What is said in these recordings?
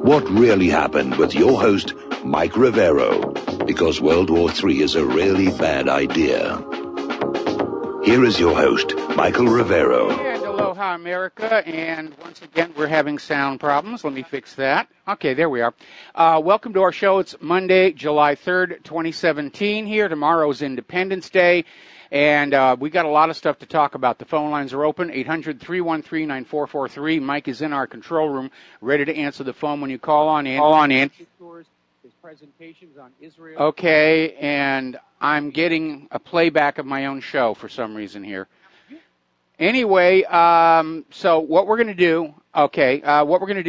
What really happened with your host, Mike Rivero, because World War III is a really bad idea. Here is your host, Michael Rivero. And aloha, America, and once again, we're having sound problems. Let me fix that. Okay, there we are. Welcome to our show. It's Monday, July 3rd, 2017 here. Tomorrow's Independence Day, and we got a lot of stuff to talk about. The phone lines are open, 800-313-9443. Mike is in our control room, ready to answer the phone when you call on in. His presentations on Israel. Okay, and I'm getting a playback of my own show for some reason here. Anyway, so what we're going to do,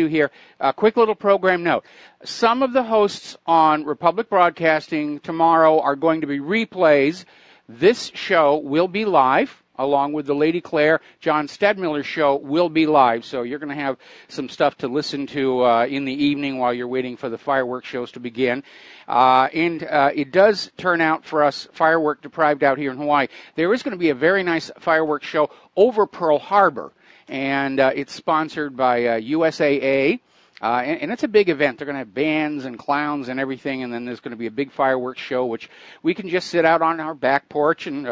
here, a quick little program note. Some of the hosts on Republic Broadcasting tomorrow are going to be replays. This show will be live, along with the Lady Claire. John Stedmiller's show will be live, so you're going to have some stuff to listen to in the evening while you're waiting for the fireworks shows to begin. It does turn out for us firework deprived out here in Hawaii. There is going to be a very nice fireworks show over Pearl Harbor, and it's sponsored by USAA. And it's a big event. They're going to have bands and clowns and everything, and then there's going to be a big fireworks show, which we can just sit out on our back porch and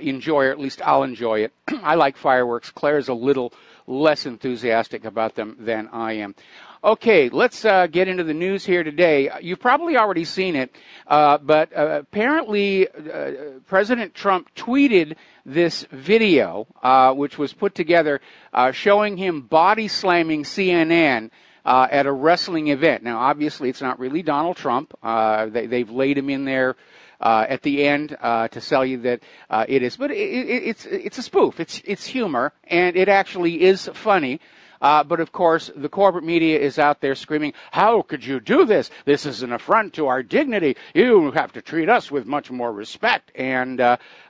enjoy, or at least I'll enjoy it. I like fireworks. Claire's a little less enthusiastic about them than I am. Okay, let's get into the news here today. You've probably already seen it, but apparently President Trump tweeted this video, which was put together showing him body slamming CNN at a wrestling event. Now, obviously, it's not really Donald Trump. They've laid him in there at the end to sell you that it is. But it's a spoof. It's humor, and it actually is funny. But, of course, the corporate media is out there screaming, how could you do this? This is an affront to our dignity. You have to treat us with much more respect. And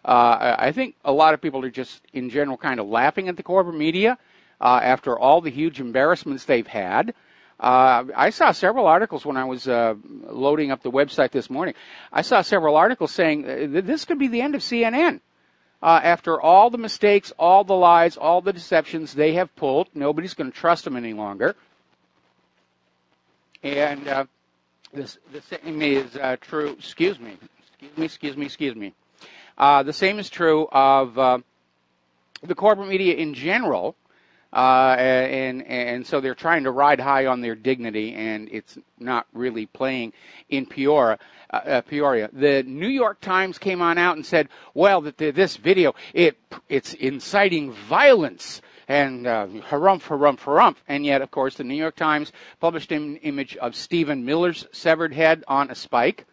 I think a lot of people are just, in general, kind of laughing at the corporate media after all the huge embarrassments they've had. I saw several articles when I was loading up the website this morning. I saw several articles saying this could be the end of CNN. After all the mistakes, all the lies, all the deceptions they have pulled, nobody's going to trust them any longer. And the same is true. Excuse me. The same is true of the corporate media in general. And so they're trying to ride high on their dignity, and it's not really playing in Peoria. The New York Times came on out and said, well, that this video, it's inciting violence, and harumph. And yet, of course, the New York Times published an image of Stephen Miller's severed head on a spike.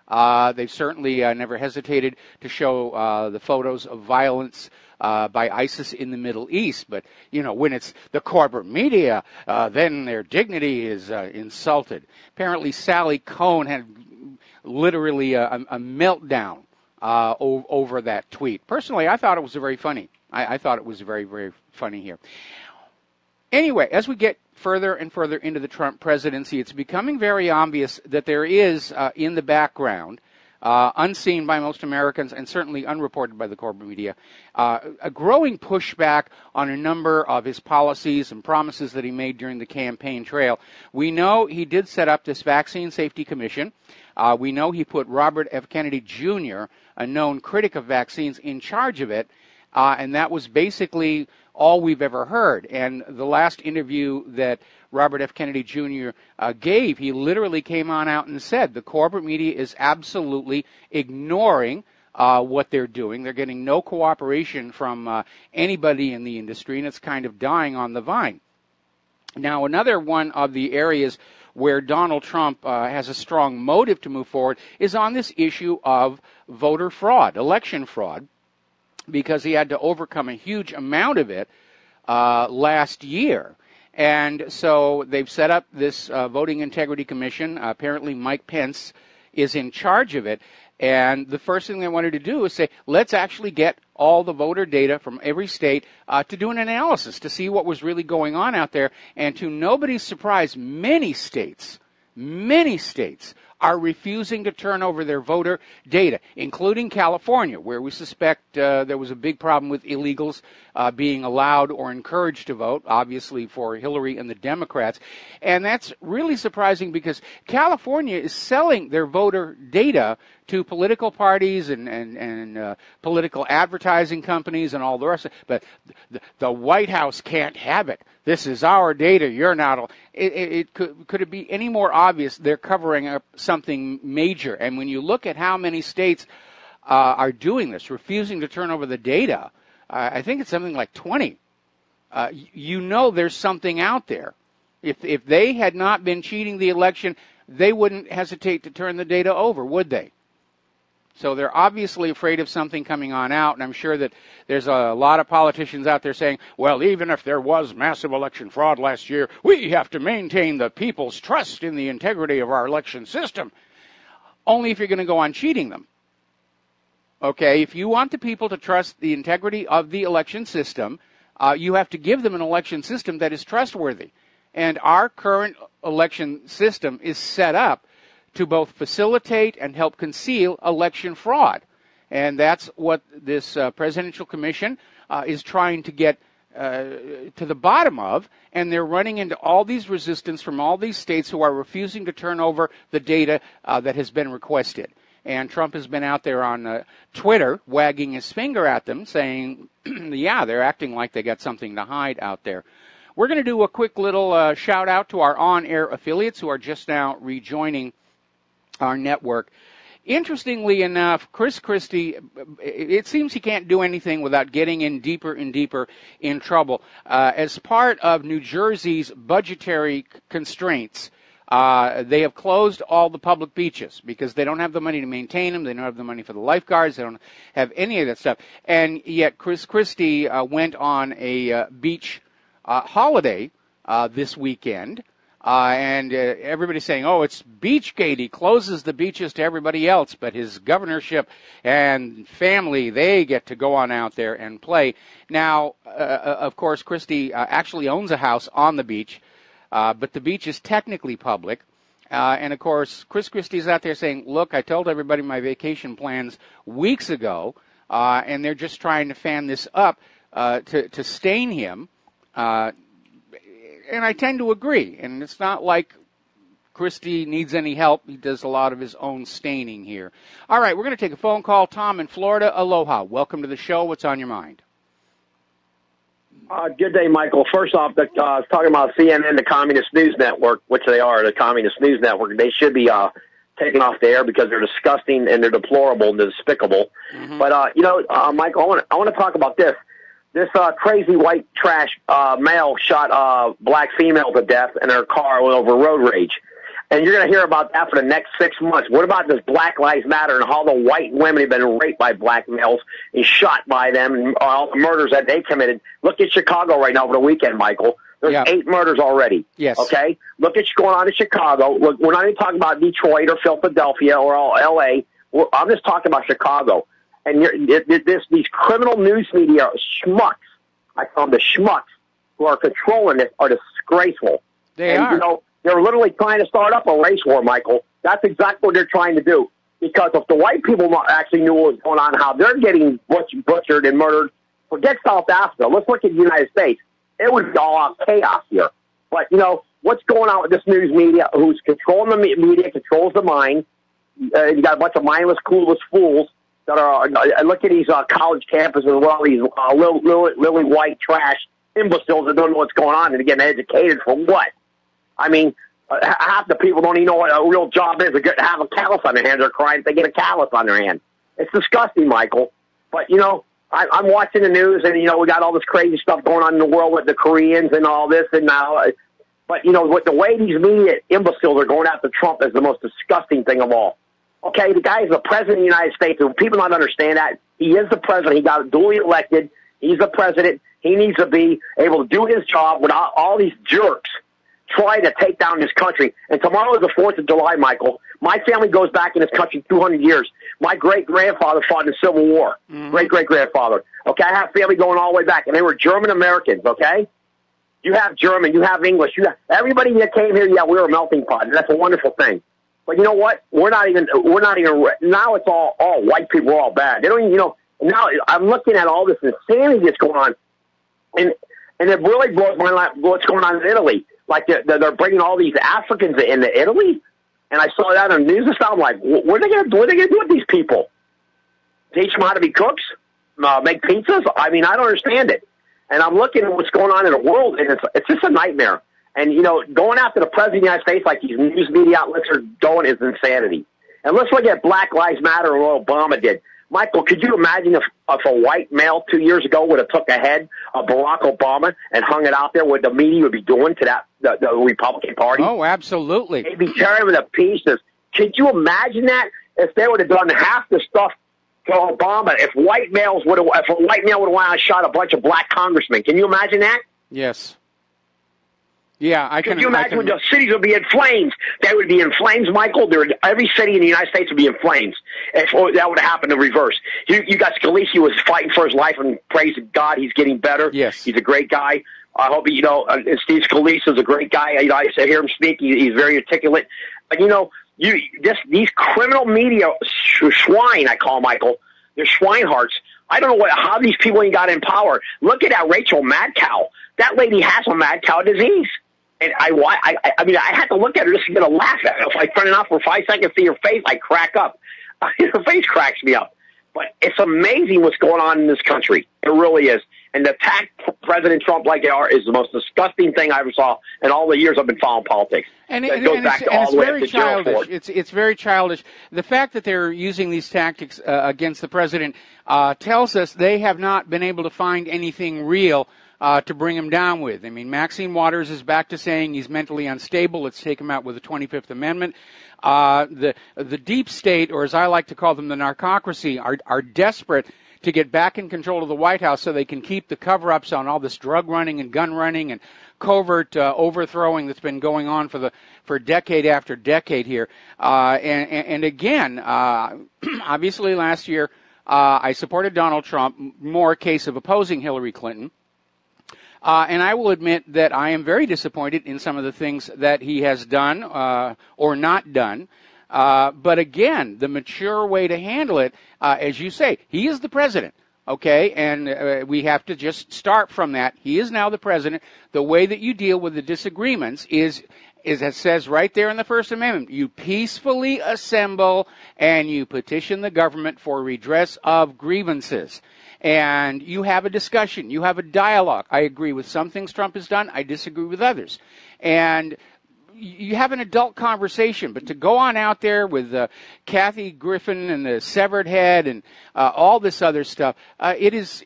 They've certainly never hesitated to show the photos of violence by ISIS in the Middle East. But, you know, when it's the corporate media, then their dignity is insulted. Apparently, Sally Cohn had literally a meltdown over that tweet. Personally, I thought it was very funny. I thought it was very, very funny here. Anyway, as we get further and further into the Trump presidency, it's becoming very obvious that there is, in the background, unseen by most Americans and certainly unreported by the corporate media, a growing pushback on a number of his policies and promises that he made during the campaign trail. We know he did set up this Vaccine Safety Commission. We know he put Robert F. Kennedy Jr., a known critic of vaccines, in charge of it, and that was basically all we've ever heard. And the last interview that Robert F. Kennedy Jr. Gave, he literally came on out and said the corporate media is absolutely ignoring what they're doing. They're getting no cooperation from anybody in the industry, and it's kind of dying on the vine. Now, another one of the areas where Donald Trump has a strong motive to move forward is on this issue of voter fraud, election fraud, because he had to overcome a huge amount of it last year. And so they've set up this Voting Integrity Commission. Apparently Mike Pence is in charge of it. And the first thing they wanted to do is say, let's actually get all the voter data from every state to do an analysis to see what was really going on out there. And to nobody's surprise, many states are refusing to turn over their voter data, including California, where we suspect there was a big problem with illegals being allowed or encouraged to vote, obviously for Hillary and the Democrats. And that's really surprising because California is selling their voter data to political parties and political advertising companies and all the rest of it. But the White House can't have it. This is our data. You're not. Could it be any more obvious they're covering up something major? And when you look at how many states are doing this, refusing to turn over the data, I think it's something like 20. You know there's something out there. If they had not been cheating the election, they wouldn't hesitate to turn the data over, would they? So they're obviously afraid of something coming on out, and I'm sure that there's a lot of politicians out there saying, well, even if there was massive election fraud last year, we have to maintain the people's trust in the integrity of our election system. Only if you're going to go on cheating them. Okay, if you want the people to trust the integrity of the election system, you have to give them an election system that is trustworthy. And our current election system is set up to both facilitate and help conceal election fraud. And that's what this presidential commission is trying to get to the bottom of, and they're running into all these resistance from all these states who are refusing to turn over the data that has been requested. And Trump has been out there on Twitter wagging his finger at them, saying, yeah, they're acting like they got something to hide out there. We're going to do a quick little shout out to our on-air affiliates who are just now rejoining our network. Interestingly enough, Chris Christie, it seems he can't do anything without getting in deeper and deeper in trouble. As part of New Jersey's budgetary constraints, they have closed all the public beaches because they don't have the money to maintain them. They don't have the money for the lifeguards. They don't have any of that stuff. And yet Chris Christie went on a beach holiday this weekend. And everybody's saying, oh, it's Beachgate. He closes the beaches to everybody else, but his governorship and family, they get to go on out there and play. Now, of course, Christie actually owns a house on the beach, but the beach is technically public. And, of course, Chris Christie's out there saying, look, I told everybody my vacation plans weeks ago, and they're just trying to fan this up to stain him. And I tend to agree. And it's not like Christie needs any help. He does a lot of his own staining here. All right, we're going to take a phone call. Tom in Florida, aloha. Welcome to the show. What's on your mind? Good day, Michael. First off, talking about CNN, the Communist News Network, which they are, the Communist News Network. They should be taken off the air because they're disgusting and they're deplorable and despicable. Mm-hmm. But, Michael, I want to talk about this. This crazy white trash male shot black female to death in her car over road rage. And you're going to hear about that for the next 6 months. What about this Black Lives Matter and all the white women have been raped by black males and shot by them and all the murders that they committed? Look at Chicago right now over the weekend, Michael. There's 8 murders already. Yes. Okay? Look at what's going on in Chicago. Look, we're not even talking about Detroit or Philadelphia or L.A. I'm just talking about Chicago. And these criminal news media schmucks, I call them the schmucks, who are controlling this are disgraceful. They are. You know, they're literally trying to start up a race war, Michael. That's exactly what they're trying to do. Because if the white people actually knew what was going on, how they're getting butchered and murdered, forget South Africa. Let's look at the United States. It would be all out chaos here. But, you know, what's going on with this news media who's controlling the media, controls the mind. You got a bunch of mindless, clueless fools that are, look at these college campuses with all these lily white trash imbeciles that don't know what's going on and getting educated for what? I mean, half the people don't even know what a real job is. They have a callus on their hand. They're crying if they get a callus on their hand. It's disgusting, Michael. But, you know, I'm watching the news, and, you know, we got all this crazy stuff going on in the world with the Koreans and all this. And now, but, you know, with the way these media imbeciles are going after Trump is the most disgusting thing of all. Okay, the guy is the president of the United States, and people don't understand that. He is the president. He got duly elected. He's the president. He needs to be able to do his job without all these jerks trying to take down this country. And tomorrow is the 4th of July, Michael. My family goes back in this country 200 years. My great-grandfather fought in the Civil War. Mm-hmm. Great-great-grandfather. Okay, I have family going all the way back, and they were German-Americans, okay? You have German, you have English, you have everybody that came here, yeah, we were a melting pot, and that's a wonderful thing. But you know what? We're not even, now it's all white people are all bad. They don't even, now I'm looking at all this insanity that's going on. And it really blows my mind what's going on in Italy. Like they're bringing all these Africans into Italy. And I saw that on the news and stuff. I'm like, what are they going to do? What are they going to do with these people? Teach them how to be cooks? Make pizzas? I mean, I don't understand it. And I'm looking at what's going on in the world, and it's just a nightmare. And, going after the President of the United States like these news media outlets are doing is insanity. And let's look at Black Lives Matter and what Obama did. Michael, could you imagine if a white male 2 years ago would have took a head of Barack Obama and hung it out there, what the media would be doing to the Republican Party? Oh, absolutely. They'd be tearing them to pieces. Could you imagine that if they would have done half the stuff to Obama? If a white male would have went out and shot a bunch of black congressmen, can you imagine that? Yes. Yeah, I can. Could you imagine when the cities would be in flames? They would be in flames, Michael. Every city in the United States would be in flames. If that would have happened in reverse. You got Scalise, who was fighting for his life, and praise God, he's getting better. Yes. He's a great guy. I hope, and Steve Scalise is a great guy. I hear him speak. He's very articulate. But, these criminal media swine, I call Michael, they're swinehearts. I don't know how these people ain't got in power. Look at that Rachel Mad Cow. That lady has a mad cow disease. And I had to look at her just to get a laugh at her. If I turn it off for 5 seconds, see her face, I crack up. Her face cracks me up. But it's amazing what's going on in this country. It really is. And to attack President Trump like they are is the most disgusting thing I ever saw in all the years I've been following politics. And it's very childish. It's very childish. The fact that they're using these tactics against the president tells us they have not been able to find anything real to bring him down with. I mean, Maxine Waters is back to saying he's mentally unstable. Let's take him out with the 25th Amendment. The deep state, or as I like to call them, the narcocracy, are desperate to get back in control of the White House so they can keep the cover-ups on all this drug running and gun running and covert overthrowing that's been going on for decade after decade here. And again, obviously last year I supported Donald Trump, more a case of opposing Hillary Clinton. And I will admit that I am very disappointed in some of the things that he has done or not done. But again, the mature way to handle it, as you say, he is the president, okay? And we have to just start from that. He is now the president. The way that you deal with the disagreements is it says right there in the First Amendment, you peacefully assemble and you petition the government for redress of grievances. And you have a discussion. You have a dialogue. I agree with some things Trump has done. I disagree with others. And you have an adult conversation. But to go on out there with Kathy Griffin and the severed head and all this other stuff, it's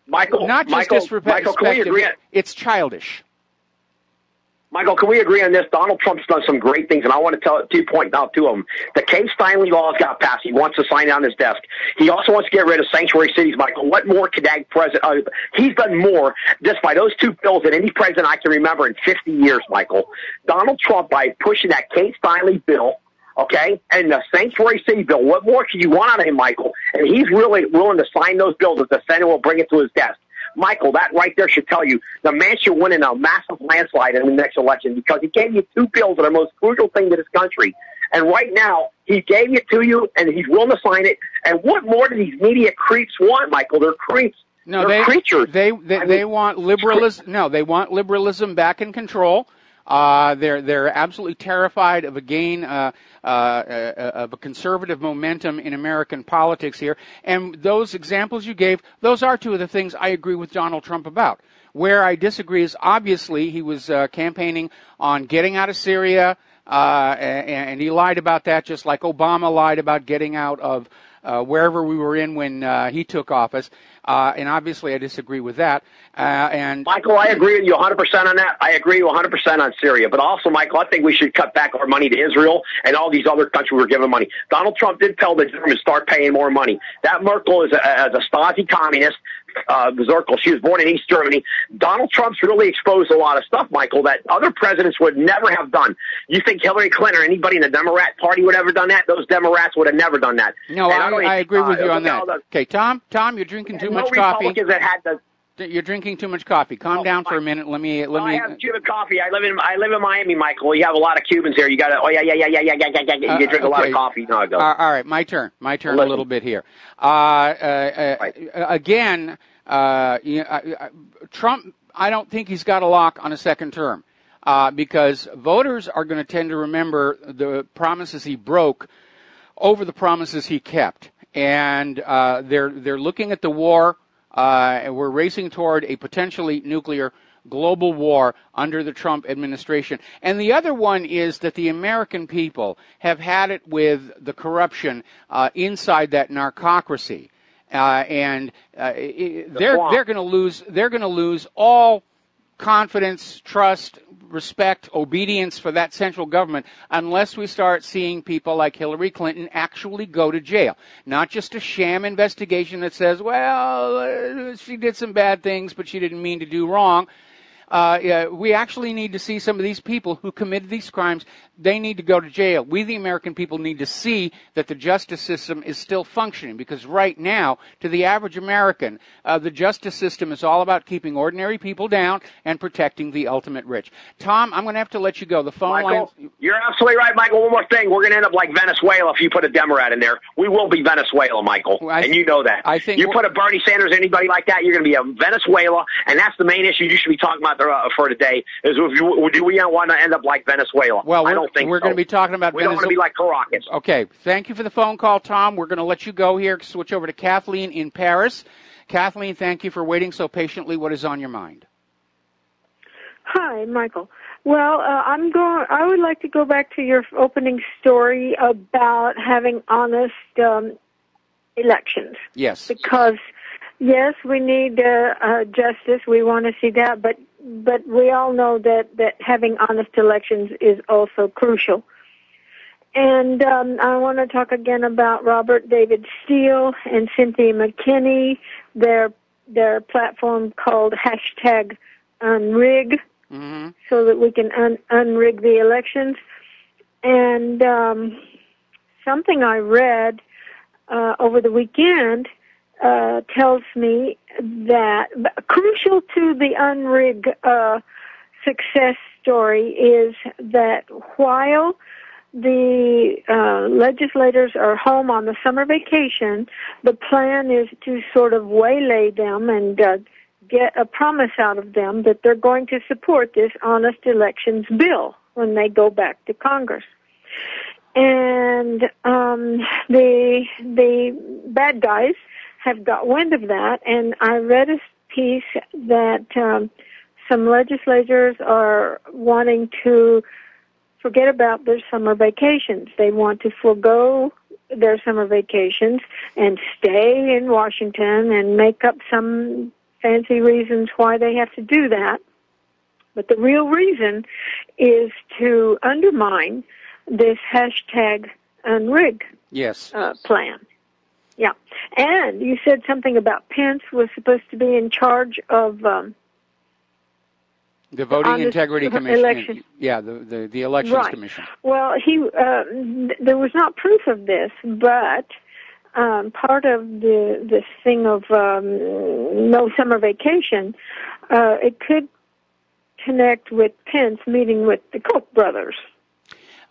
Michael, not just disrespectful. It's childish. Michael, can we agree on this? Donald Trump's done some great things, and I want to point out two of them. The Kate Steinle laws got passed. He wants to sign it on his desk. He also wants to get rid of sanctuary cities, Michael. What more could that president he's done more just by those two bills than any president I can remember in 50 years, Michael. Donald Trump, by pushing that Kate Steinle bill, okay, and the sanctuary city bill, what more could you want out of him, Michael? And he's really willing to sign those bills if the Senate will bring it to his desk. Michael, that right there should tell you the man should win in a massive landslide in the next election because he gave you two bills that are the most crucial thing to this country. And right now, he gave it to you, and he's willing to sign it. And what more do these media creeps want, Michael? They're creeps. No, they're creatures. They want liberalism. No, they want liberalism back in control. They're absolutely terrified of of a conservative momentum in American politics here. And those examples you gave, those are two of the things I agree with Donald Trump about. Where I disagree is obviously he was campaigning on getting out of Syria, and he lied about that just like Obama lied about getting out of wherever we were in when he took office. And obviously I disagree with that. And Michael, I agree with you 100% on that. I agree 100% on Syria. But also, Michael, I think we should cut back our money to Israel and all these other countries we're giving money. Donald Trump did tell the Germans to start paying more money. That Merkel is a Stasi communist. Merkel, she was born in East Germany. Donald Trump's really exposed a lot of stuff, Michael, that other presidents would never have done. You think Hillary Clinton or anybody in the Democrat Party would have ever done that? Those Democrats would have never done that. No, I agree with you on that. Okay, Tom, you're drinking too much coffee. You're drinking too much coffee. Calm down for a minute. Let me. I have Cuban coffee. I live in Miami, Michael. You have a lot of Cubans here. You got to. Oh yeah. You drink a lot of coffee. No, I don't. All right, my turn. My turn. A little bit here. Again, Trump. I don't think he's got a lock on a second term because voters are going to tend to remember the promises he broke over the promises he kept, and they're looking at the war. We're racing toward a potentially nuclear global war under the Trump administration. And the other one is that the American people have had it with the corruption inside that narcocracy. They're going to lose all confidence, trust, respect, obedience for that central government unless we start seeing people like Hillary Clinton actually go to jail. Not just a sham investigation that says, well, she did some bad things, but she didn't mean to do wrong. We actually need to see some of these people who committed these crimes. They need to go to jail. We, the American people, need to see that the justice system is still functioning because right now, to the average American, the justice system is all about keeping ordinary people down and protecting the ultimate rich. Tom, I'm going to have to let you go. The phone Michael, line... You're absolutely right, Michael. One more thing. We're going to end up like Venezuela if you put a Democrat in there. We will be Venezuela, Michael, and you know that. I think you put a Bernie Sanders or anybody like that, you're going to be a Venezuela, and that's the main issue you should be talking about for today, is do we want to end up like Venezuela? Well, I don't think we're so. going to be talking about We don't want to be like Caracas. Okay, thank you for the phone call, Tom. We're going to let you go here, switch over to Kathleen in Paris. Kathleen, thank you for waiting so patiently. What is on your mind? Hi, Michael. Well, I would like to go back to your opening story about having honest elections. Yes. Because, yes, we need justice. We want to see that, but we all know that having honest elections is also crucial. And I want to talk again about Robert David Steele and Cynthia McKinney, their platform called #Unrig, so that we can unrig the elections. And something I read over the weekend tells me that crucial to the unrig success story is that while the legislators are home on the summer vacation, the plan is to sort of waylay them and get a promise out of them that they're going to support this honest elections bill when they go back to Congress. And the bad guys have got wind of that, and I read a piece that some legislators are wanting to forget about their summer vacations. They want to forego their summer vacations and stay in Washington and make up some fancy reasons why they have to do that. But the real reason is to undermine this #unrig plan. Yeah. And you said something about Pence was supposed to be in charge of the Voting Integrity Commission. Election. Yeah, the Elections Commission. Well, there was not proof of this, but part of this thing of no summer vacation, it could connect with Pence meeting with the Koch brothers.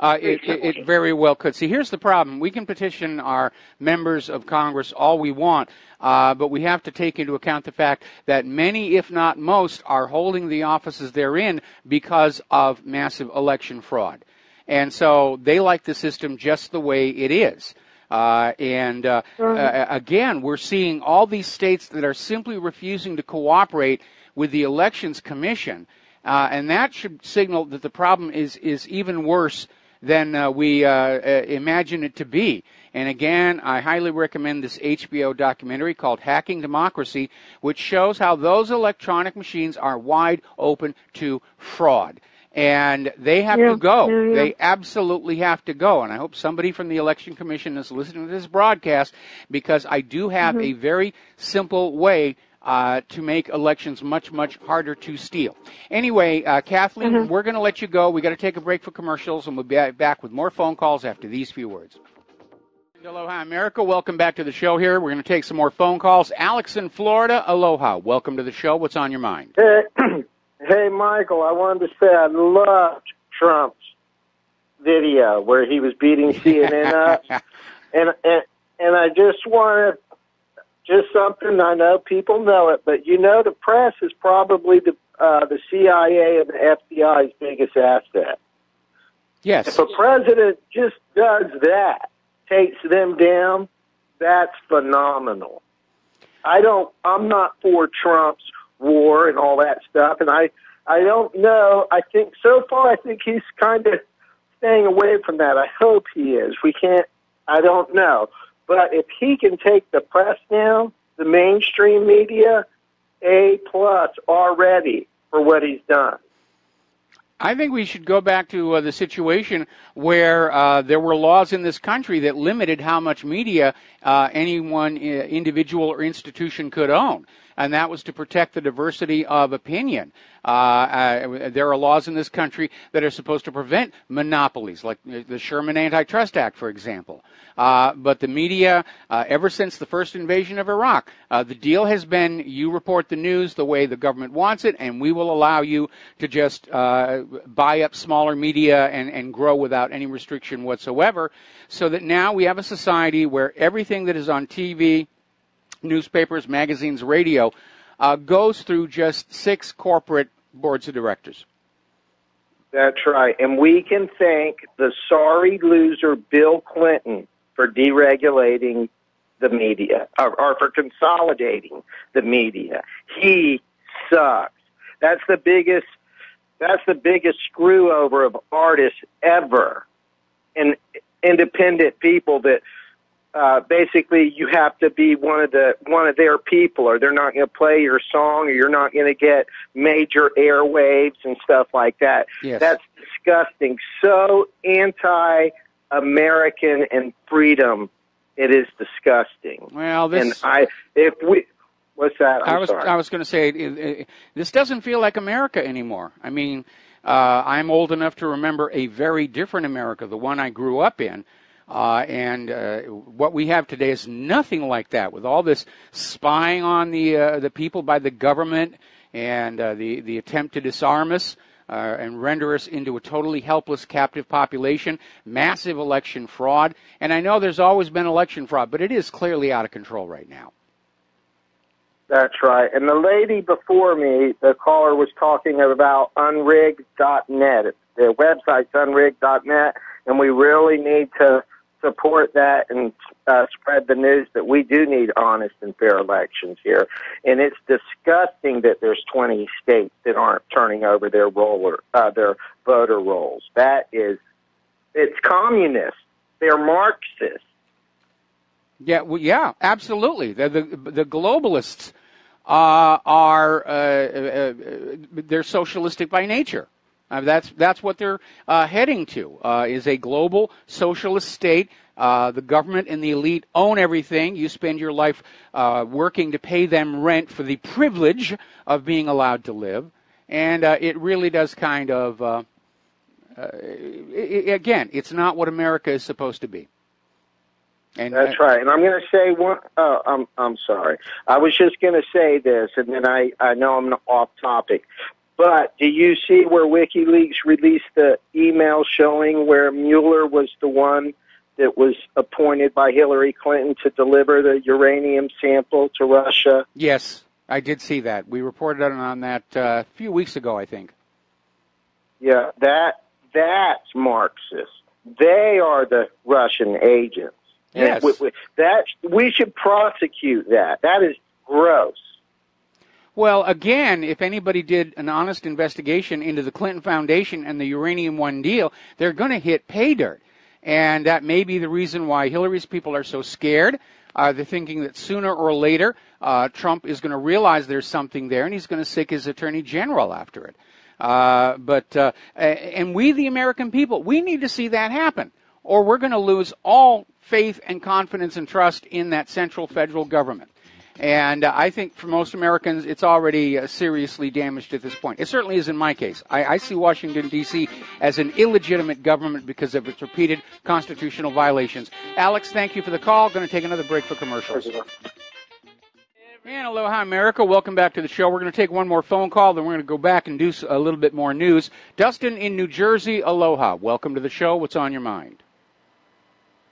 It very well could. See, here's the problem. We can petition our members of Congress all we want, but we have to take into account the fact that many, if not most, are holding the offices they're in because of massive election fraud. And so they like the system just the way it is. Again, we're seeing all these states that are simply refusing to cooperate with the Elections Commission, and that should signal that the problem is even worse than we imagine it to be. And again, I highly recommend this HBO documentary called Hacking Democracy, which shows how those electronic machines are wide open to fraud. And they have to go. They absolutely have to go. And I hope somebody from the Election Commission is listening to this broadcast, because I do have a very simple way to make elections much, much harder to steal. Anyway, Kathleen, we're going to let you go. We've got to take a break for commercials, and we'll be back with more phone calls after these few words. Aloha, America. Welcome back to the show here. We're going to take some more phone calls. Alex in Florida, aloha. Welcome to the show. What's on your mind? Hey, Michael, I wanted to say I loved Trump's video where he was beating CNN up. And I just want to, just something, I know people know it, but you know the press is probably the CIA and the FBI's biggest asset. Yes. If a president just does that, takes them down, that's phenomenal. I'm not for Trump's war and all that stuff, and I don't know. I think he's kind of staying away from that. I hope he is. I don't know. But if he can take the press down, the mainstream media, A+ already for what he's done. I think we should go back to the situation where there were laws in this country that limited how much media any one individual or institution could own, and that was to protect the diversity of opinion. There are laws in this country that are supposed to prevent monopolies, like the Sherman Antitrust Act, for example. But the media, ever since the first invasion of Iraq, the deal has been you report the news the way the government wants it, and we will allow you to just buy up smaller media and grow without any restriction whatsoever, so that now we have a society where everything that is on TV, newspapers, magazines, radio, goes through just 6 corporate boards of directors. That's right. And we can thank the sorry loser Bill Clinton for deregulating the media, or for consolidating the media. He sucks. That's the biggest screw over of artists ever. And independent people that basically you have to be one of their people, or they're not going to play your song, or you're not going to get major airwaves and stuff like that. Yes. That's disgusting. So anti-American and freedom, it is disgusting. Well, this. What's that? I was going to say this doesn't feel like America anymore. I mean, I'm old enough to remember a very different America, the one I grew up in. And what we have today is nothing like that, with all this spying on the people by the government, and the attempt to disarm us and render us into a totally helpless captive population, massive election fraud. And I know there's always been election fraud, but it is clearly out of control right now. That's right. And the lady before me, the caller, was talking about unrigged.net. The website's unrigged.net, and we really need to support that and spread the news that we do need honest and fair elections here. And it's disgusting that there's 20 states that aren't turning over their voter rolls. It's communist. They're Marxist. Yeah, well, yeah, absolutely. The globalists they're socialistic by nature. That's what they're heading to, is a global socialist state. The government and the elite own everything. You spend your life working to pay them rent for the privilege of being allowed to live. And it really does kind of, again, it's not what America is supposed to be. And that's right. And I'm going to say one. I'm sorry. I was just going to say this, and then I know I'm off topic. But do you see where WikiLeaks released the email showing where Mueller was the one that was appointed by Hillary Clinton to deliver the uranium sample to Russia? Yes, I did see that. We reported on that a few weeks ago, I think. Yeah, that's Marxist. They are the Russian agents. Yes. We should prosecute that. That is gross. Well, again, if anybody did an honest investigation into the Clinton Foundation and the Uranium One deal, they're going to hit pay dirt. And that may be the reason why Hillary's people are so scared. They're thinking that sooner or later Trump is going to realize there's something there, and he's going to sic his attorney general after it. And we, the American people, we need to see that happen, or we're going to lose all faith and confidence and trust in that central federal government. And I think for most Americans, it's already seriously damaged at this point. It certainly is in my case. I see Washington, D.C. as an illegitimate government because of its repeated constitutional violations. Alex, thank you for the call. Going to take another break for commercials. And aloha, America. Welcome back to the show. We're going to take one more phone call, then we're going to go back and do a little bit more news. Dustin in New Jersey, aloha. Welcome to the show. What's on your mind?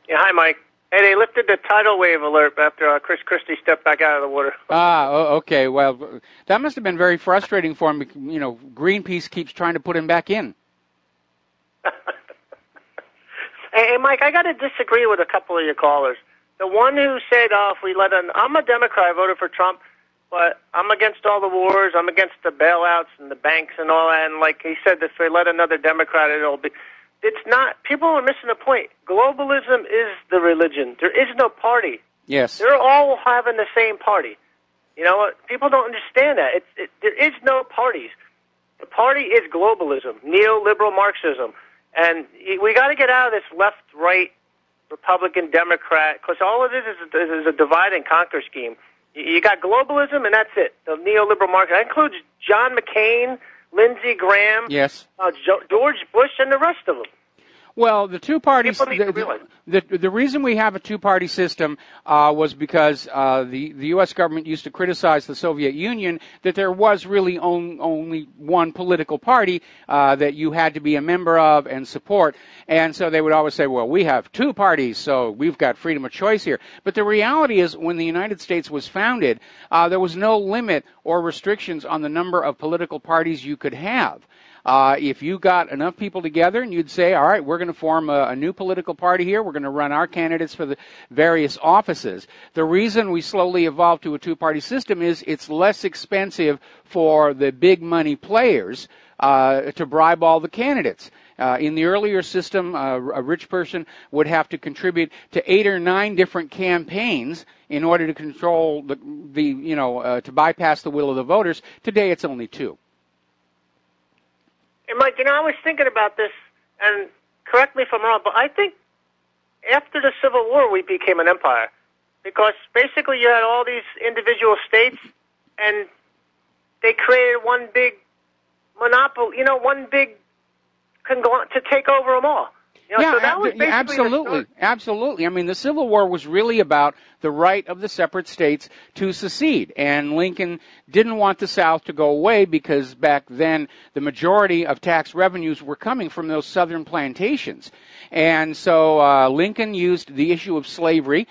Yeah, hi, Mike. Hey, they lifted the tidal wave alert after Chris Christie stepped back out of the water. Okay. Well, that must have been very frustrating for him. You know, Greenpeace keeps trying to put him back in. Hey, Mike, I got to disagree with a couple of your callers. The one who said, if we let I'm a Democrat, I voted for Trump, but I'm against all the wars, I'm against the bailouts and the banks and all that, and like he said, if they let another Democrat, it's not, people are missing the point. Globalism is the religion. There is no party. Yes. They're all having the same party. You know what? People don't understand that. There is no parties. The party is globalism, neoliberal Marxism. And we got to get out of this left-right Republican, Democrat, because all it is a divide and conquer scheme. You got globalism, and that's it. The neoliberal market. That includes John McCain, Lindsey Graham, yes, George Bush, and the rest of them. Well, the two-party, the reason we have a two-party system was because the U.S. government used to criticize the Soviet Union that there was really only one political party that you had to be a member of and support. And so they would always say, well, we have two parties, so we've got freedom of choice here. But the reality is when the United States was founded, there was no limit or restrictions on the number of political parties you could have. If you got enough people together and you'd say, all right, we're going to form a new political party here, we're going to run our candidates for the various offices. The reason we slowly evolved to a two-party system is it's less expensive for the big money players to bribe all the candidates. In the earlier system, a rich person would have to contribute to 8 or 9 different campaigns in order to control to bypass the will of the voters. Today, it's only 2. And Mike, I was thinking about this, and correct me if I'm wrong, but I think after the Civil War we became an empire, because basically you had all these individual states, and they created one big monopoly, one big conglomerate to take over them all. Yeah, so that was absolutely. I mean, the Civil War was really about the right of the separate states to secede, and Lincoln didn't want the South to go away because back then the majority of tax revenues were coming from those southern plantations. And so Lincoln used the issue of slavery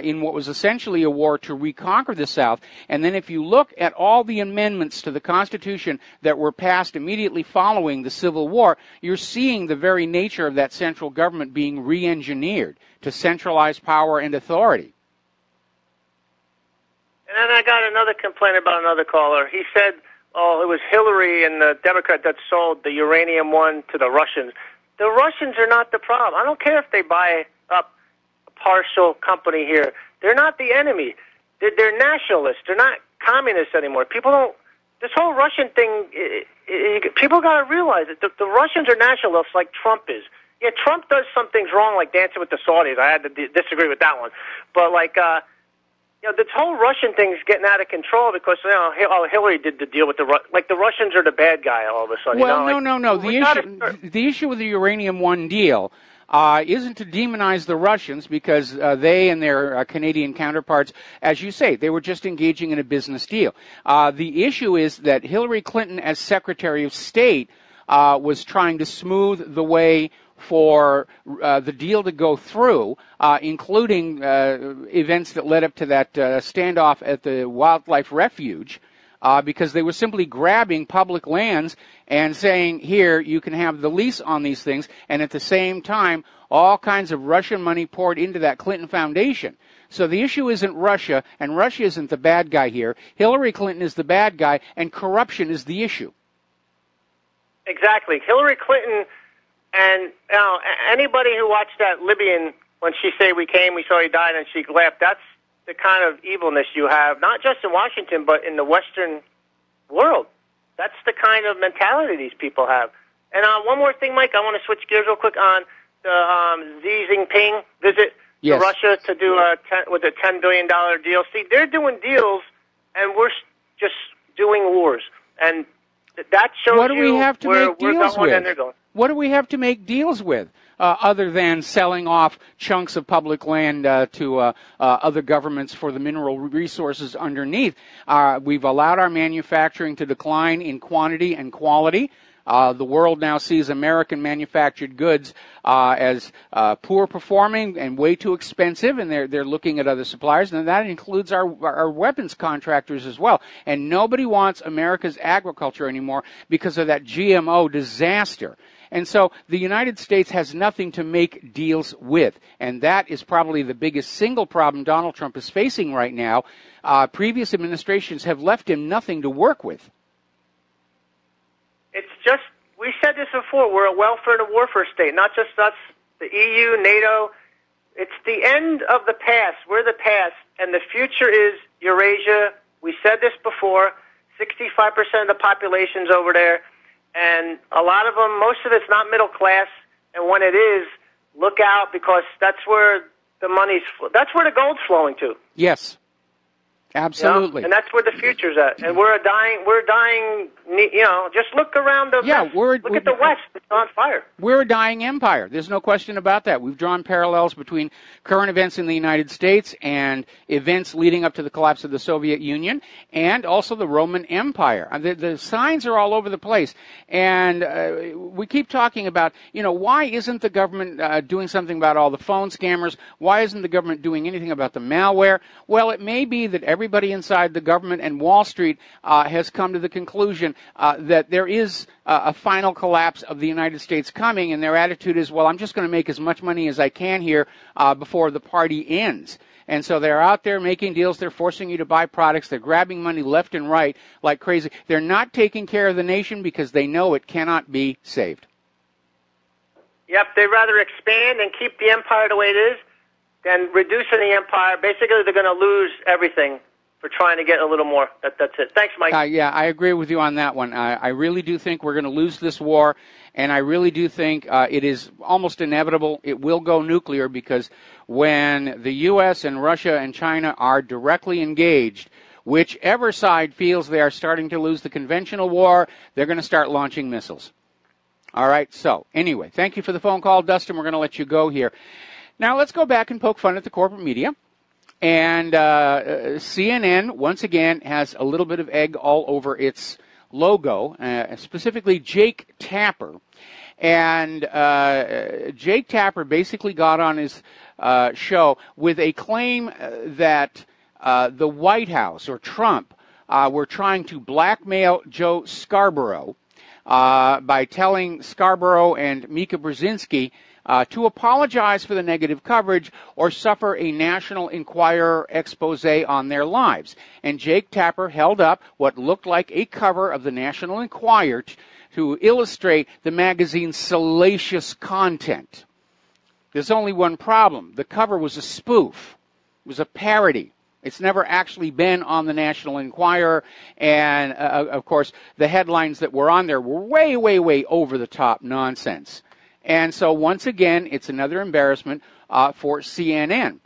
in what was essentially a war to reconquer the South. And then if you look at all the amendments to the Constitution that were passed immediately following the Civil War, you're seeing the very nature of that central government being re-engineered to centralize power and authority. And then I got another complaint about another caller. He said, it was Hillary and the Democrat that sold the uranium one to the Russians. The Russians are not the problem. I don't care if they buy up partial company here. They're not the enemy. They're nationalists. They're not communists anymore. People don't. This whole Russian thing. People got to realize it. The Russians are nationalists, like Trump is. Yeah, Trump does some things wrong, like dancing with the Saudis. I had to disagree with that one. But this whole Russian thing is getting out of control because Hillary did the deal with the Russians are the bad guy all of a sudden. Well, no. The issue with the Uranium One deal isn't to demonize the Russians because they and their Canadian counterparts, as you say, they were just engaging in a business deal. The issue is that Hillary Clinton, as Secretary of State, was trying to smooth the way for the deal to go through, including events that led up to that standoff at the wildlife refuge, because they were simply grabbing public lands and saying, here, you can have the lease on these things, and at the same time, all kinds of Russian money poured into that Clinton Foundation. So the issue isn't Russia, and Russia isn't the bad guy here. Hillary Clinton is the bad guy, and corruption is the issue. Exactly. Hillary Clinton, and anybody who watched that Libyan, when she said, we came, we saw he died, and she laughed, that's the kind of evilness you have, not just in Washington, but in the Western world. That's the kind of mentality these people have. And one more thing, Mike, I want to switch gears real quick on the Xi Jinping visit. Yes. to Russia to do with a $10 billion deal. See, they're doing deals, and we're just doing wars. And that shows what do we have to where make we're deals going with? and they're going. What do we have to make deals with? Other than selling off chunks of public land to other governments for the mineral resources underneath. We've allowed our manufacturing to decline in quantity and quality. The world now sees American manufactured goods as poor performing and way too expensive, and they're looking at other suppliers, and that includes our weapons contractors as well. And nobody wants America's agriculture anymore because of that GMO disaster. And so the United States has nothing to make deals with, and that is probably the biggest single problem Donald Trump is facing right now. Previous administrations have left him nothing to work with. It's just, we said this before, we're a welfare and a warfare state, not just us, the EU, NATO. It's the end of the past. We're the past, and the future is Eurasia. We said this before, 65% of the population's over there. And a lot of them, most of it's not middle class. And when it is, look out, because that's where the that's where the gold's flowing to. Yes, absolutely. You know? And that's where the future's at. And we're dying, just look around look at the West. It's on fire. We're a dying empire. There's no question about that. We've drawn parallels between current events in the United States and events leading up to the collapse of the Soviet Union and also the Roman Empire. The signs are all over the place. And we keep talking about, why isn't the government doing something about all the phone scammers? Why isn't the government doing anything about the malware? Well, it may be that everybody inside the government and Wall Street has come to the conclusion that there is a final collapse of the United States coming, and their attitude is, well, I'm just going to make as much money as I can here before the party ends. And so they're out there making deals. They're forcing you to buy products. They're grabbing money left and right like crazy. They're not taking care of the nation because they know it cannot be saved. Yep, they'd rather expand and keep the empire the way it is than reducing the empire. Basically, they're going to lose everything for trying to get a little more. That's it. Thanks, Mike. Yeah, I agree with you on that one. I really do think we're going to lose this war, and I really do think it is almost inevitable it will go nuclear, because when the U.S. and Russia and China are directly engaged, whichever side feels they are starting to lose the conventional war, they're going to start launching missiles. All right, so anyway, thank you for the phone call, Dustin. We're going to let you go here. Now let's go back and poke fun at the corporate media. And CNN, once again, has a little bit of egg all over its logo, specifically Jake Tapper. And Jake Tapper basically got on his show with a claim that the White House, or Trump, were trying to blackmail Joe Scarborough by telling Scarborough and Mika Brzezinski to apologize for the negative coverage or suffer a National Enquirer expose on their lives. And Jake Tapper held up what looked like a cover of the National Enquirer to illustrate the magazine's salacious content. There's only one problem. The cover was a spoof. It was a parody. It's never actually been on the National Enquirer, and of course, the headlines that were on there were way, way, way over-the-top nonsense. And so, once again, it's another embarrassment for CNN.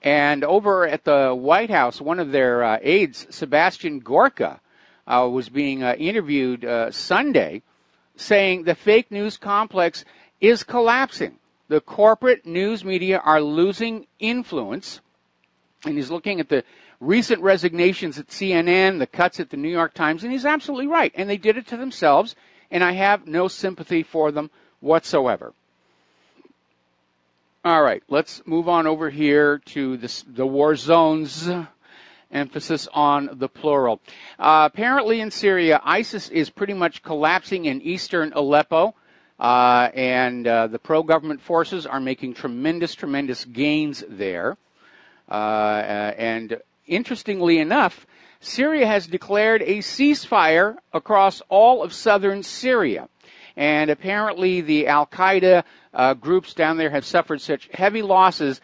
And over at the White House, one of their aides, Sebastian Gorka, was being interviewed Sunday, saying the fake news complex is collapsing. The corporate news media are losing influence. And he's looking at the recent resignations at CNN, the cuts at the New York Times, and he's absolutely right. And they did it to themselves, and I have no sympathy for them whatsoever. All right, let's move on over here to the war zones, emphasis on the plural. Apparently in Syria, ISIS is pretty much collapsing in eastern Aleppo, and the pro-government forces are making tremendous, tremendous gains there. And interestingly enough, Syria has declared a ceasefire across all of southern Syria. And apparently the Al-Qaeda groups down there have suffered such heavy losses,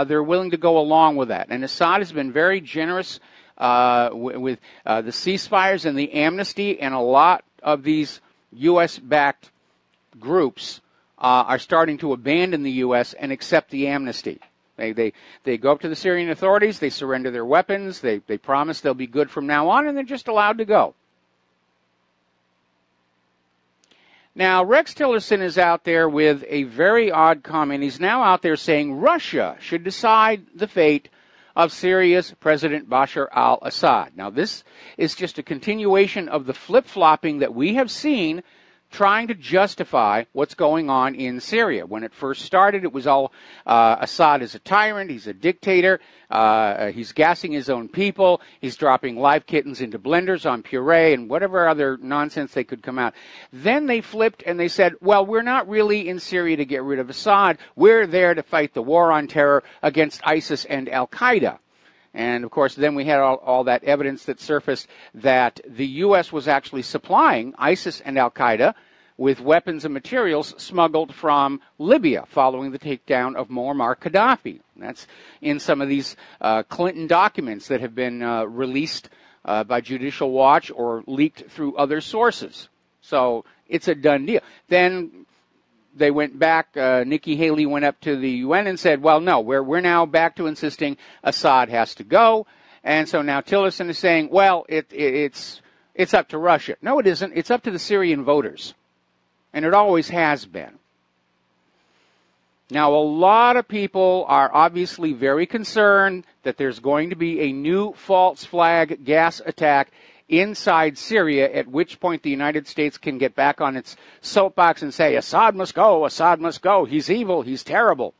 they're willing to go along with that. And Assad has been very generous with the ceasefires and the amnesty, and a lot of these U.S.-backed groups are starting to abandon the U.S. and accept the amnesty. They go up to the Syrian authorities, they surrender their weapons, they promise they'll be good from now on, and they're just allowed to go. Now, Rex Tillerson is out there with a very odd comment. He's now out there saying Russia should decide the fate of Syria's President Bashar al-Assad. Now, this is just a continuation of the flip-flopping that we have seen trying to justify what's going on in Syria. When it first started, it was all Assad is a tyrant, he's a dictator, he's gassing his own people, he's dropping live kittens into blenders on puree and whatever other nonsense they could come out. Then they flipped and they said, well, we're not really in Syria to get rid of Assad, we're there to fight the war on terror against ISIS and Al-Qaeda. And, of course, then we had all that evidence that surfaced that the U.S. was actually supplying ISIS and Al-Qaeda with weapons and materials smuggled from Libya following the takedown of Muammar Gaddafi. That's in some of these Clinton documents that have been released by Judicial Watch or leaked through other sources. So it's a done deal. Then they went back, Nikki Haley went up to the UN and said, well, no, we're now back to insisting Assad has to go. And so now Tillerson is saying, well, it's up to Russia. No, it isn't. It's up to the Syrian voters. And it always has been. Now, a lot of people are obviously very concerned that there's going to be a new false flag gas attack inside Syria, at which point the United States can get back on its soapbox and say, Assad must go, he's evil, he's terrible.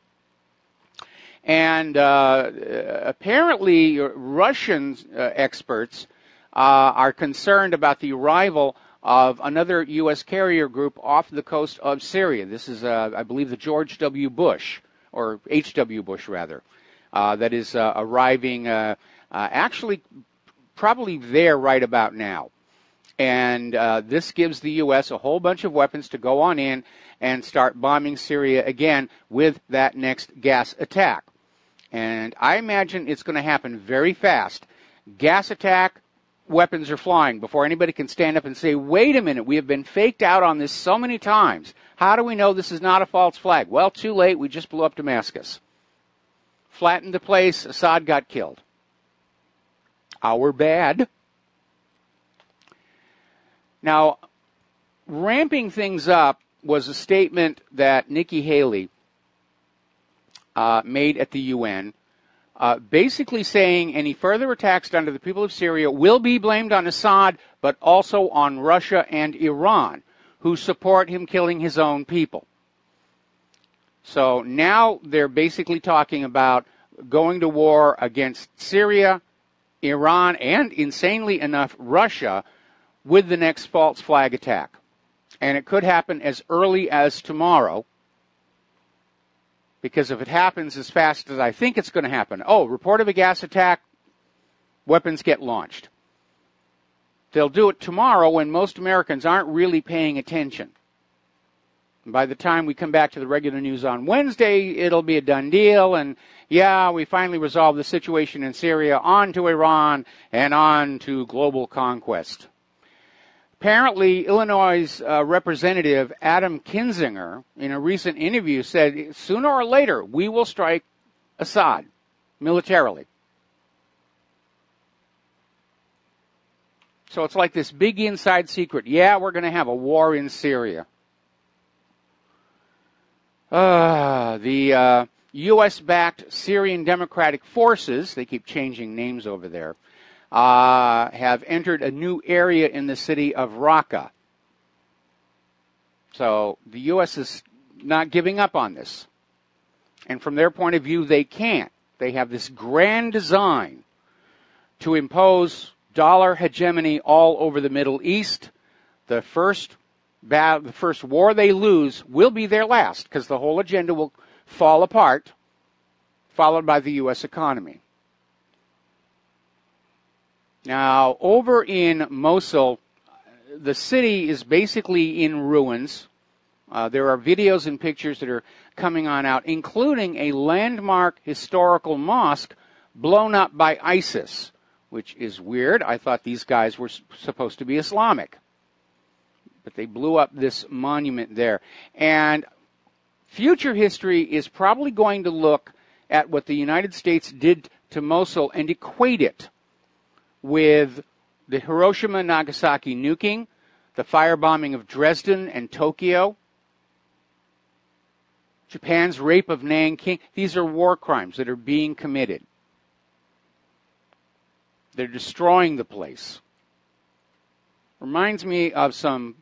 And apparently Russian experts are concerned about the arrival of another U.S. carrier group off the coast of Syria. This is, I believe, the George W. Bush, or H.W. Bush, rather, that is arriving actually probably there right about now. And this gives the U.S. a whole bunch of weapons to go on in and start bombing Syria again with that next gas attack. And I imagine it's going to happen very fast. Gas attack, weapons are flying before anybody can stand up and say, wait a minute, we have been faked out on this so many times. How do we know this is not a false flag? Well, too late, we just blew up Damascus. Flattened the place, Assad got killed. Our bad. Now, ramping things up was a statement that Nikki Haley made at the UN, basically saying any further attacks done to the people of Syria will be blamed on Assad, but also on Russia and Iran, who support him killing his own people. So now they're basically talking about going to war against Syria, Iran, and, insanely enough, Russia, with the next false flag attack. And it could happen as early as tomorrow, because if it happens as fast as I think it's going to happen, report of a gas attack, weapons get launched. They'll do it tomorrow when most Americans aren't really paying attention. And by the time we come back to the regular news on Wednesday, it'll be a done deal, and yeah, we finally resolved the situation in Syria, on to Iran, and on to global conquest. Apparently, Illinois' Representative Adam Kinzinger, in a recent interview, said sooner or later we will strike Assad militarily. So it's like this big inside secret. Yeah, we're going to have a war in Syria. The U.S.-backed Syrian Democratic Forces, they keep changing names over there, have entered a new area in the city of Raqqa. So the U.S. is not giving up on this. And from their point of view, they can't. They have this grand design to impose dollar hegemony all over the Middle East. The first war they lose will be their last, because the whole agenda will fall apart, followed by the U.S. economy. Now, over in Mosul, the city is basically in ruins. There are videos and pictures that are coming on out, including a landmark historical mosque blown up by ISIS, which is weird. I thought these guys were supposed to be Islamic. But they blew up this monument there. And future history is probably going to look at what the United States did to Mosul and equate it with the Hiroshima-Nagasaki nuking, the firebombing of Dresden and Tokyo, Japan's rape of Nanking, these are war crimes that are being committed. They're destroying the place. Reminds me of some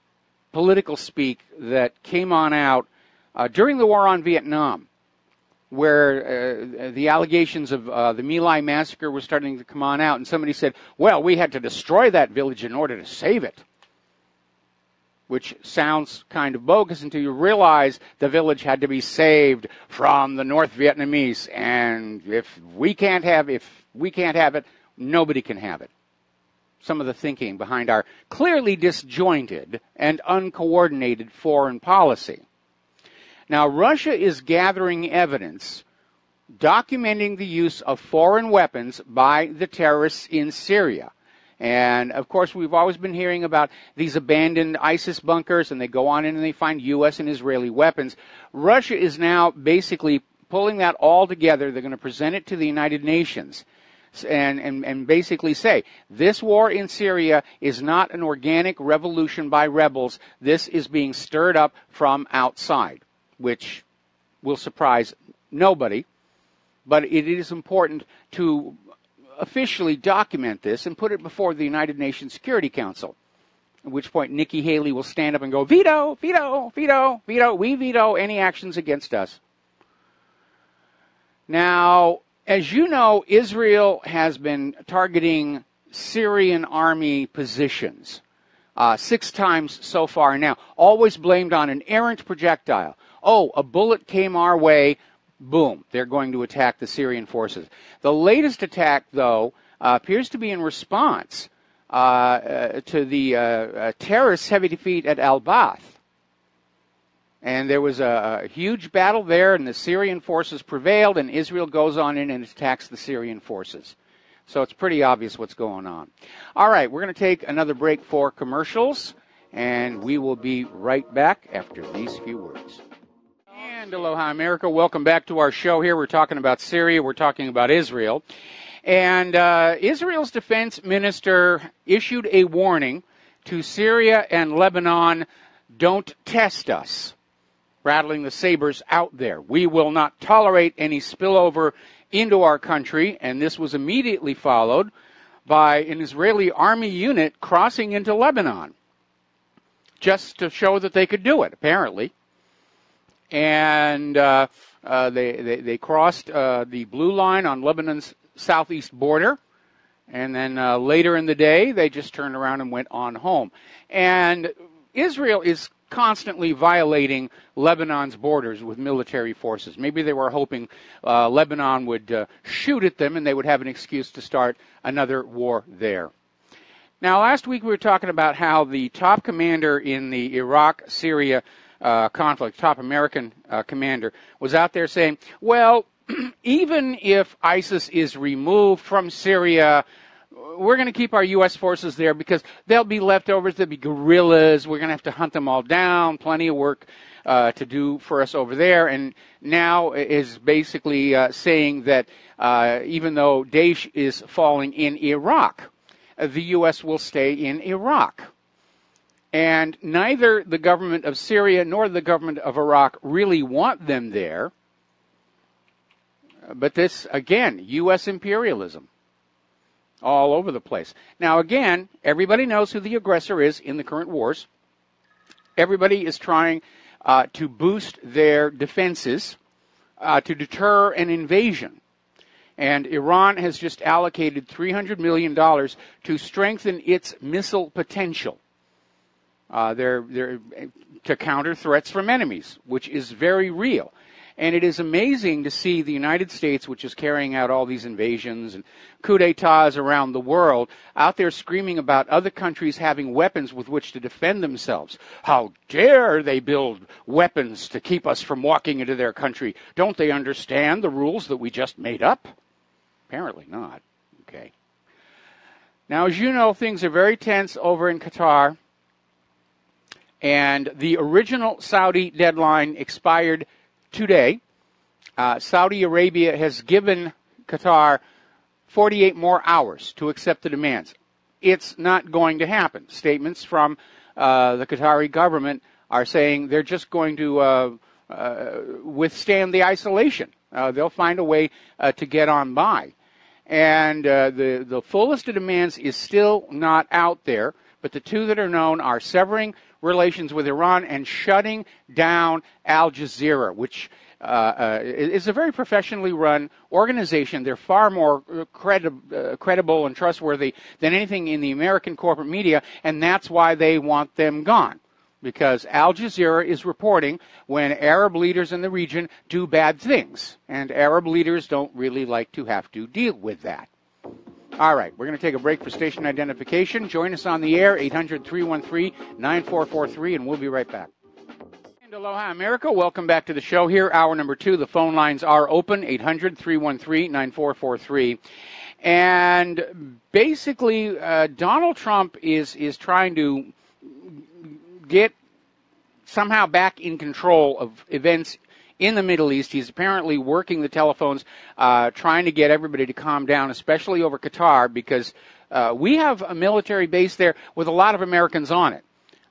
political speak that came on out during the war on Vietnam, where the allegations of the My Lai massacre were starting to come on out, and somebody said, well, we had to destroy that village in order to save it. Which sounds kind of bogus until you realize the village had to be saved from the North Vietnamese, and if we can't have it, nobody can have it. Some of the thinking behind our clearly disjointed and uncoordinated foreign policy. Now, Russia is gathering evidence documenting the use of foreign weapons by the terrorists in Syria. And, of course, we've always been hearing about these abandoned ISIS bunkers, and they go on in and they find U.S. and Israeli weapons. Russia is now basically pulling that all together. They're going to present it to the United Nations and basically say, this war in Syria is not an organic revolution by rebels. This is being stirred up from outside, which will surprise nobody. But it is important to officially document this and put it before the United Nations Security Council, at which point Nikki Haley will stand up and go, veto, veto, veto, veto. We veto any actions against us. Now, as you know, Israel has been targeting Syrian army positions 6 times so far now, always blamed on an errant projectile. Oh, a bullet came our way. Boom, they're going to attack the Syrian forces. The latest attack, though, appears to be in response to the terrorists' heavy defeat at Al-Baath. And there was a huge battle there, and the Syrian forces prevailed, and Israel goes on in and attacks the Syrian forces. So it's pretty obvious what's going on. All right, we're going to take another break for commercials, and we will be right back after these few words. And aloha, America. Welcome back to our show here. We're talking about Syria. We're talking about Israel. And Israel's defense minister issued a warning to Syria and Lebanon, don't test us, rattling the sabers out there. We will not tolerate any spillover into our country. And this was immediately followed by an Israeli army unit crossing into Lebanon, just to show that they could do it, apparently. And they crossed the blue line on Lebanon's southeast border. And then later in the day, they just turned around and went on home. And Israel is constantly violating Lebanon's borders with military forces. Maybe they were hoping Lebanon would shoot at them and they would have an excuse to start another war there. Now, last week we were talking about how the top commander in the Iraq-Syria conflict, top American commander, was out there saying, well, even if ISIS is removed from Syria, we're going to keep our U.S. forces there because they'll be leftovers, there'll be guerrillas, we're going to have to hunt them all down, plenty of work to do for us over there. And now is basically saying that even though Daesh is falling in Iraq, the U.S. will stay in Iraq. And neither the government of Syria nor the government of Iraq really want them there. But this, again, U.S. imperialism all over the place. Now, again, everybody knows who the aggressor is in the current wars. Everybody is trying to boost their defenses to deter an invasion. And Iran has just allocated $300 million to strengthen its missile potential. They're to counter threats from enemies, which is very real. And it is amazing to see the United States, which is carrying out all these invasions and coup d'etats around the world, out there screaming about other countries having weapons with which to defend themselves. How dare they build weapons to keep us from walking into their country? Don't they understand the rules that we just made up? Apparently not. Okay. Now, as you know, things are very tense over in Qatar. And the original Saudi deadline expired today. Saudi Arabia has given Qatar 48 more hours to accept the demands. It's not going to happen. Statements from the Qatari government are saying they're just going to withstand the isolation. They'll find a way to get on by. And the fullest of demands is still not out there, but the two that are known are severing relations with Iran and shutting down Al Jazeera, which is a very professionally run organization. They're far more credible and trustworthy than anything in the American corporate media, and that's why they want them gone. Because Al Jazeera is reporting when Arab leaders in the region do bad things, and Arab leaders don't really like to have to deal with that. All right, we're going to take a break for station identification. Join us on the air, 800-313-9443, and we'll be right back. And aloha, America. Welcome back to the show here. Hour number 2. The phone lines are open, 800-313-9443. And basically, Donald Trump is trying to get somehow back in control of events in the Middle East. He's apparently working the telephones, trying to get everybody to calm down, especially over Qatar, because we have a military base there with a lot of Americans on it,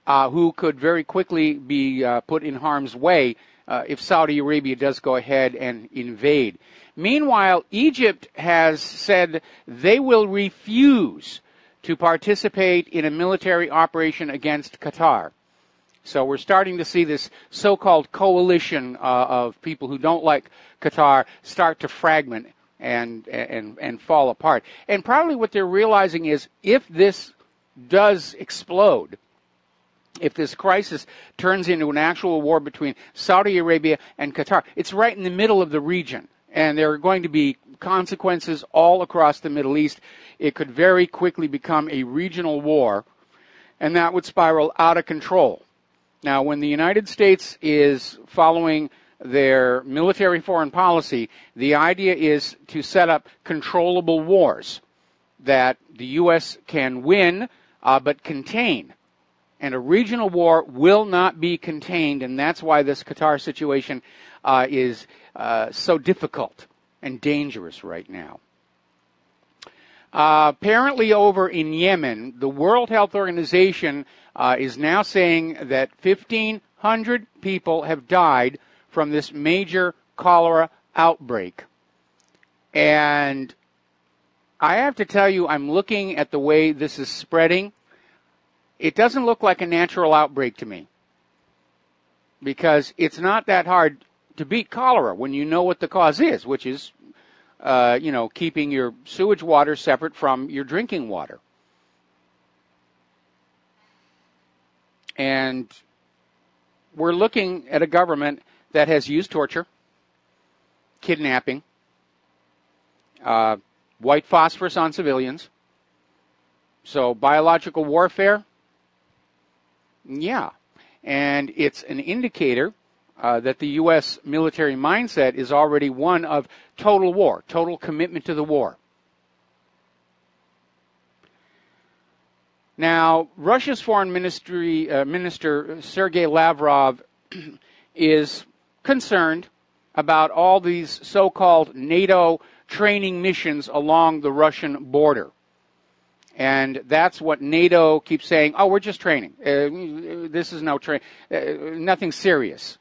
who could very quickly be put in harm's way if Saudi Arabia does go ahead and invade. Meanwhile, Egypt has said they will refuse to participate in a military operation against Qatar. So we're starting to see this so-called coalition of people who don't like Qatar start to fragment and fall apart. And probably what they're realizing is if this does explode, if this crisis turns into an actual war between Saudi Arabia and Qatar, it's right in the middle of the region. And there are going to be consequences all across the Middle East. It could very quickly become a regional war, and that would spiral out of control. Now, when the United States is following their military foreign policy, the idea is to set up controllable wars that the U.S. can win but contain. And a regional war will not be contained, and that's why this Qatar situation is so difficult and dangerous right now. Apparently over in Yemen, the World Health Organization is now saying that 1,500 people have died from this major cholera outbreak. And I have to tell you, I'm looking at the way this is spreading. It doesn't look like a natural outbreak to me, because it's not that hard to beat cholera when you know what the cause is, which is, keeping your sewage water separate from your drinking water. And we're looking at a government that has used torture, kidnapping, white phosphorus on civilians. So biological warfare, yeah. And it's an indicator that the U.S. military mindset is already one of total war, total commitment to the war. Now, Russia's foreign minister Sergei Lavrov is concerned about all these so-called NATO training missions along the Russian border. And that's what NATO keeps saying, oh, we're just training. This is nothing serious.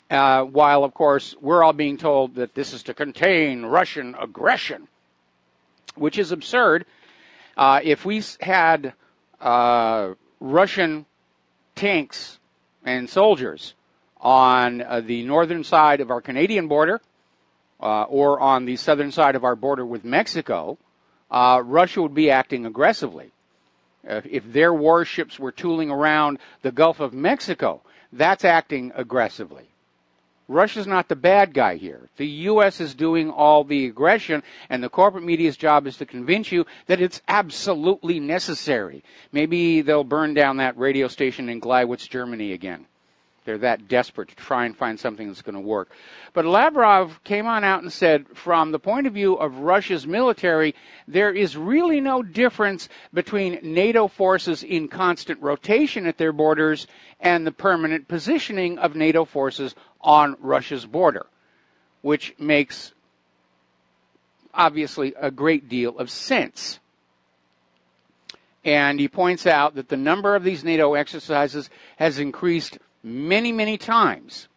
While, of course, we're all being told that this is to contain Russian aggression, which is absurd. If we had Russian tanks and soldiers on the northern side of our Canadian border or on the southern side of our border with Mexico, Russia would be acting aggressively. If their warships were tooling around the Gulf of Mexico, that's acting aggressively. Russia's not the bad guy here. The U.S. is doing all the aggression, and the corporate media's job is to convince you that it's absolutely necessary. Maybe they'll burn down that radio station in Gleiwitz, Germany again. They're that desperate to try and find something that's going to work. But Lavrov came on out and said, from the point of view of Russia's military, there is really no difference between NATO forces in constant rotation at their borders and the permanent positioning of NATO forces on Russia's border. which makes obviously a great deal of sense. And he points out that the number of these NATO exercises has increased many, many times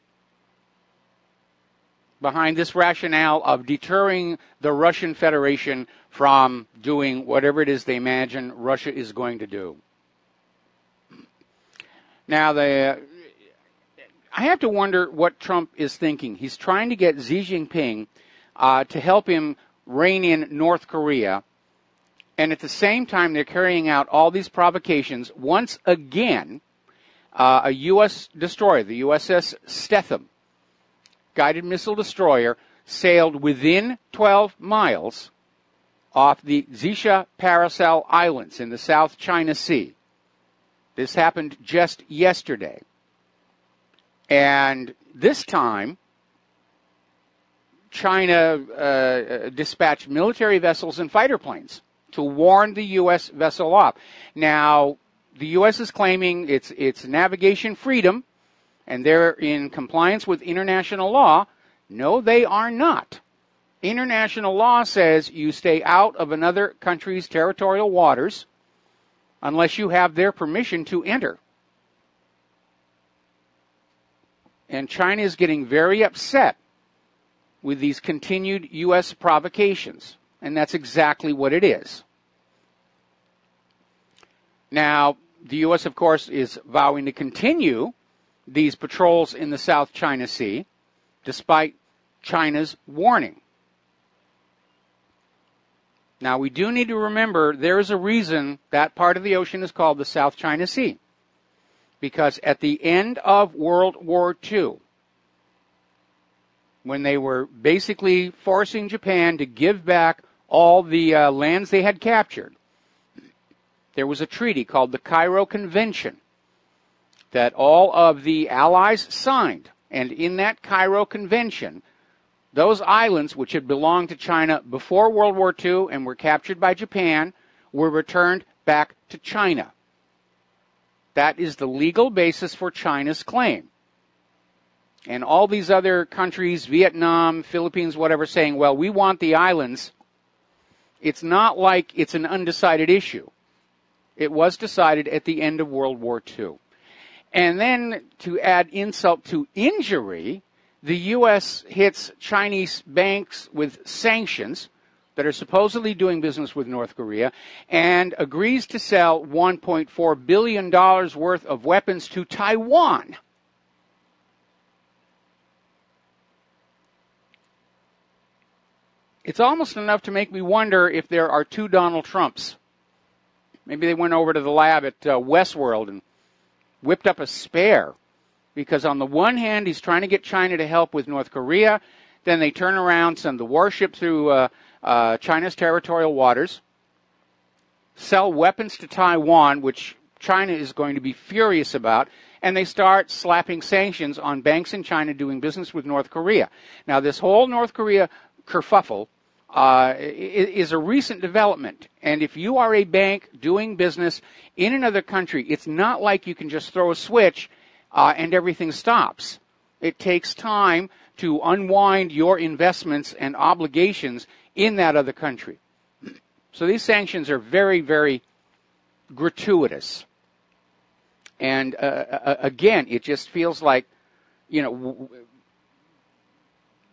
behind this rationale of deterring the Russian Federation from doing whatever it is they imagine Russia is going to do. Now, I have to wonder what Trump is thinking. He's trying to get Xi Jinping to help him rein in North Korea, and at the same time they're carrying out all these provocations. Once again, a U.S. destroyer, the USS Stetham, guided missile destroyer, sailed within 12 miles off the Xisha Paracel Islands in the South China Sea. This happened just yesterday. And this time, China dispatched military vessels and fighter planes to warn the U.S. vessel off. Now, the U.S. is claiming it's navigation freedom, and they're in compliance with international law. No, they are not. International law says you stay out of another country's territorial waters unless you have their permission to enter. And China is getting very upset with these continued U.S. provocations, and that's exactly what it is. Now, the U.S., of course, is vowing to continue these patrols in the South China Sea, despite China's warning. Now, we do need to remember there is a reason that part of the ocean is called the South China Sea. Because at the end of World War II, when they were basically forcing Japan to give back all the lands they had captured, there was a treaty called the Cairo Convention that all of the Allies signed. And in that Cairo Convention, those islands, which had belonged to China before World War II and were captured by Japan, were returned back to China. That is the legal basis for China's claim. And all these other countries, Vietnam, Philippines, whatever, saying, well, we want the islands. It's not like it's an undecided issue. It was decided at the end of World War II. And then to add insult to injury, the U.S. hits Chinese banks with sanctions that are supposedly doing business with North Korea and agrees to sell $1.4 billion worth of weapons to Taiwan. It's almost enough to make me wonder if there are two Donald Trumps. Maybe they went over to the lab at Westworld and whipped up a spare. Because on the one hand, he's trying to get China to help with North Korea. Then they turn around, send the warship through China's territorial waters, sell weapons to Taiwan, which China is going to be furious about, and they start slapping sanctions on banks in China doing business with North Korea. Now, this whole North Korea kerfuffle is a recent development. And if you are a bank doing business in another country, it's not like you can just throw a switch and everything stops. It takes time to unwind your investments and obligations in that other country. So these sanctions are very, very gratuitous. And again, it just feels like,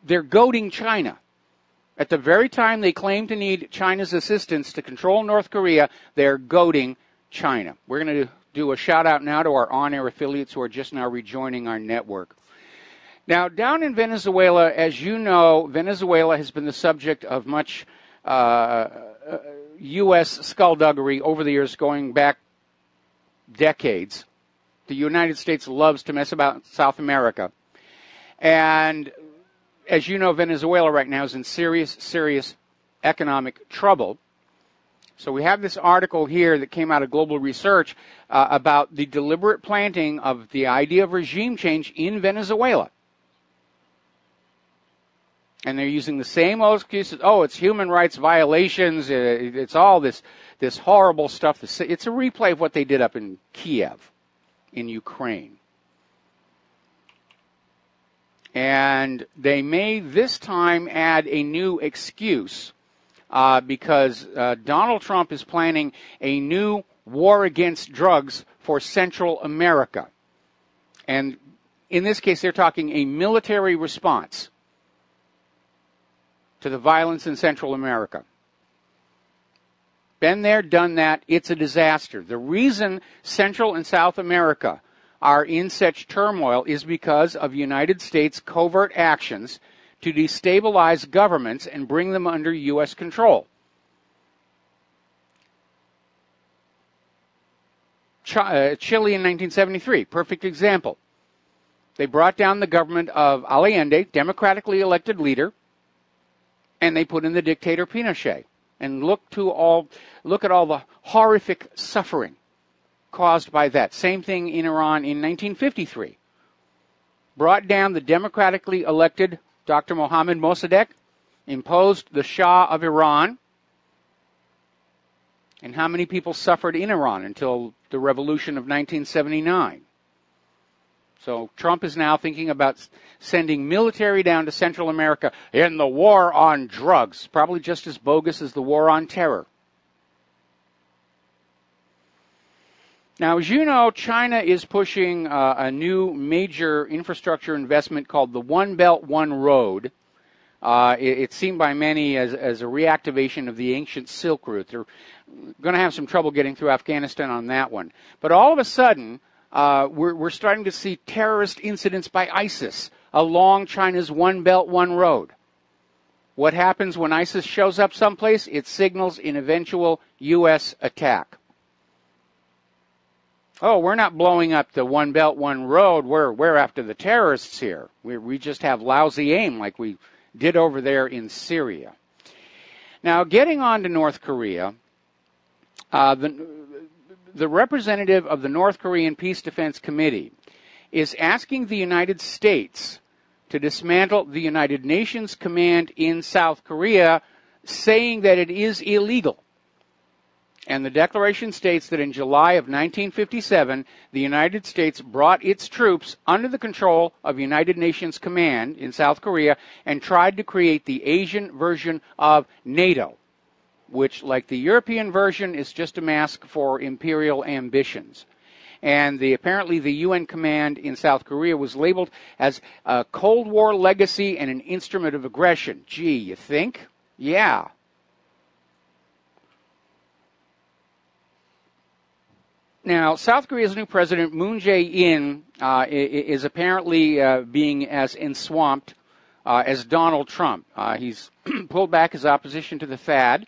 they're goading China. At the very time they claim to need China's assistance to control North Korea, they're goading China. We're going to do a shout-out now to our on-air affiliates who are just now rejoining our network. Now, down in Venezuela, as you know, Venezuela has been the subject of much U.S. skullduggery over the years, going back decades. The United States loves to mess about South America. And as you know, Venezuela right now is in serious, serious economic trouble. So we have this article here that came out of Global Research about the deliberate planting of the idea of regime change in Venezuela. And they're using the same old excuses. Oh, it's human rights violations. It's all this horrible stuff. It's a replay of what they did up in Kiev, in Ukraine. And they may this time add a new excuse because Donald Trump is planning a new war against drugs for Central America. And in this case, they're talking a military response to the violence in Central America. Been there, done that. It's a disaster. The reason Central and South America are in such turmoil is because of United States covert actions to destabilize governments and bring them under U.S. control. Chile in 1973, perfect example. They brought down the government of Allende, democratically elected leader, and they put in the dictator Pinochet. And look at all the horrific suffering caused by that. Same thing in Iran in 1953. Brought down the democratically elected Dr. Mohammad Mossadegh, imposed the Shah of Iran. And how many people suffered in Iran until the revolution of 1979? So Trump is now thinking about sending military down to Central America in the war on drugs, probably just as bogus as the war on terror. Now, as you know, China is pushing a new major infrastructure investment called the One Belt, One Road. It's seen by many as a reactivation of the ancient Silk Route. They're going to have some trouble getting through Afghanistan on that one. But all of a sudden, we're starting to see terrorist incidents by ISIS along China's One Belt, One Road. What happens when ISIS shows up someplace? It signals an eventual U.S. attack. Oh, we're not blowing up the One Belt, One Road. We're after the terrorists here. We just have lousy aim like we did over there in Syria. Now, getting on to North Korea, the representative of the North Korean Peace Defense Committee is asking the United States to dismantle the United Nations command in South Korea, saying that it is illegal. And the declaration states that in July of 1957, the United States brought its troops under the control of United Nations Command in South Korea and tried to create the Asian version of NATO, which, like the European version, is just a mask for imperial ambitions. And apparently the UN command in South Korea was labeled as a Cold War legacy and an instrument of aggression. Gee, you think? Yeah. Now, South Korea's new president, Moon Jae-in, is apparently being as enswamped as Donald Trump. He's pulled back his opposition to the THAAD,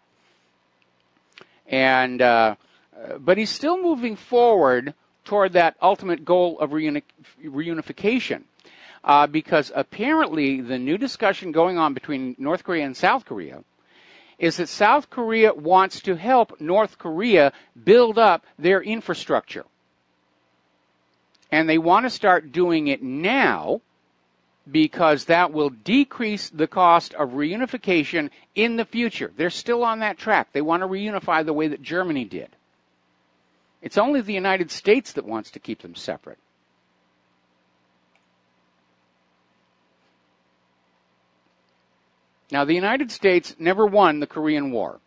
but he's still moving forward toward that ultimate goal of reunification, because apparently the new discussion going on between North Korea and South Korea is that South Korea wants to help North Korea build up their infrastructure. And they want to start doing it now because that will decrease the cost of reunification in the future. They're still on that track. They want to reunify the way that Germany did. It's only the United States that wants to keep them separate. Now, the United States never won the Korean War.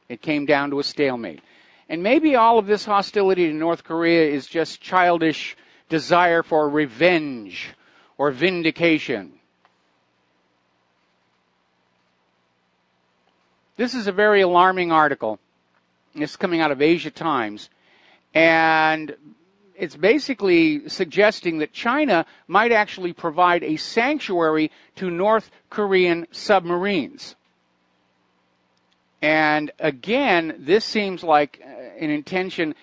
It came down to a stalemate. And maybe all of this hostility to North Korea is just childish desire for revenge or vindication. This is a very alarming article. It's coming out of Asia Times. And it's basically suggesting that China might actually provide a sanctuary to North Korean submarines. And again, this seems like an intention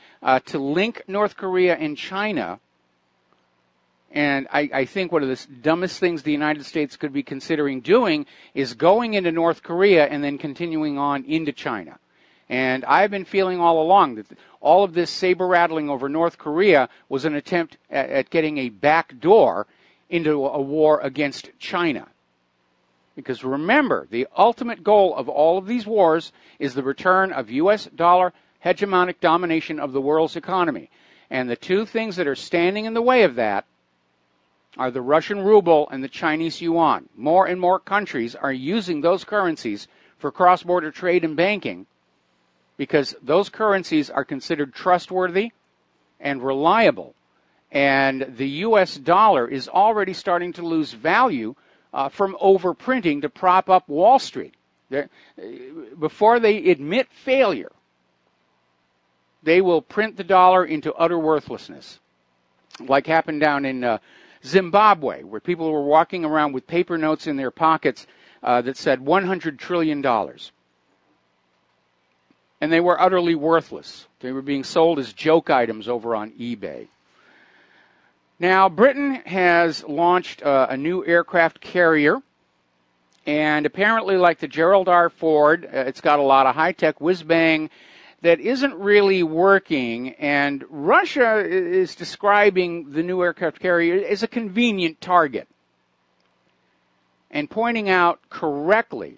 to link North Korea and China. And I think one of the dumbest things the United States could be considering doing is going into North Korea and then continuing on into China. And I've been feeling all along that all of this saber-rattling over North Korea was an attempt at getting a back door into a war against China. Because remember, the ultimate goal of all of these wars is the return of U.S. dollar hegemonic domination of the world's economy. And the two things that are standing in the way of that are the Russian ruble and the Chinese yuan. More and more countries are using those currencies for cross-border trade and banking because those currencies are considered trustworthy and reliable. And the U.S. dollar is already starting to lose value from overprinting to prop up Wall Street. Before they admit failure, they will print the dollar into utter worthlessness, like happened down in Zimbabwe, where people were walking around with paper notes in their pockets that said $100 trillion. And they were utterly worthless. They were being sold as joke items over on eBay. Now, Britain has launched a new aircraft carrier, and apparently, like the Gerald R. Ford, it's got a lot of high-tech whiz-bang that isn't really working, and Russia is describing the new aircraft carrier as a convenient target and pointing out correctly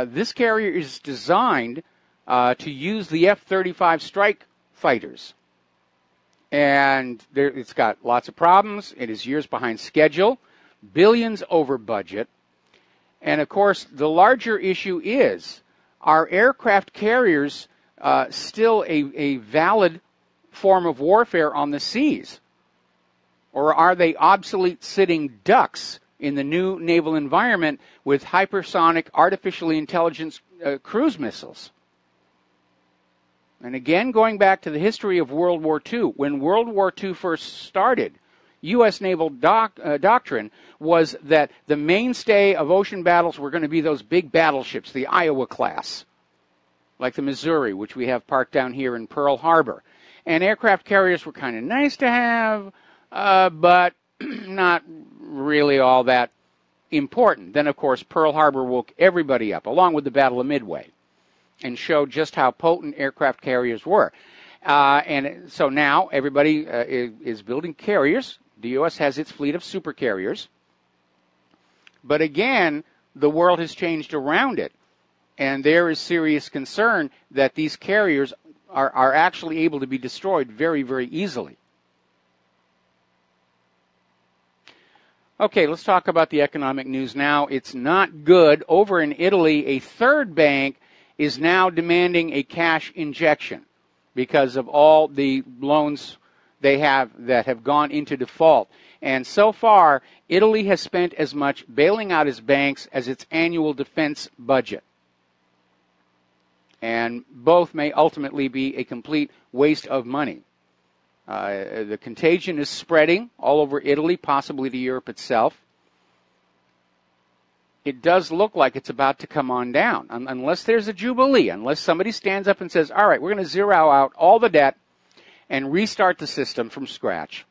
this carrier is designed to use the F-35 strike fighters. And it's got lots of problems. It is years behind schedule, billions over budget. And, of course, the larger issue is, are aircraft carriers still a valid form of warfare on the seas? Or are they obsolete sitting ducks in the new naval environment with hypersonic, artificially intelligent cruise missiles? And again, going back to the history of World War II, when World War II first started, U.S. naval doctrine was that the mainstay of ocean battles were going to be those big battleships, the Iowa class, like the Missouri, which we have parked down here in Pearl Harbor. And aircraft carriers were kind of nice to have, but not really all that important. Then, of course, Pearl Harbor woke everybody up, along with the Battle of Midway, and showed just how potent aircraft carriers were. And so now everybody is building carriers. The U.S. has its fleet of super carriers. But again, the world has changed around it. And there is serious concern that these carriers are actually able to be destroyed very, very easily. Okay, let's talk about the economic news now. It's not good. Over in Italy, a third bank is now demanding a cash injection because of all the loans they have that have gone into default. And so far, Italy has spent as much bailing out its banks as its annual defense budget. And both may ultimately be a complete waste of money. The contagion is spreading all over Italy, possibly to Europe itself. It does look like it's about to come on down, unless there's a jubilee, unless somebody stands up and says, all right, we're going to zero out all the debt and restart the system from scratch.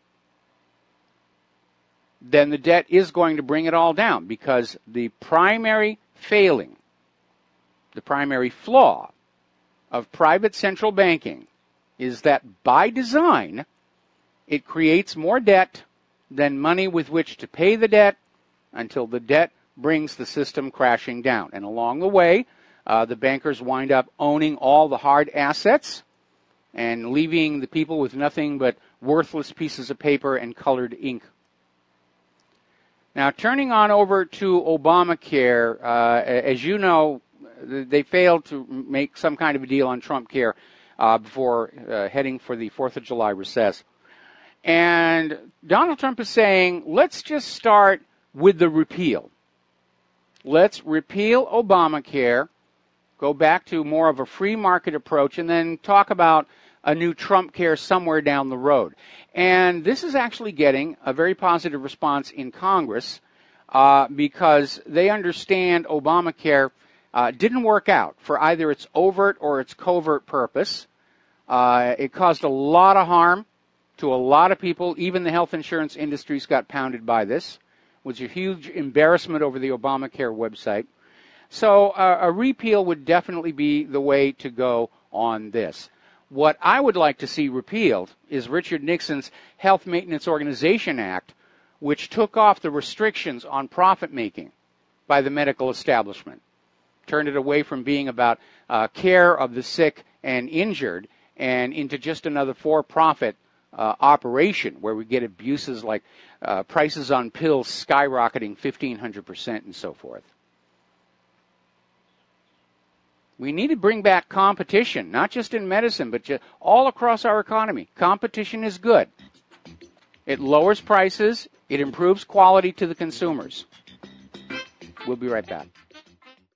Then the debt is going to bring it all down, because the primary failing, the primary flaw of private central banking is that by design, it creates more debt than money with which to pay the debt until the debt brings the system crashing down. And along the way, the bankers wind up owning all the hard assets and leaving the people with nothing but worthless pieces of paper and colored ink. Now, turning on over to Obamacare, as you know, they failed to make some kind of a deal on Trumpcare before heading for the 4th of July recess. And Donald Trump is saying, let's just start with the repeal. Let's repeal Obamacare, go back to more of a free market approach, and then talk about a new Trumpcare somewhere down the road. And this is actually getting a very positive response in Congress because they understand Obamacare didn't work out for either its overt or its covert purpose. It caused a lot of harm to a lot of people. Even the health insurance industries got pounded by this. It was a huge embarrassment over the Obamacare website. So a repeal would definitely be the way to go on this. What I would like to see repealed is Richard Nixon's Health Maintenance Organization Act, which took off the restrictions on profit-making by the medical establishment, turned it away from being about care of the sick and injured and into just another for-profit operation where we get abuses like prices on pills skyrocketing 1,500% and so forth. We need to bring back competition, not just in medicine, but just all across our economy. Competition is good. It lowers prices. It improves quality to the consumers. We'll be right back.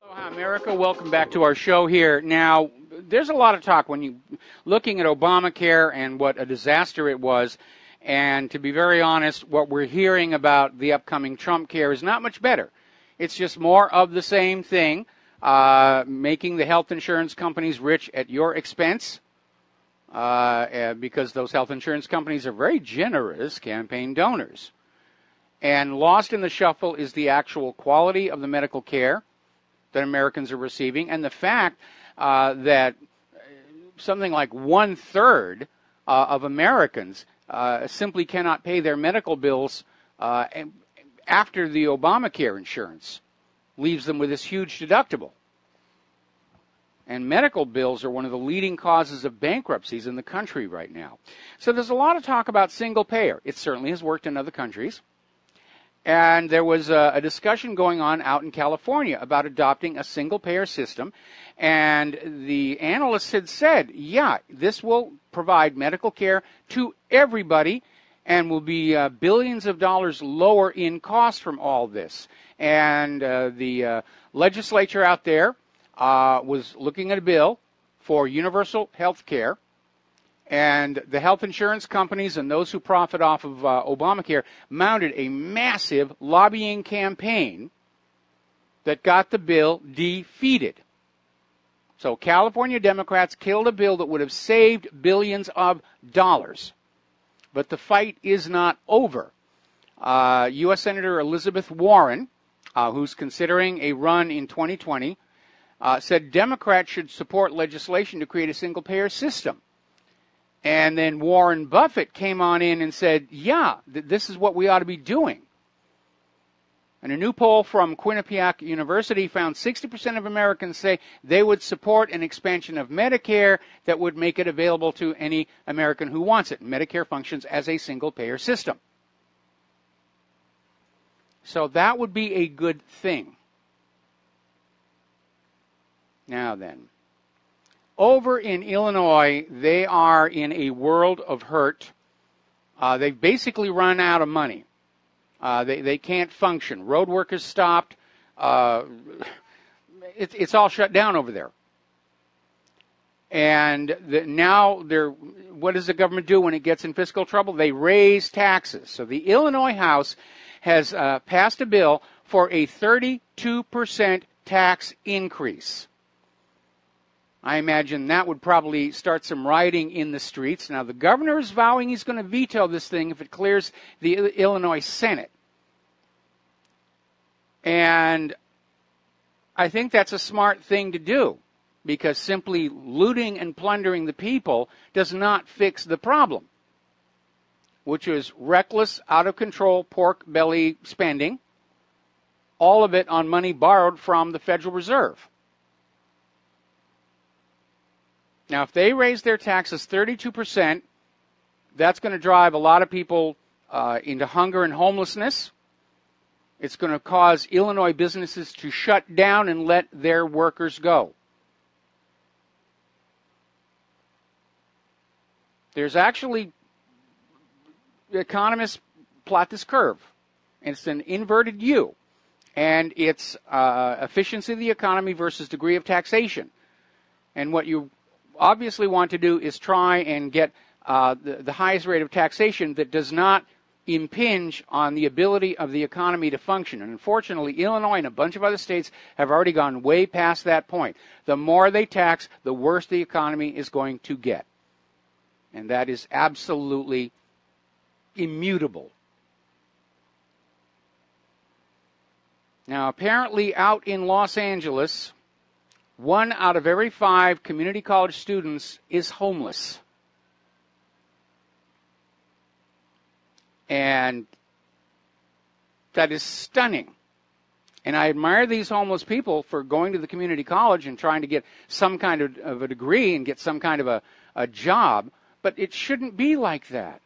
Aloha, America. Welcome back to our show here. Now, there's a lot of talk when you looking at Obamacare and what a disaster it was. And to be very honest, what we're hearing about the upcoming Trump care is not much better. It's just more of the same thing. Making the health insurance companies rich at your expense, because those health insurance companies are very generous campaign donors. And lost in the shuffle is the actual quality of the medical care that Americans are receiving, and the fact that something like 1/3 of Americans simply cannot pay their medical bills after the Obamacare insurance leaves them with this huge deductible. And medical bills are one of the leading causes of bankruptcies in the country right now. So there's a lot of talk about single payer. It certainly has worked in other countries. And there was a discussion going on out in California about adopting a single payer system. And the analysts had said, yeah, this will provide medical care to everybody and will be billions of dollars lower in cost from all this. And the legislature out there was looking at a bill for universal health care, and the health insurance companies and those who profit off of Obamacare mounted a massive lobbying campaign that got the bill defeated. So California Democrats killed a bill that would have saved billions of dollars. But the fight is not over. U.S. Senator Elizabeth Warren, who's considering a run in 2020, said Democrats should support legislation to create a single-payer system. And then Warren Buffett came on in and said, yeah, this is what we ought to be doing. And a new poll from Quinnipiac University found 60% of Americans say they would support an expansion of Medicare that would make it available to any American who wants it. Medicare functions as a single-payer system. So that would be a good thing. Now then, over in Illinois, they are in a world of hurt. They've basically run out of money. They can't function. Road work is stopped. It's all shut down over there. And now what does the government do when it gets in fiscal trouble? They raise taxes. So the Illinois House has passed a bill for a 32% tax increase. I imagine that would probably start some rioting in the streets. Now, the governor is vowing he's going to veto this thing if it clears the Illinois Senate. And I think that's a smart thing to do, because simply looting and plundering the people does not fix the problem, which is reckless, out-of-control pork belly spending, all of it on money borrowed from the Federal Reserve. Now, if they raise their taxes 32%, that's going to drive a lot of people into hunger and homelessness. It's going to cause Illinois businesses to shut down and let their workers go. There's actually, economists plot this curve. It's an inverted U, and it's efficiency of the economy versus degree of taxation. And what you obviously want to do is try and get the highest rate of taxation that does not impinge on the ability of the economy to function. And unfortunately, Illinois and a bunch of other states have already gone way past that point. The more they tax, the worse the economy is going to get. And that is absolutely immutable. Now, apparently out in Los Angeles, 1 out of every 5 community college students is homeless. And that is stunning. And I admire these homeless people for going to the community college and trying to get some kind of a degree and get some kind of a job. But it shouldn't be like that.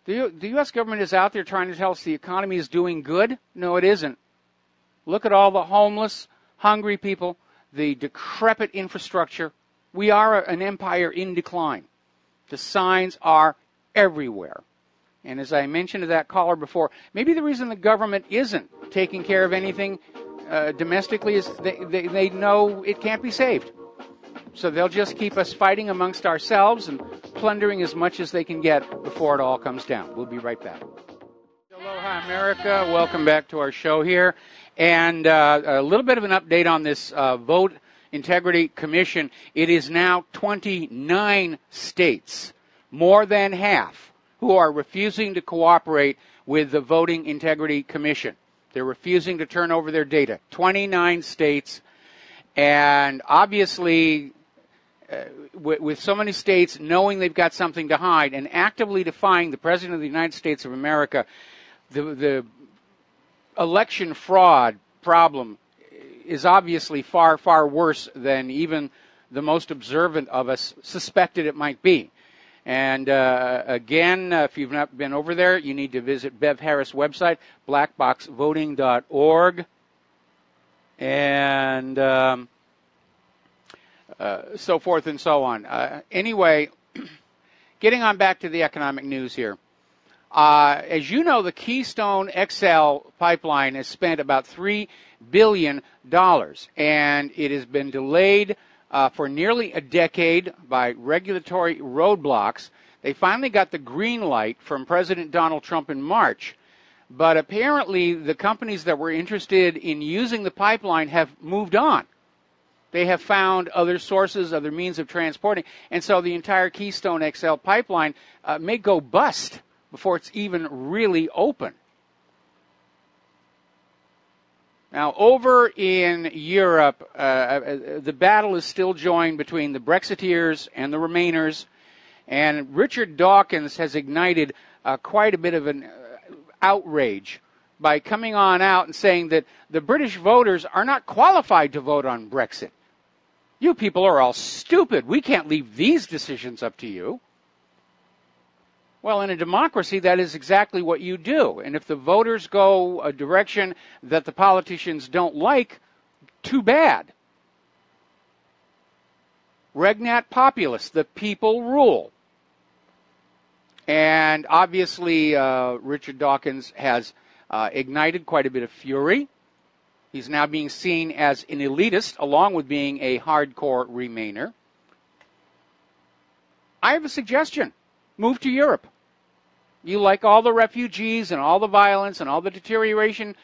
The U.S. government is out there trying to tell us the economy is doing good. No, it isn't. Look at all the homeless, hungry people, the decrepit infrastructure. We are an empire in decline. The signs are everywhere. And as I mentioned to that caller before, maybe the reason the government isn't taking care of anything domestically is they know it can't be saved. So they'll just keep us fighting amongst ourselves and plundering as much as they can get before it all comes down. We'll be right back. Aloha, America. Welcome back to our show here. And a little bit of an update on this Vote Integrity Commission. It is now 29 states, more than half, who are refusing to cooperate with the Voting Integrity Commission. They're refusing to turn over their data. 29 states. And obviously, with so many states knowing they've got something to hide and actively defying the President of the United States of America, the election fraud problem is obviously far, far worse than even the most observant of us suspected it might be. And again, if you've not been over there, you need to visit Bev Harris' website, blackboxvoting.org. And so forth and so on. Anyway, getting on back to the economic news here. As you know, the Keystone XL pipeline has spent about $3 billion, and it has been delayed for nearly a decade by regulatory roadblocks. They finally got the green light from President Donald Trump in March, but apparently the companies that were interested in using the pipeline have moved on. They have found other sources, other means of transporting, and so the entire Keystone XL pipeline may go bust before it's even really open. Now, over in Europe, the battle is still joined between the Brexiteers and the Remainers, and Richard Dawkins has ignited quite a bit of an outrage by coming on out and saying that the British voters are not qualified to vote on Brexit. You people are all stupid. We can't leave these decisions up to you. Well, in a democracy, that is exactly what you do. And if the voters go a direction that the politicians don't like, too bad. Regnat populus, the people rule. And obviously, Richard Dawkins has ignited quite a bit of fury. He's now being seen as an elitist, along with being a hardcore Remainer. I have a suggestion. Move to Europe. You like all the refugees and all the violence and all the deterioration,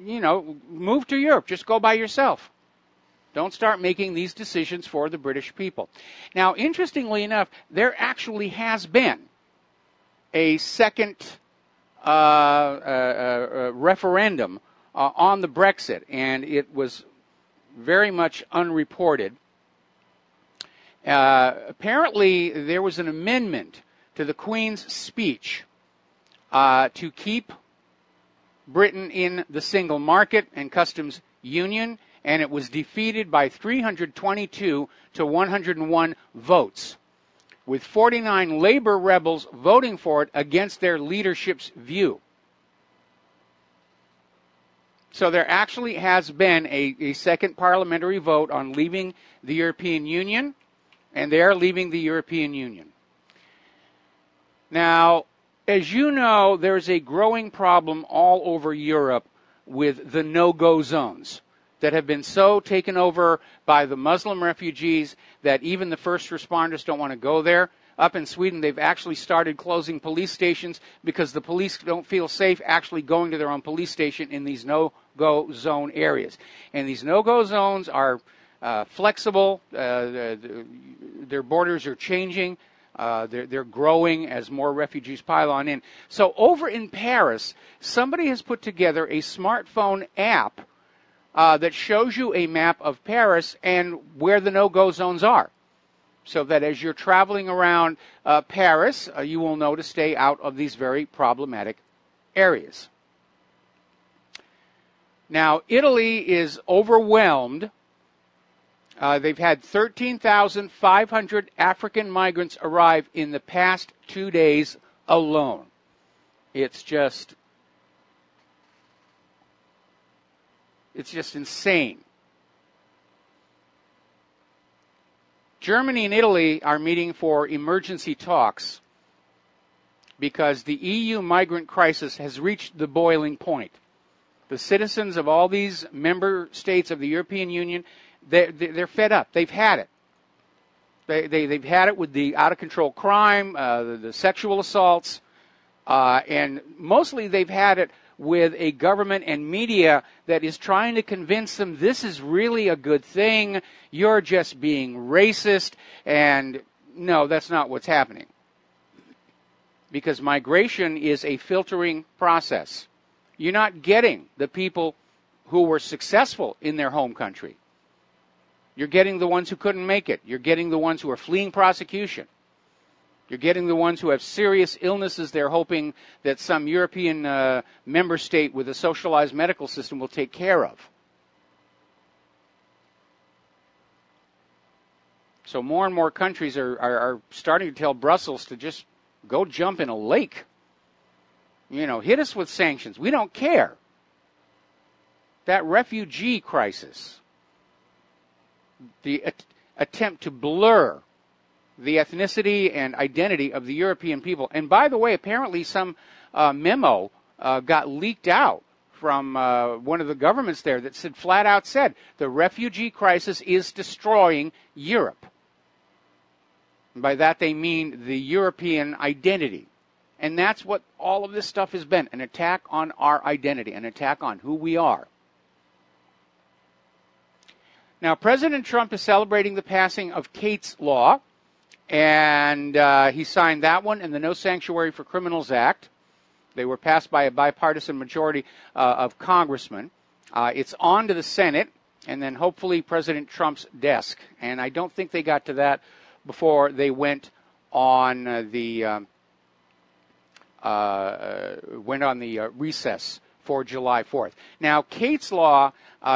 you know, move to Europe. Just go by yourself. Don't start making these decisions for the British people. Now, interestingly enough, there actually has been a second referendum on the Brexit, and it was very much unreported. Apparently, there was an amendment to the Queen's speech to keep Britain in the single market and customs union, and it was defeated by 322 to 101 votes, with 49 Labour rebels voting for it against their leadership's view. So there actually has been a second parliamentary vote on leaving the European Union, and they are leaving the European Union. Now, as you know, there's a growing problem all over Europe with the no-go zones that have been so taken over by the Muslim refugees that even the first responders don't want to go there. Up in Sweden, they've actually started closing police stations because the police don't feel safe actually going to their own police station in these no-go zone areas. And these no-go zones are flexible. Their borders are changing. They're growing as more refugees pile on in. So over in Paris, somebody has put together a smartphone app that shows you a map of Paris and where the no-go zones are, so that as you're traveling around Paris, you will know to stay out of these very problematic areas. Now, Italy is overwhelmed. They've had 13,500 African migrants arrive in the past 2 days alone. It's just insane. Germany and Italy are meeting for emergency talks because the EU migrant crisis has reached the boiling point. The citizens of all these member states of the European Union, they're fed up. They've had it. They've had it with the out-of-control crime, the sexual assaults, and mostly they've had it with a government and media that is trying to convince them this is really a good thing, you're just being racist, and no, that's not what's happening. Because migration is a filtering process. You're not getting the people who were successful in their home country. You're getting the ones who couldn't make it. You're getting the ones who are fleeing prosecution. You're getting the ones who have serious illnesses they're hoping that some European member state with a socialized medical system will take care of. So more and more countries are starting to tell Brussels to just go jump in a lake. You know, hit us with sanctions. We don't care. That refugee crisis, the attempt to blur the ethnicity and identity of the European people. And by the way, apparently some memo got leaked out from one of the governments there that said, flat out said, the refugee crisis is destroying Europe. And by that they mean the European identity. And that's what all of this stuff has been, an attack on our identity, an attack on who we are. Now, President Trump is celebrating the passing of Kate's Law, and he signed that one and the No Sanctuary for Criminals Act. They were passed by a bipartisan majority of congressmen. It's on to the Senate, and then hopefully President Trump's desk. And I don't think they got to that before they went on the recess for July 4th. Now, Kate's Law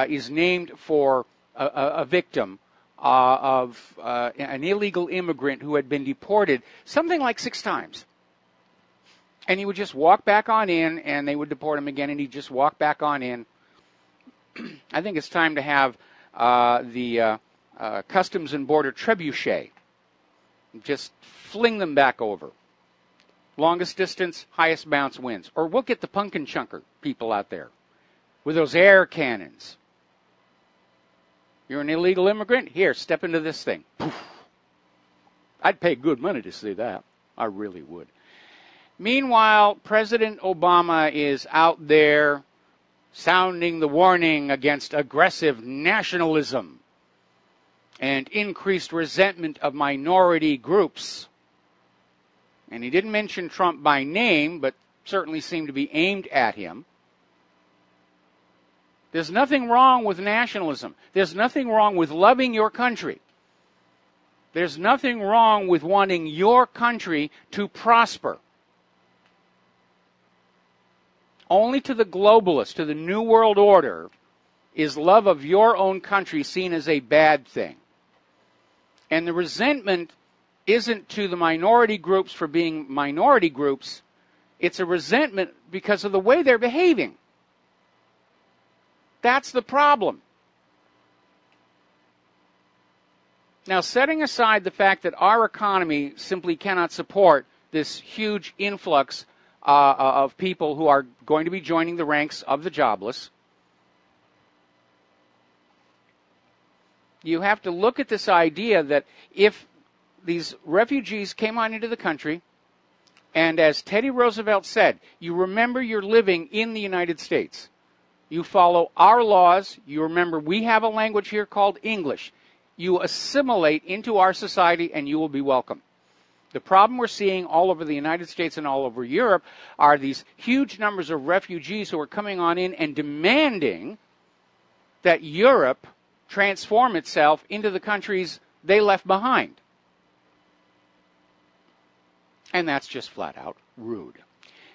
is named for a victim of an illegal immigrant who had been deported something like 6 times. And he would just walk back on in, and they would deport him again, and he'd just walk back on in. I think it's time to have the Customs and Border Trebuchet. Just fling them back over. Longest distance, highest bounce wins. Or we'll get the pumpkin chunker people out there with those air cannons. You're an illegal immigrant? Here, step into this thing. Poof. I'd pay good money to see that. I really would. Meanwhile, President Obama is out there sounding the warning against aggressive nationalism and increased resentment of minority groups. And he didn't mention Trump by name, but certainly seemed to be aimed at him. There's nothing wrong with nationalism. There's nothing wrong with loving your country. There's nothing wrong with wanting your country to prosper. Only to the globalists, to the New World Order, is love of your own country seen as a bad thing. And the resentment isn't to the minority groups for being minority groups. It's a resentment because of the way they're behaving. That's the problem. Now, setting aside the fact that our economy simply cannot support this huge influx of people who are going to be joining the ranks of the jobless, you have to look at this idea that if these refugees came on into the country, and as Teddy Roosevelt said, you remember you're living in the United States. You follow our laws. You remember we have a language here called English. You assimilate into our society and you will be welcome. The problem we're seeing all over the United States and all over Europe are these huge numbers of refugees who are coming on in and demanding that Europe transform itself into the countries they left behind. And that's just flat out rude.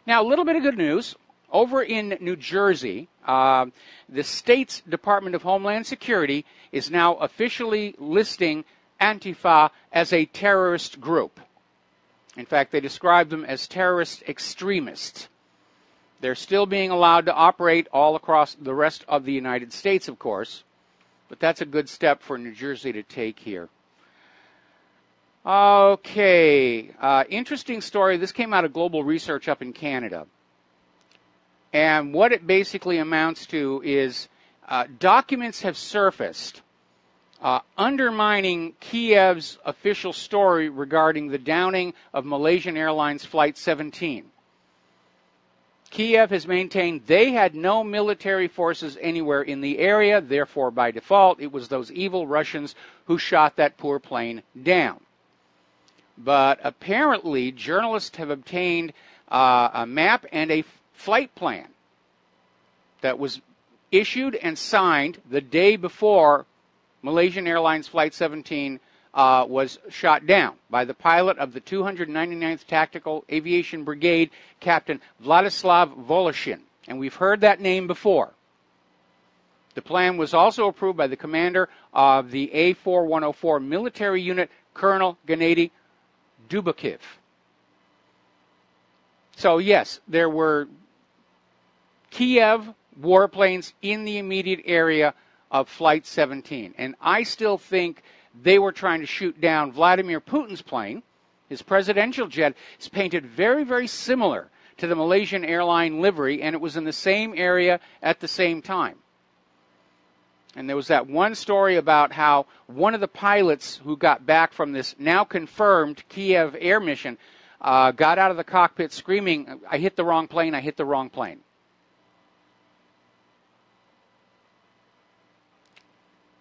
Now, a little bit of good news. Over in New Jersey, the state's Department of Homeland Security is now officially listing Antifa as a terrorist group. In fact, they describe them as terrorist extremists. They're still being allowed to operate all across the rest of the United States, of course. But that's a good step for New Jersey to take here. Okay, interesting story. This came out of Global Research up in Canada. And what it basically amounts to is documents have surfaced undermining Kiev's official story regarding the downing of Malaysian Airlines Flight 17. Kiev has maintained they had no military forces anywhere in the area, therefore by default it was those evil Russians who shot that poor plane down. But apparently journalists have obtained a map and a flight plan that was issued and signed the day before Malaysian Airlines Flight 17 was shot down by the pilot of the 299th Tactical Aviation Brigade, Captain Vladislav Voloshin. And we've heard that name before. The plan was also approved by the commander of the A4104 military unit, Colonel Gennady Dubakiv. So yes, there were Kiev warplanes in the immediate area of Flight 17. And I still think they were trying to shoot down Vladimir Putin's plane. His presidential jet is painted very, very similar to the Malaysian airline livery, and it was in the same area at the same time. And there was that one story about how one of the pilots who got back from this now confirmed Kiev air mission got out of the cockpit screaming, "I hit the wrong plane, I hit the wrong plane."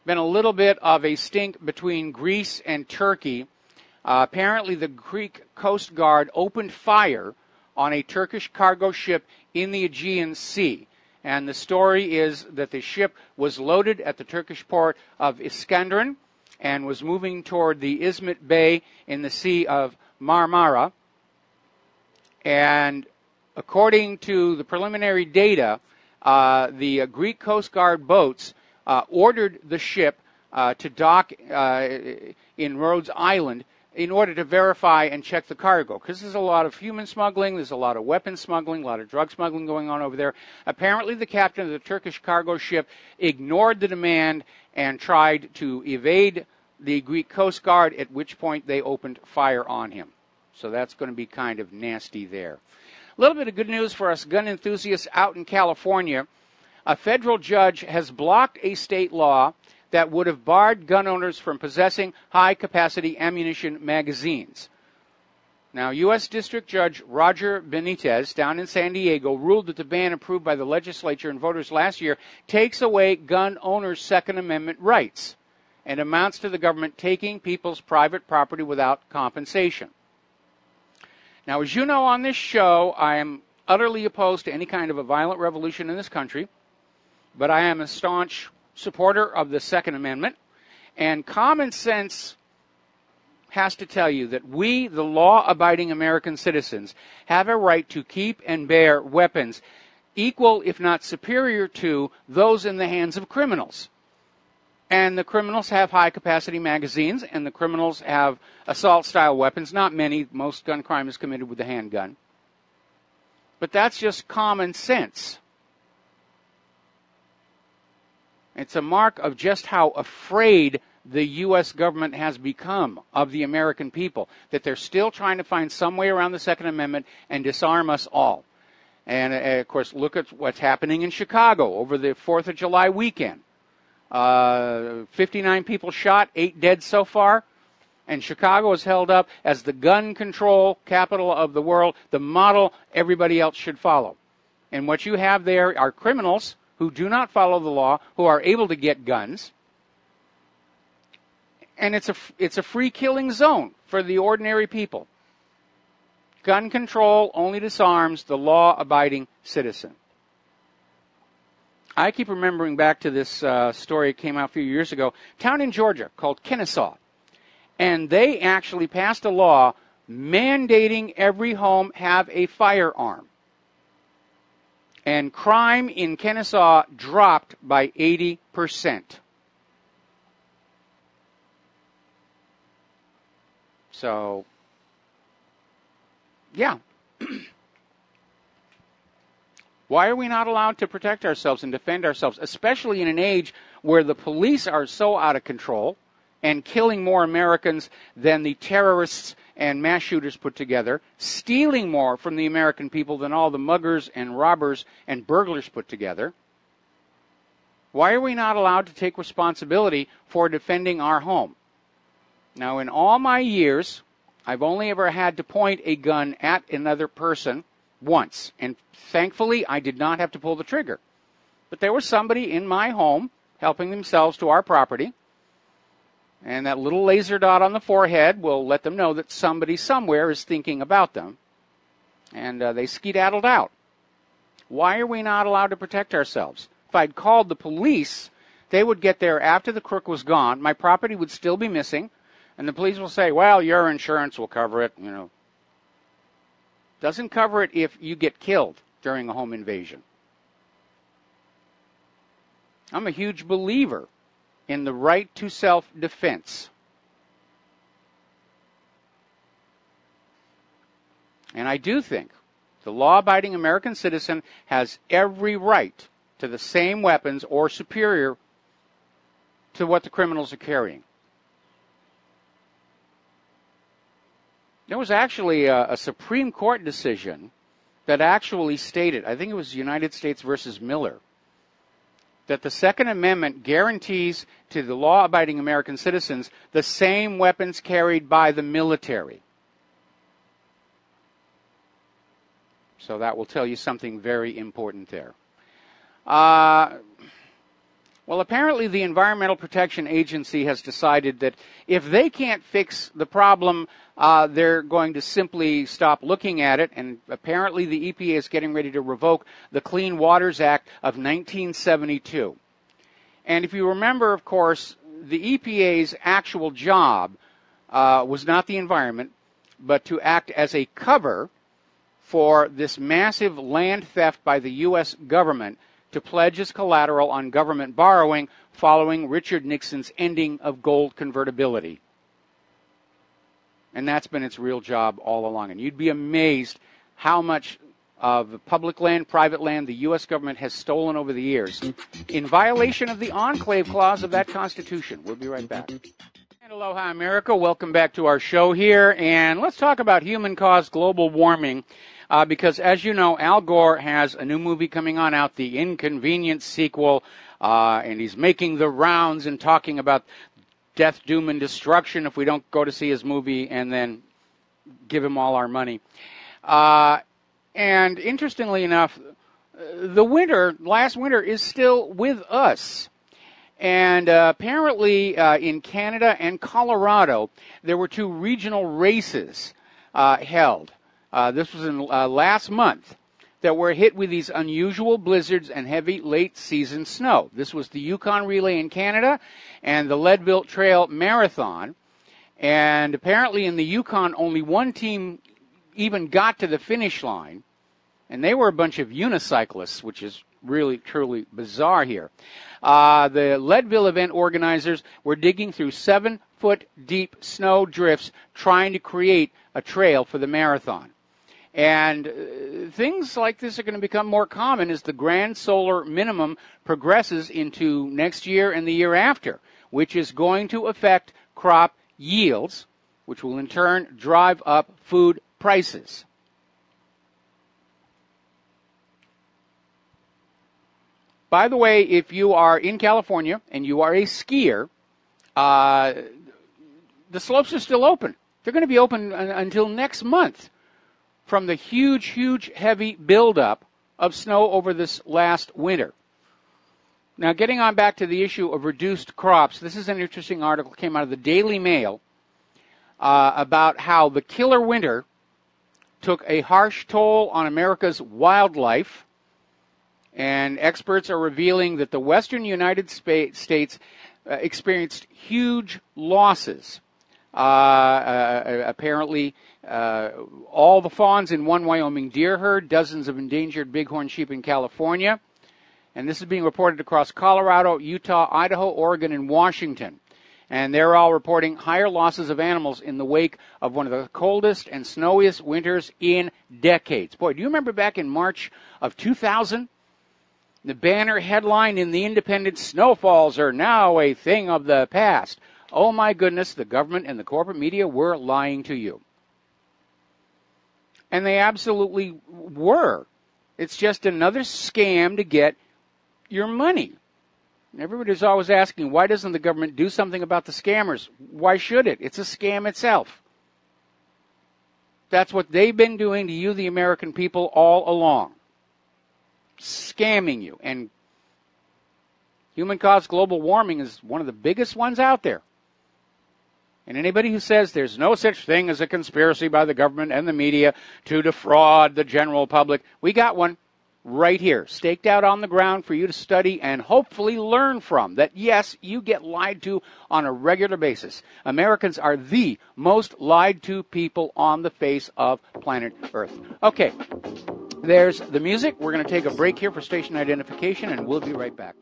Been a little bit of a stink between Greece and Turkey. Apparently the Greek Coast Guard opened fire on a Turkish cargo ship in the Aegean Sea. And the story is that the ship was loaded at the Turkish port of Iskenderun and was moving toward the Izmit Bay in the Sea of Marmara. And according to the preliminary data, the Greek Coast Guard boats ordered the ship to dock in Rhodes Island in order to verify and check the cargo. Because there's a lot of human smuggling, there's a lot of weapon smuggling, a lot of drug smuggling going on over there. Apparently the captain of the Turkish cargo ship ignored the demand and tried to evade the Greek Coast Guard, at which point they opened fire on him. So that's going to be kind of nasty there. A little bit of good news for us gun enthusiasts out in California. A federal judge has blocked a state law that would have barred gun owners from possessing high-capacity ammunition magazines. Now, U.S. District Judge Roger Benitez down in San Diego ruled that the ban approved by the legislature and voters last year takes away gun owners' Second Amendment rights and amounts to the government taking people's private property without compensation. Now, as you know on this show, I am utterly opposed to any kind of a violent revolution in this country, but I am a staunch supporter of the Second Amendment, and common sense has to tell you that we, the law-abiding American citizens, have a right to keep and bear weapons equal, if not superior to, those in the hands of criminals. And the criminals have high-capacity magazines, and the criminals have assault-style weapons. Not many. Most gun crime is committed with a handgun. But that's just common sense. It's a mark of just how afraid the U.S. government has become of the American people, that they're still trying to find some way around the Second Amendment and disarm us all. And, of course, look at what's happening in Chicago over the 4th of July weekend. 59 people shot, 8 dead so far. And Chicago is held up as the gun control capital of the world, the model everybody else should follow. And what you have there are criminals who do not follow the law, who are able to get guns. And it's a free killing zone for the ordinary people. Gun control only disarms the law-abiding citizen. I keep remembering back to this story that came out a few years ago, a town in Georgia called Kennesaw. And they actually passed a law mandating every home have a firearm. And crime in Kennesaw dropped by 80%. So, yeah. Why are we not allowed to protect ourselves and defend ourselves, especially in an age where the police are so out of control and killing more Americans than the terrorists and mass shooters put together, stealing more from the American people than all the muggers and robbers and burglars put together? Why are we not allowed to take responsibility for defending our home? Now, in all my years, I've only ever had to point a gun at another person once, and thankfully I did not have to pull the trigger. But there was somebody in my home helping themselves to our property, and that little laser dot on the forehead will let them know that somebody somewhere is thinking about them, and they skedaddled out. Why are we not allowed to protect ourselves? If I'd called the police, they would get there after the crook was gone, my property would still be missing, and the police will say, well, your insurance will cover it, you know. Doesn't cover it if you get killed during a home invasion. I'm a huge believer in the right to self-defense. And I do think the law-abiding American citizen has every right to the same weapons or superior to what the criminals are carrying. There was actually a Supreme Court decision that actually stated, I think it was United States versus Miller, that the Second Amendment guarantees to the law-abiding American citizens the same weapons carried by the military. So that will tell you something very important there. Well, apparently the Environmental Protection Agency has decided that if they can't fix the problem, they're going to simply stop looking at it, and apparently the EPA is getting ready to revoke the Clean Waters Act of 1972. And if you remember, of course, the EPA's actual job was not the environment, but to act as a cover for this massive land theft by the U.S. government to pledge as collateral on government borrowing following Richard Nixon's ending of gold convertibility. And that's been its real job all along. And you'd be amazed how much of public land, private land, the U.S. government has stolen over the years in violation of the Enclave Clause of that Constitution. We'll be right back. And aloha, America. Welcome back to our show here. And let's talk about human-caused global warming. Because, as you know, Al Gore has a new movie coming on out, The Inconvenience sequel, and he's making the rounds and talking about death, doom, and destruction if we don't go to see his movie and then give him all our money. And interestingly enough, last winter is still with us. And apparently in Canada and Colorado, there were two regional races held. This was in last month, that were hit with these unusual blizzards and heavy late-season snow. This was the Yukon Relay in Canada and the Leadville Trail Marathon. And apparently in the Yukon, only one team even got to the finish line, and they were a bunch of unicyclists, which is really, truly bizarre here. The Leadville event organizers were digging through 7-foot-deep snow drifts trying to create a trail for the marathon. And things like this are going to become more common as the grand solar minimum progresses into next year and the year after, which is going to affect crop yields, which will in turn drive up food prices. By the way, if you are in California and you are a skier, the slopes are still open. They're going to be open until next month from the huge, huge, heavy buildup of snow over this last winter. Now, getting on back to the issue of reduced crops, this is an interesting article that came out of the Daily Mail about how the killer winter took a harsh toll on America's wildlife, and experts are revealing that the western United States experienced huge losses. Apparently, all the fawns in one Wyoming deer herd, dozens of endangered bighorn sheep in California, and this is being reported across Colorado, Utah, Idaho, Oregon, and Washington. And they're all reporting higher losses of animals in the wake of one of the coldest and snowiest winters in decades. Boy, do you remember back in March of 2000? The banner headline in the Independent, "Snowfalls are now a thing of the past." Oh my goodness, the government and the corporate media were lying to you. And they absolutely were. It's just another scam to get your money. Everybody's always asking, why doesn't the government do something about the scammers? Why should it? It's a scam itself. That's what they've been doing to you, the American people, all along. Scamming you. And human-caused global warming is one of the biggest ones out there. And anybody who says there's no such thing as a conspiracy by the government and the media to defraud the general public, we got one right here, staked out on the ground for you to study and hopefully learn from. That, yes, you get lied to on a regular basis. Americans are the most lied to people on the face of planet Earth. Okay, there's the music. We're going to take a break here for station identification, and we'll be right back.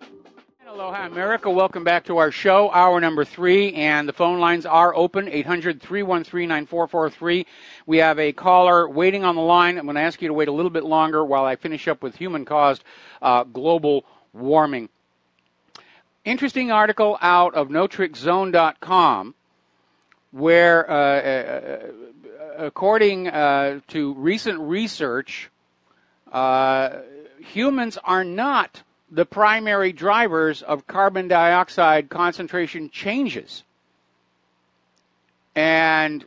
Aloha, America. Welcome back to our show, hour number 3, and the phone lines are open, 800-313-9443. We have a caller waiting on the line. I'm going to ask you to wait a little bit longer while I finish up with human-caused global warming. Interesting article out of NoTrickZone.com where, according to recent research, humans are not the primary drivers of carbon dioxide concentration changes. And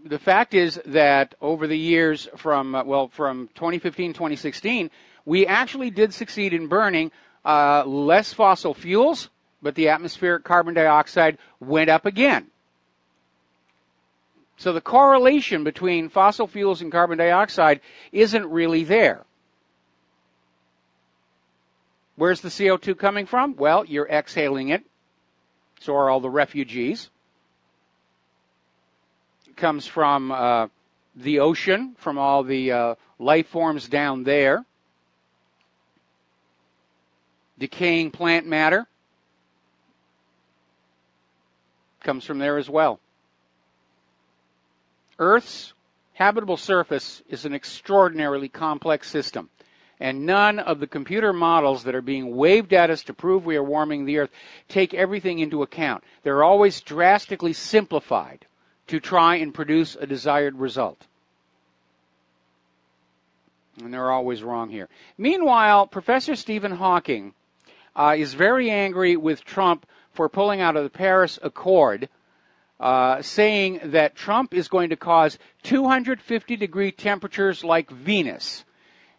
the fact is that over the years from 2015, 2016, we actually did succeed in burning less fossil fuels, but the atmospheric carbon dioxide went up again. So the correlation between fossil fuels and carbon dioxide isn't really there. Where's the CO2 coming from? Well, you're exhaling it. So are all the refugees. It comes from the ocean, from all the life forms down there. Decaying plant matter comes from there as well. Earth's habitable surface is an extraordinarily complex system. And none of the computer models that are being waved at us to prove we are warming the Earth take everything into account. They're always drastically simplified to try and produce a desired result. And they're always wrong here. Meanwhile, Professor Stephen Hawking is very angry with Trump for pulling out of the Paris Accord, saying that Trump is going to cause 250-degree temperatures like Venus.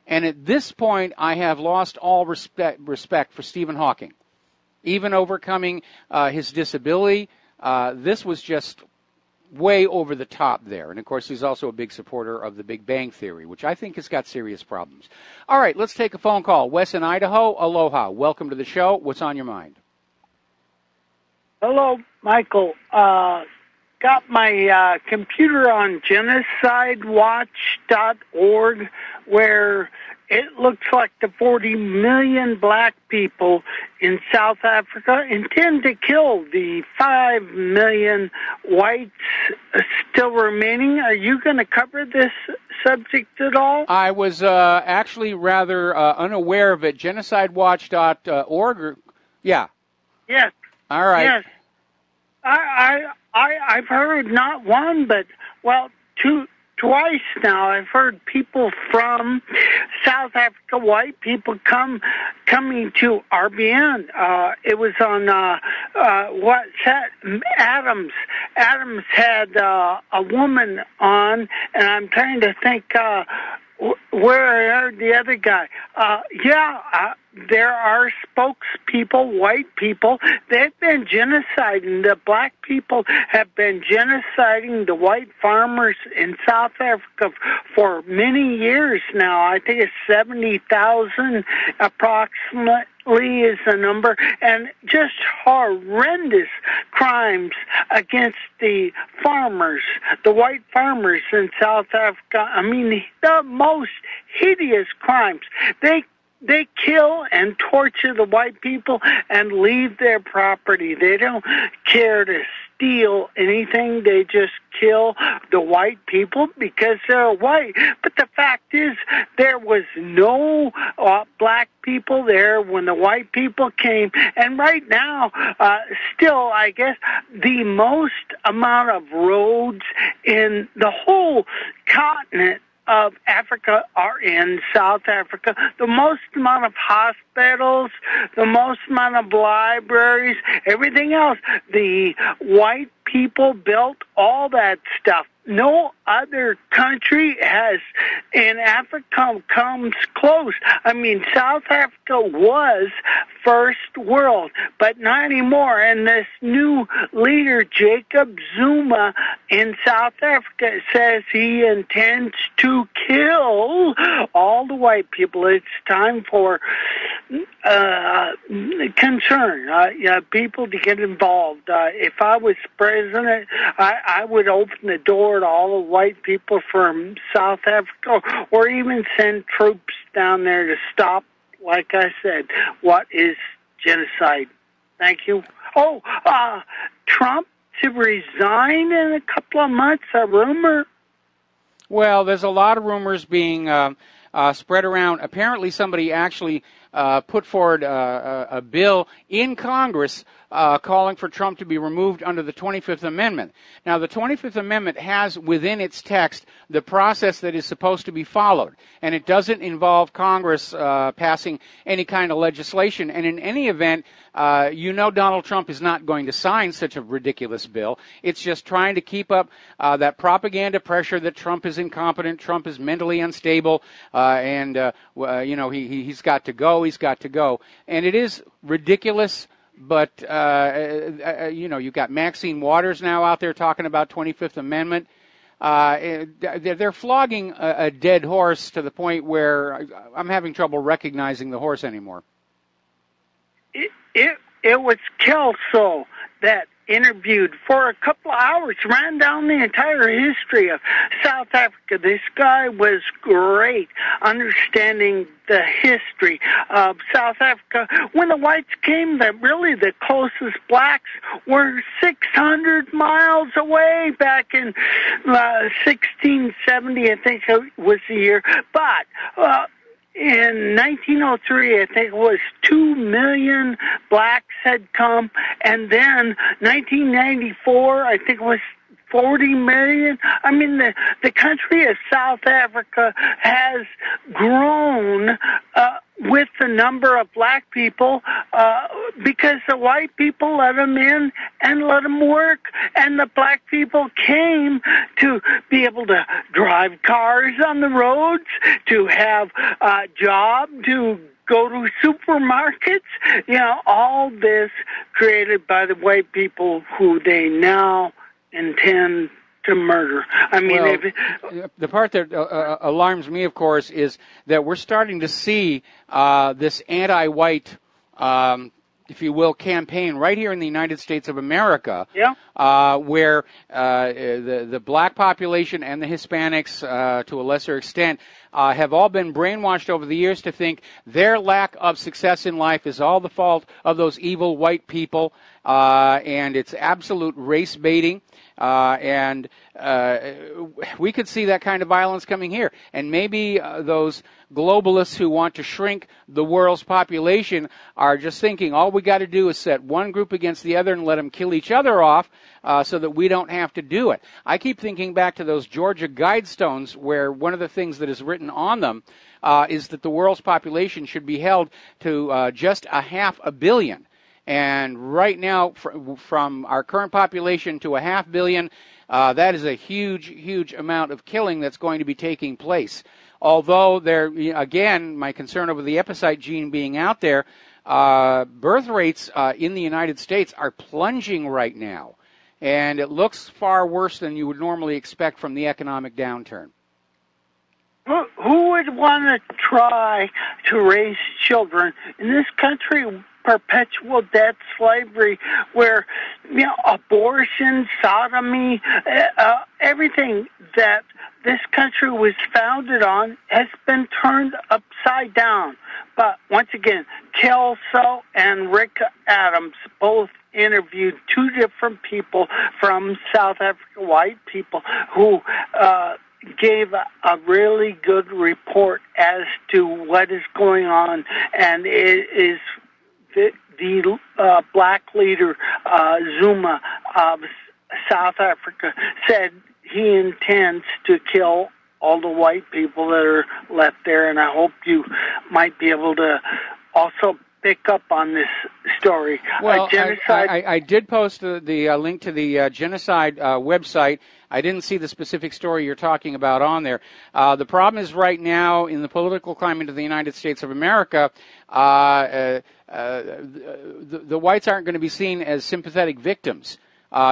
And at this point, I have lost all respect for Stephen Hawking. Even overcoming his disability, this was just way over the top there. And, of course, he's also a big supporter of the Big Bang Theory, which I think has got serious problems. All right, let's take a phone call. Wes in Idaho, aloha. Welcome to the show. What's on your mind? Hello, Michael. Got my computer on genocidewatch.org, where it looks like the 40 million black people in South Africa intend to kill the 5 million whites still remaining. Are you going to cover this subject at all? I was actually rather unaware of it. Genocidewatch.org? Yeah. Yes. All right. Yes. I've heard not one, but, well, twice now. I've heard people from South Africa, white people, coming to RBN. It was on Adams. Adams had a woman on, and I'm trying to think where I heard the other guy. There are spokespeople, white people. They've been genociding. The black people have been genociding the white farmers in South Africa for many years now. I think it's 70,000 approximately is the number, and just horrendous crimes against the farmers, the white farmers in South Africa. I mean, the most hideous crimes. They they kill and torture the white people and leave their property. They don't care to steal anything. They just kill the white people because they're white. But the fact is, there was no black people there when the white people came. And right now, still, I guess, the most amount of roads in the whole continent of Africa are in South Africa. The most amount of hospitals, the most amount of libraries, everything else. The white people built all that stuff. No other country has in Africa comes close. I mean, South Africa was first world, but not anymore. And this new leader, Jacob Zuma, in South Africa says he intends to kill all the white people. It's time for concern, people to get involved. If I was president, I would open the door to all the white people from South Africa, or even send troops down there to stop, like I said, what is genocide. Thank you. Oh, Trump to resign in a couple of months, a rumor? Well, there's a lot of rumors being spread around. Apparently somebody actually put forward a bill in Congress calling for Trump to be removed under the 25th Amendment. Now, the 25th Amendment has within its text the process that is supposed to be followed, and it doesn't involve Congress passing any kind of legislation. And in any event, Donald Trump is not going to sign such a ridiculous bill. It's just trying to keep up that propaganda pressure that Trump is incompetent, Trump is mentally unstable, and he's got to go. He's got to go. And it is ridiculous, but, you've got Maxine Waters now out there talking about 25th Amendment. They're flogging a dead horse to the point where I'm having trouble recognizing the horse anymore. It was Kelso that interviewed for a couple of hours, ran down the entire history of South Africa. This guy was great, understanding the history of South Africa. When the whites came, really the closest blacks were 600 miles away back in 1670, I think was the year. But in 1903, I think it was 2 million blacks had come, and then 1994, I think it was 40 million. I mean, the country of South Africa has grown with the number of black people because the white people let them in and let them work, and the black people came to be able to drive cars on the roads, to have a job, to go to supermarkets, all this created by the white people who they now intend to murder. I mean, the part that alarms me, of course, is that we're starting to see this anti-white, if you will, campaign right here in the United States of America, where the black population and the Hispanics, to a lesser extent, have all been brainwashed over the years to think their lack of success in life is all the fault of those evil white people, and it's absolute race baiting. And we could see that kind of violence coming here. And maybe those globalists who want to shrink the world's population are just thinking all we got to do is set one group against the other and let them kill each other off so that we don't have to do it. I keep thinking back to those Georgia Guidestones where one of the things that is written on them is that the world's population should be held to just 500 million. And right now, from our current population to 500 million, that is a huge, huge amount of killing that's going to be taking place. Although again, my concern over the epicite gene being out there, birth rates in the United States are plunging right now. And it looks far worse than you would normally expect from the economic downturn. Who would want to try to raise children in this country? Perpetual debt slavery, where abortion, sodomy, everything that this country was founded on has been turned upside down But once again, Kelso and Rick Adams both interviewed two different people from South Africa, white people, who gave a really good report as to what is going on, and it is the black leader, Zuma of South Africa, said he intends to kill all the white people that are left there, and I hope you might be able to also pick up on this story. Well, genocide. I did post the link to the genocide website. I didn't see the specific story you're talking about on there. The problem is right now in the political climate of the United States of America, the whites aren't going to be seen as sympathetic victims.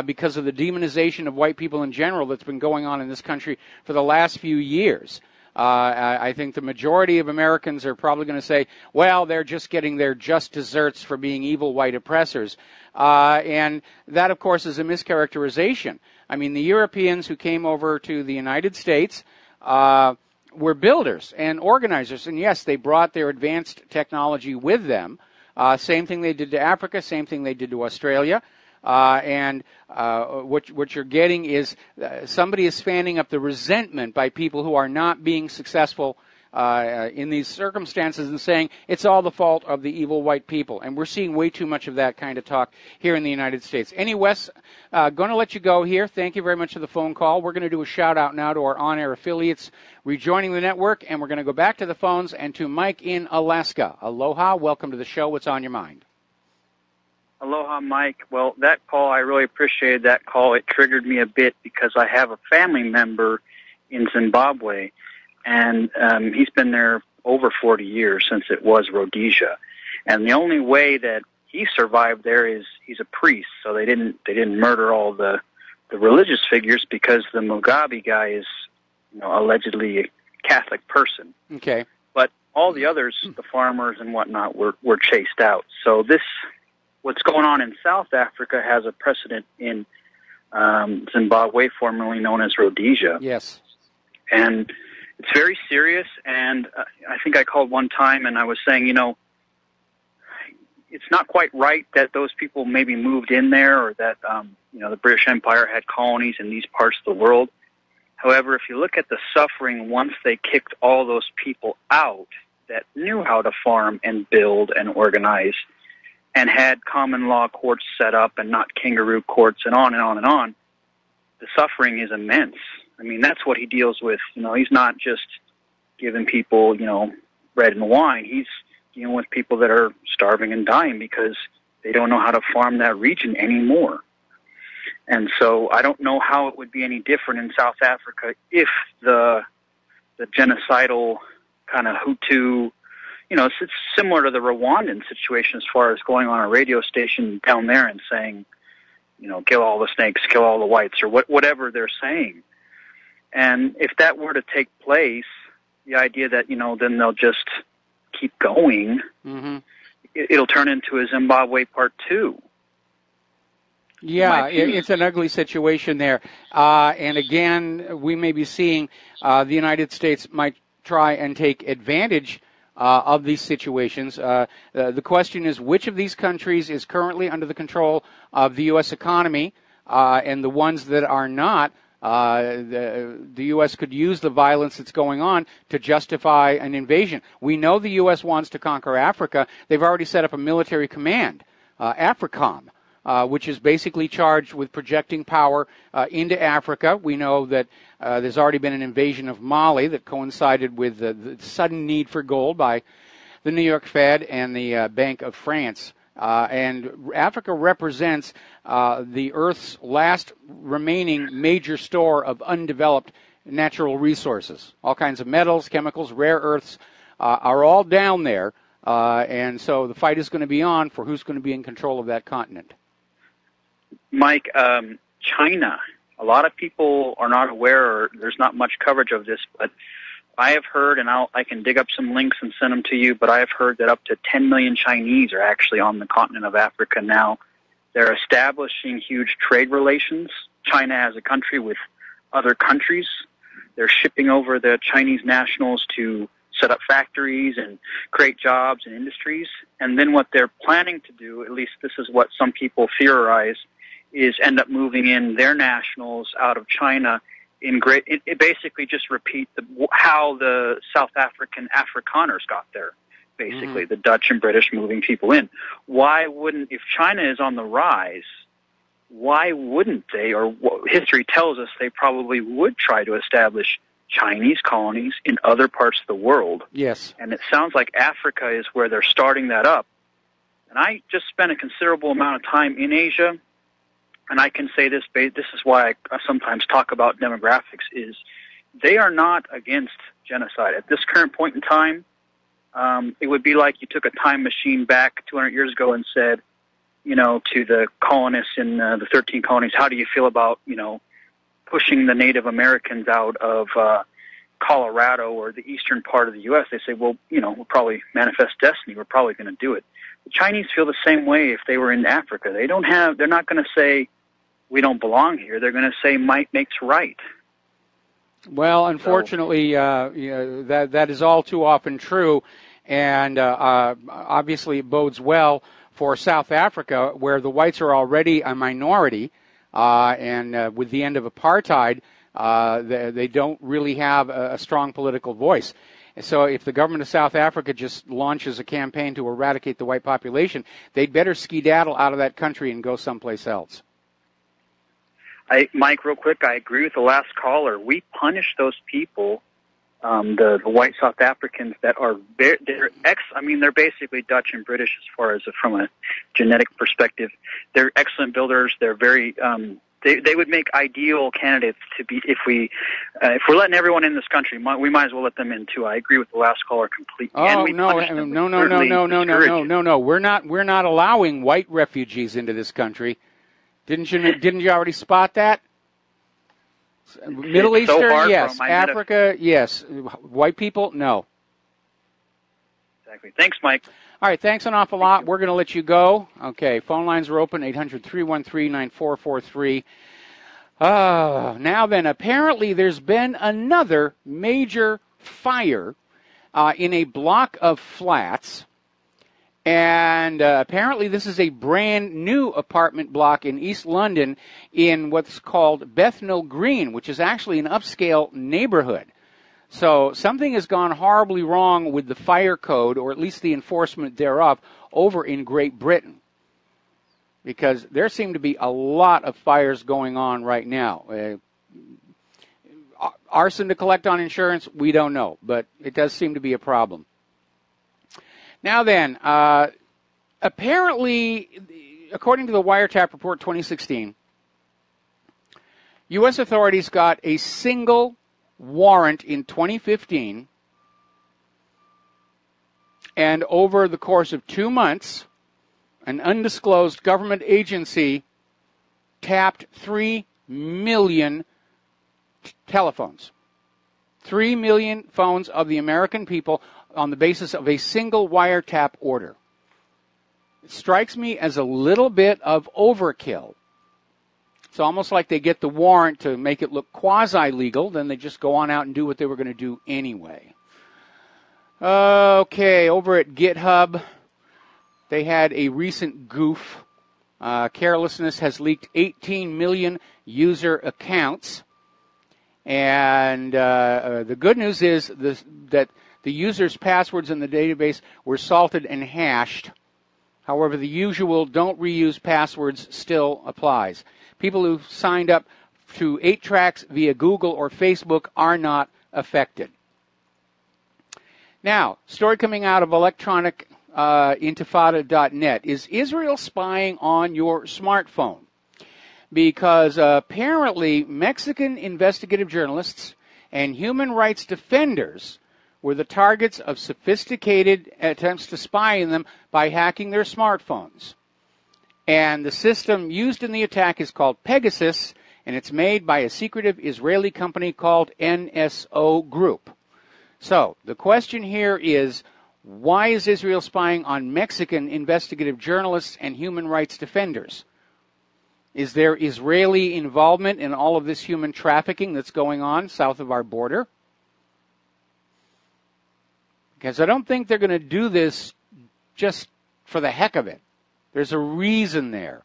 Because of the demonization of white people in general that's been going on in this country for the last few years. I think the majority of Americans are probably going to say, well, they're just getting their just desserts for being evil white oppressors. And that, of course, is a mischaracterization. I mean, the Europeans who came over to the United States were builders and organizers. And yes, they brought their advanced technology with them. Same thing they did to Africa, same thing they did to Australia. And what you're getting is somebody is fanning up the resentment by people who are not being successful in these circumstances and saying it's all the fault of the evil white people. And we're seeing way too much of that kind of talk here in the United States. Anyway, Wes, going to let you go here. Thank you very much for the phone call. We're going to do a shout-out now to our on-air affiliates rejoining the network, and we're going to go back to the phones and to Mike in Alaska. Aloha. Welcome to the show. What's on your mind? Aloha, Mike. Well, that call, I really appreciated that call. It triggered me a bit because I have a family member in Zimbabwe, and he's been there over 40 years since it was Rhodesia. And the only way that he survived there is he's a priest, so they didn't murder all the religious figures because the Mugabe guy is, allegedly a Catholic person. Okay. But all the others, the farmers and whatnot, were chased out. So what's going on in South Africa has a precedent in Zimbabwe, formerly known as Rhodesia. Yes. And it's very serious, and I think I called one time and I was saying, it's not quite right that those people maybe moved in there or that, the British Empire had colonies in these parts of the world. However, if you look at the suffering once they kicked all those people out that knew how to farm and build and organize and had common law courts set up and not kangaroo courts and on and on and on, the suffering is immense. I mean, that's what he deals with. He's not just giving people, bread and wine. He's dealing with people that are starving and dying because they don't know how to farm that region anymore. And so I don't know how it would be any different in South Africa if the genocidal kind of Hutu, it's similar to the Rwandan situation as far as going on a radio station down there and saying, kill all the snakes, kill all the whites, or whatever they're saying. And if that were to take place, the idea that, then they'll just keep going, it'll turn into a Zimbabwe Part 2. Yeah, it's an ugly situation there. And again, we may be seeing the United States might try and take advantage of these situations. The question is, which of these countries is currently under the control of the U.S. economy, and the ones that are not, the U.S. could use the violence that's going on to justify an invasion. We know the U.S. wants to conquer Africa. They've already set up a military command, AFRICOM, which is basically charged with projecting power into Africa. We know that there's already been an invasion of Mali that coincided with the sudden need for gold by the New York Fed and the Bank of France. And Africa represents the Earth's last remaining major store of undeveloped natural resources. All kinds of metals, chemicals, rare earths are all down there. And so the fight is going to be on for who's going to be in control of that continent. Mike, China, a lot of people are not aware, or there's not much coverage of this, but I have heard, and I can dig up some links and send them to you, but I have heard that up to 10 million Chinese are actually on the continent of Africa now. They're establishing huge trade relations, China as a country, with other countries. They're shipping over the Chinese nationals to set up factories and create jobs and industries. And then what they're planning to do, at least this is what some people theorize, is end up moving in their nationals out of China. It basically just repeat how the South African Afrikaners got there. Basically, the Dutch and British moving people in. Why wouldn't, if China is on the rise, why wouldn't they, or history tells us they probably would try to establish Chinese colonies in other parts of the world. Yes. And it sounds like Africa is where they're starting that up. And I just spent a considerable amount of time in Asia, and I can say this is why I sometimes talk about demographics, is they are not against genocide. At this current point in time, it would be like you took a time machine back 200 years ago and said, to the colonists in the 13 colonies, how do you feel about, pushing the Native Americans out of Colorado or the eastern part of the U.S.? They say, well, we'll probably manifest destiny. We're probably going to do it. The Chinese feel the same way if they were in Africa. They're not going to say, we don't belong here. They're going to say, might makes right. Well, unfortunately, that is all too often true, and obviously it bodes well for South Africa, where the whites are already a minority, and with the end of apartheid, they don't really have a strong political voice. So if the government of South Africa just launches a campaign to eradicate the white population, they'd better skedaddle out of that country and go someplace else. Mike, real quick, I agree with the last caller. We punish those people, the white South Africans that are they're basically Dutch and British as far as from a genetic perspective. They're excellent builders. They're very they would make ideal candidates to be if we're letting everyone in this country, we might as well let them in too. I agree with the last caller completely. Oh, no. We're not allowing white refugees into this country. Didn't you already spot that? Middle Eastern, yes. Africa, yes. White people, no. Exactly. Thanks, Mike. All right, thanks an awful lot. We're going to let you go. Okay, phone lines are open, 800-313-9443. Now then, apparently there's been another major fire in a block of flats. And apparently this is a brand new apartment block in East London in what's called Bethnal Green, which is actually an upscale neighborhood. So something has gone horribly wrong with the fire code, or at least the enforcement thereof, over in Great Britain. Because there seem to be a lot of fires going on right now. Arson to collect on insurance, we don't know, but it does seem to be a problem. Now then, apparently, according to the Wiretap Report 2016, U.S. authorities got a single warrant in 2015, and over the course of 2 months, an undisclosed government agency tapped 3 million telephones. 3 million phones of the American people on the basis of a single wiretap order. It strikes me as a little bit of overkill. It's almost like they get the warrant to make it look quasi-legal, then they just go on out and do what they were going to do anyway. Okay, over at GitHub, they had a recent goof. Carelessness has leaked 18 million user accounts. And the good news is that the user's passwords in the database were salted and hashed. However, the usual don't reuse passwords still applies. People who signed up to 8-tracks via Google or Facebook are not affected. Now, story coming out of electronicintifada.net. Is Israel spying on your smartphone? Because apparently Mexican investigative journalists and human rights defenders were the targets of sophisticated attempts to spy on them by hacking their smartphones. And the system used in the attack is called Pegasus, and it's made by a secretive Israeli company called NSO Group. So the question here is, why is Israel spying on Mexican investigative journalists and human rights defenders? Is there Israeli involvement in all of this human trafficking that's going on south of our border? because I don't think they're going to do this just for the heck of it. There's a reason there.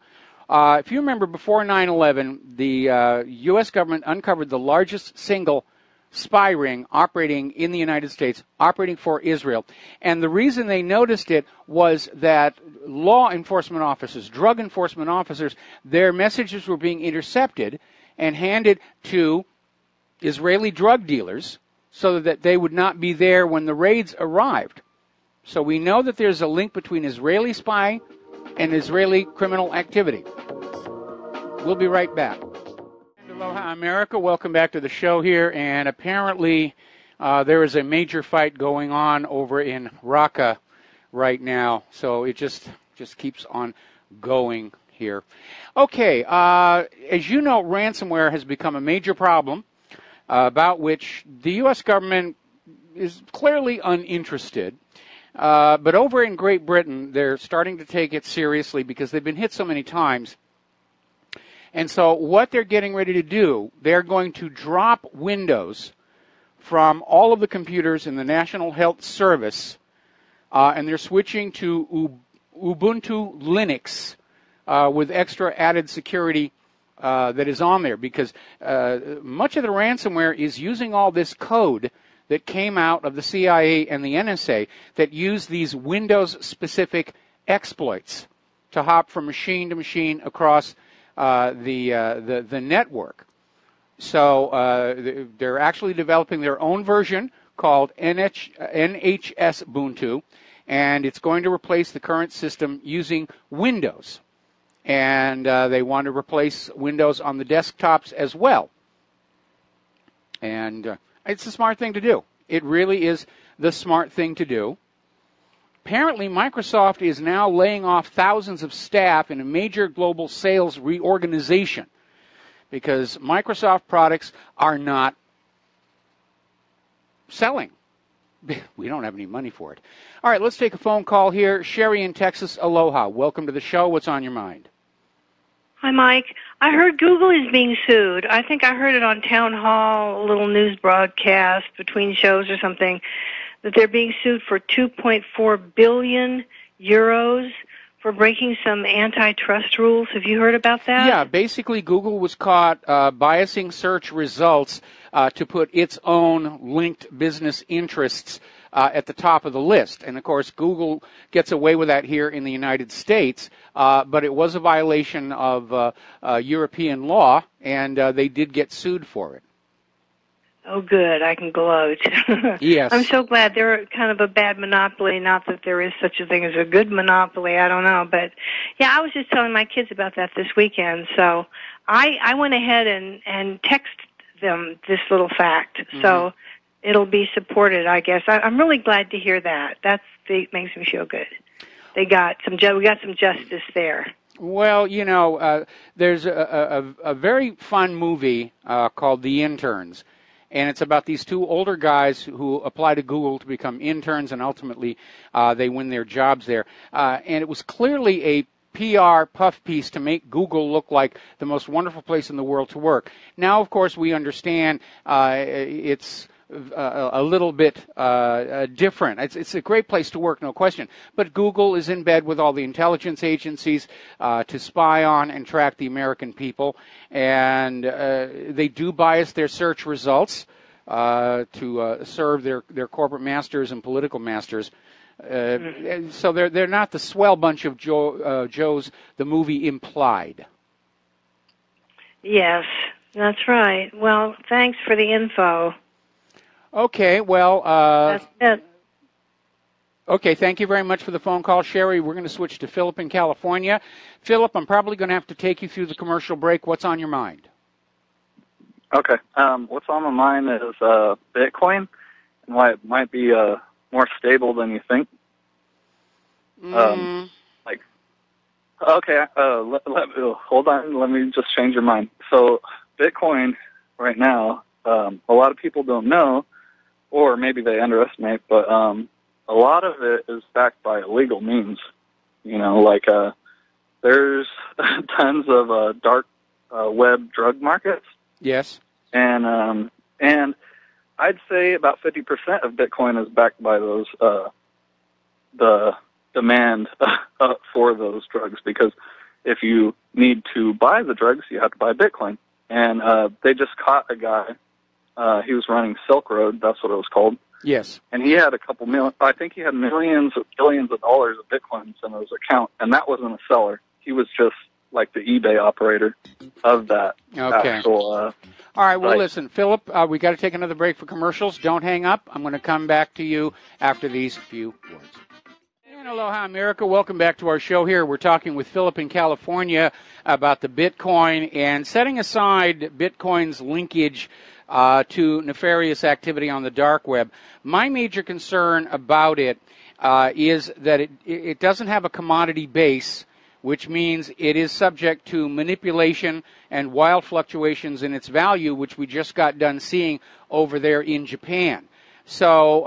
If you remember, before 9/11, the U.S. government uncovered the largest single spy ring operating in the United States, operating for Israel. And the reason they noticed it was that law enforcement officers, drug enforcement officers, their messages were being intercepted and handed to Israeli drug dealers so that they would not be there when the raids arrived. So we know that there's a link between Israeli spy and Israeli criminal activity. We'll be right back. Aloha, America. Welcome back to the show here. And apparently there is a major fight going on over in Raqqa right now. So it just keeps on going here. Okay, as you know, ransomware has become a major problem about which the U.S. government is clearly uninterested. But over in Great Britain, they're starting to take it seriously because they've been hit so many times. And so what they're getting ready to do, they're going to drop Windows from all of the computers in the National Health Service, and they're switching to Ubuntu Linux with extra added security that is on there, because much of the ransomware is using all this code that came out of the CIA and the NSA that use these Windows-specific exploits to hop from machine to machine across the network. So they're actually developing their own version called NHS Ubuntu, and it's going to replace the current system using Windows. And they want to replace Windows on the desktops as well. And it's a smart thing to do. It really is the smart thing to do. Apparently, Microsoft is now laying off thousands of staff in a major global sales reorganization because Microsoft products are not selling. We don't have any money for it. All right, let's take a phone call here. Sherry in Texas, aloha. Welcome to the show. What's on your mind? Hi, Mike. I heard Google is being sued. I think I heard it on Town Hall, a little news broadcast between shows or something, that they're being sued for 2.4 billion euros for breaking some antitrust rules. Have you heard about that? Yeah, basically Google was caught biasing search results to put its own linked business interests at the top of the list. And, of course, Google gets away with that here in the United States, but it was a violation of European law, and they did get sued for it. Oh, good. I can gloat. Yes. I'm so glad they're kind of a bad monopoly. Not that there is such a thing as a good monopoly. I don't know. But, yeah, I was just telling my kids about that this weekend. So I went ahead and texted them this little fact. Mm-hmm. So it'll be supported, I guess. I'm really glad to hear that. That makes me feel good. We got some justice there. Well, you know, there's a very fun movie called The Interns. And it's about these two older guys who apply to Google to become interns, and ultimately they win their jobs there. And it was clearly a PR puff piece to make Google look like the most wonderful place in the world to work. Now, of course, we understand it's a little bit different. It's a great place to work, no question. But Google is in bed with all the intelligence agencies to spy on and track the American people. And they do bias their search results to serve their corporate masters and political masters. So they're not the swell bunch of Joes the movie implied. Yes, that's right. Well, thanks for the info. Okay, well, that's it. Okay, thank you very much for the phone call, Sherry. We're going to switch to Philip in California. Philip, I'm probably going to have to take you through the commercial break. What's on your mind? Okay, what's on my mind is Bitcoin and why it might be more stable than you think. Hold on, let me just change your mind. So Bitcoin right now, a lot of people don't know, or maybe they underestimate, but a lot of it is backed by illegal means. You know, like there's tons of dark web drug markets. Yes. And I'd say about 50% of Bitcoin is backed by those the demand for those drugs, because if you need to buy the drugs, you have to buy Bitcoin. And they just caught a guy. He was running Silk Road. That's what it was called. Yes. And he had I think he had millions of billions of dollars of Bitcoins in his account, and that wasn't a seller. He was just like the eBay operator of that actual All right, well, site. listen, Philip, we got to take another break for commercials. Don't hang up. I'm going to come back to you after these few words. And aloha, America. Welcome back to our show here. We're talking with Philip in California about the Bitcoin and setting aside Bitcoin's linkage to nefarious activity on the dark web. My major concern about it is that it doesn't have a commodity base, which means it is subject to manipulation and wild fluctuations in its value, which we just got done seeing over there in Japan. So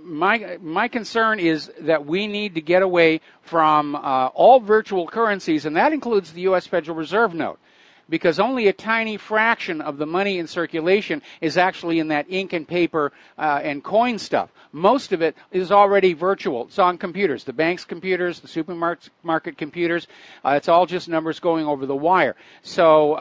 my concern is that we need to get away from all virtual currencies, and that includes the U.S. Federal Reserve note, because only a tiny fraction of the money in circulation is actually in that ink and paper and coin stuff. Most of it is already virtual. It's on computers, the bank's computers, the supermarket computers. It's all just numbers going over the wire. So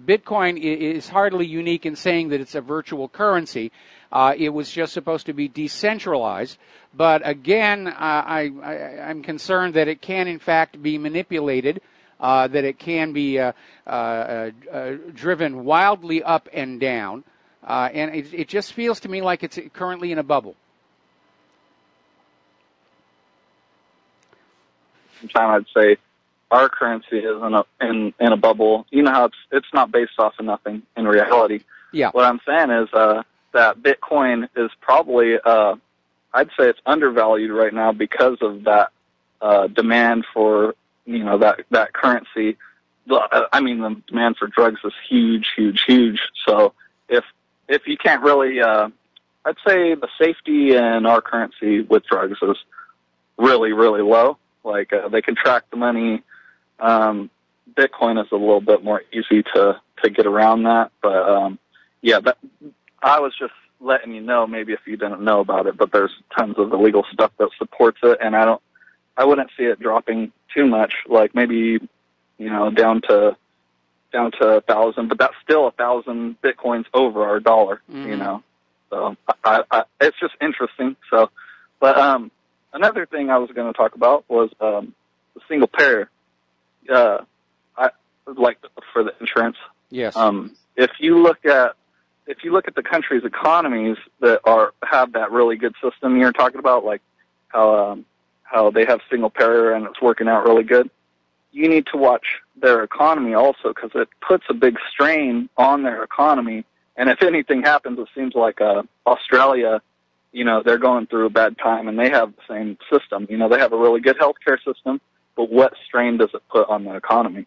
Bitcoin is hardly unique in saying that it's a virtual currency. It was just supposed to be decentralized. But again, I'm concerned that it can, in fact, be manipulated. That it can be driven wildly up and down, and it just feels to me like it's currently in a bubble. I'd say our currency is in a bubble. You know how it's not based off of nothing in reality. Yeah. What I'm saying is that Bitcoin is probably, I'd say it's undervalued right now because of that demand for, you know, that currency. I mean, the demand for drugs is huge, huge, huge. So if you can't really, I'd say the safety in our currency with drugs is really, really low. Like they can track the money. Bitcoin is a little bit more easy to get around that. But yeah, I was just letting you know, maybe if you didn't know about it, but there's tons of illegal stuff that supports it, and I wouldn't see it dropping too much, like maybe, you know, down to 1,000, but that's still 1,000 Bitcoins over our dollar, you know. So I it's just interesting. So, but another thing I was going to talk about was the single payer. I like for the insurance. Yes. If you look at the country's economies that have that really good system you're talking about, like how they have single payer and it's working out really good, you need to watch their economy also, because it puts a big strain on their economy. And if anything happens, it seems like Australia, you know, they're going through a bad time, and they have the same system. You know, they have a really good healthcare system, but what strain does it put on the economy?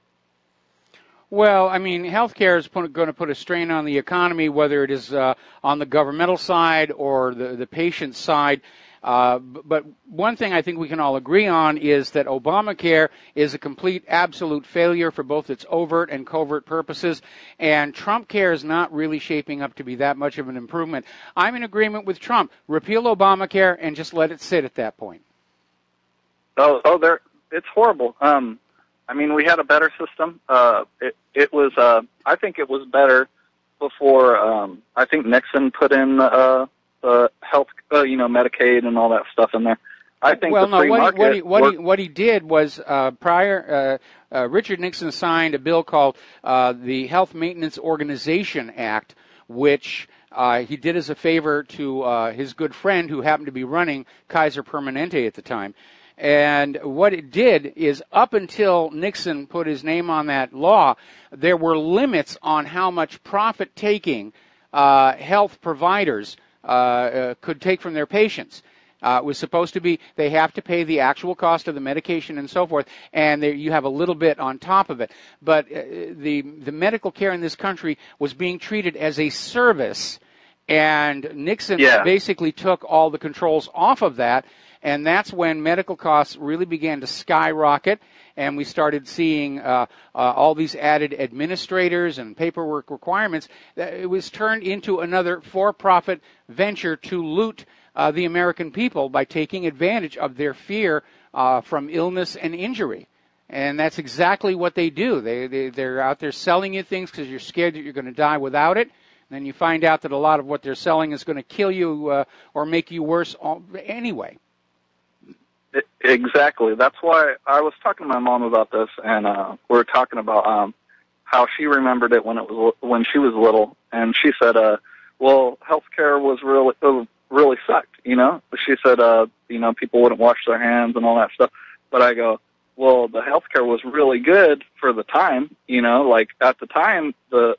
Well, I mean, healthcare is going to put a strain on the economy, whether it is on the governmental side or the patient side. But one thing I think we can all agree on is that Obamacare is a complete, absolute failure for both its overt and covert purposes, and Trump care is not really shaping up to be that much of an improvement. I'm in agreement with Trump. Repeal Obamacare and just let it sit at that point. It's horrible. I mean, we had a better system. It was, I think it was better before, I think Nixon put in health, you know, Medicaid and all that stuff in there. I think the free market. What he did was Richard Nixon signed a bill called the Health Maintenance Organization Act, which he did as a favor to his good friend who happened to be running Kaiser Permanente at the time. And what it did is, up until Nixon put his name on that law, there were limits on how much profit-taking health providers could take from their patients. It was supposed to be they have to pay the actual cost of the medication and so forth, and you have a little bit on top of it. But the medical care in this country was being treated as a service, and Nixon basically took all the controls off of that. And that's when medical costs really began to skyrocket, and we started seeing all these added administrators and paperwork requirements. It was turned into another for-profit venture to loot the American people by taking advantage of their fear from illness and injury. And that's exactly what they do. They're out there selling you things because you're scared that you're going to die without it. And then you find out that a lot of what they're selling is going to kill you or make you worse anyway. Exactly. That's why I was talking to my mom about this, and we were talking about how she remembered it when she was little, and she said, "Well, healthcare was really sucked." You know, she said, people wouldn't wash their hands and all that stuff. But I go, well, the healthcare was really good for the time. You know, like at the time, the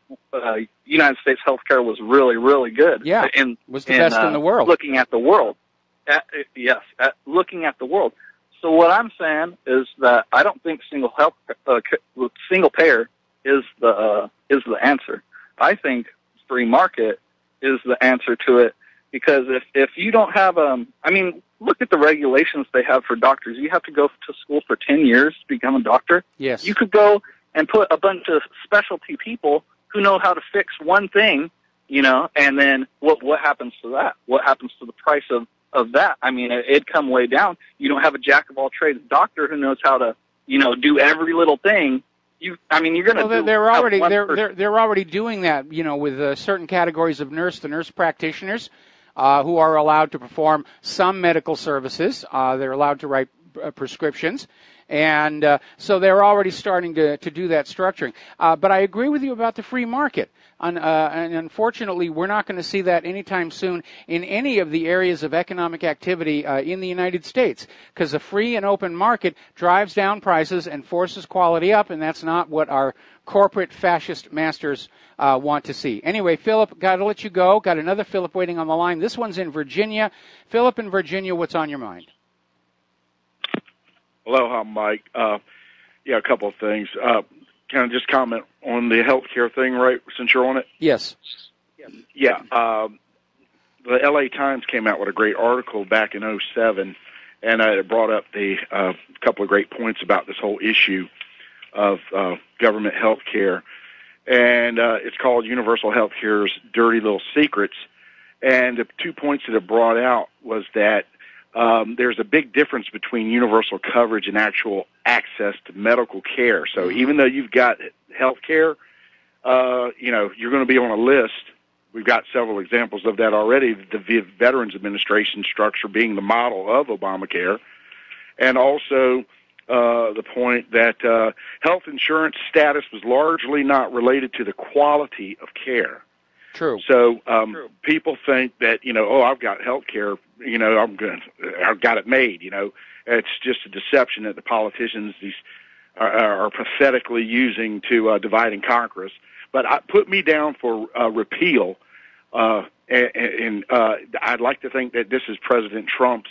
United States healthcare was really, really good. Yeah, was the best in the world. Looking at the world. Looking at the world. So what I'm saying is that I don't think single payer is the answer. I think free market is the answer to it, because if you don't have look at the regulations they have for doctors. You have to go to school for 10 years to become a doctor. Yes. You could go and put a bunch of specialty people who know how to fix one thing, and then what happens to that? What happens to the price of that? I mean, it'd come way down. You don't have a jack of all trades doctor who knows how to, do every little thing. You're going to. Well, they're already doing that, with certain categories of the nurse practitioners, who are allowed to perform some medical services. They're allowed to write prescriptions. And so they're already starting to do that structuring. But I agree with you about the free market. And unfortunately, we're not going to see that anytime soon in any of the areas of economic activity in the United States, because a free and open market drives down prices and forces quality up, and that's not what our corporate fascist masters want to see. Anyway, Philip, got to let you go. Got another Philip waiting on the line. This one's in Virginia. Philip in Virginia, what's on your mind? Aloha, Mike. A couple of things. Can I just comment on the healthcare thing, right, since you're on it? Yes. Yeah. The L.A. Times came out with a great article back in 2007, and it brought up the couple of great points about this whole issue of government health care. And it's called Universal Healthcare's Dirty Little Secrets. And the 2 points that it brought out was that there's a big difference between universal coverage and actual access to medical care. So even though you've got health care, you're going to be on a list. We've got several examples of that already, the Veterans Administration structure being the model of Obamacare, and also the point that health insurance status was largely not related to the quality of care. True. So people think that, I've got health care, I've got it made, It's just a deception that the politicians are pathetically using to divide and conquer us. But put me down for repeal, and I'd like to think that this is President Trump's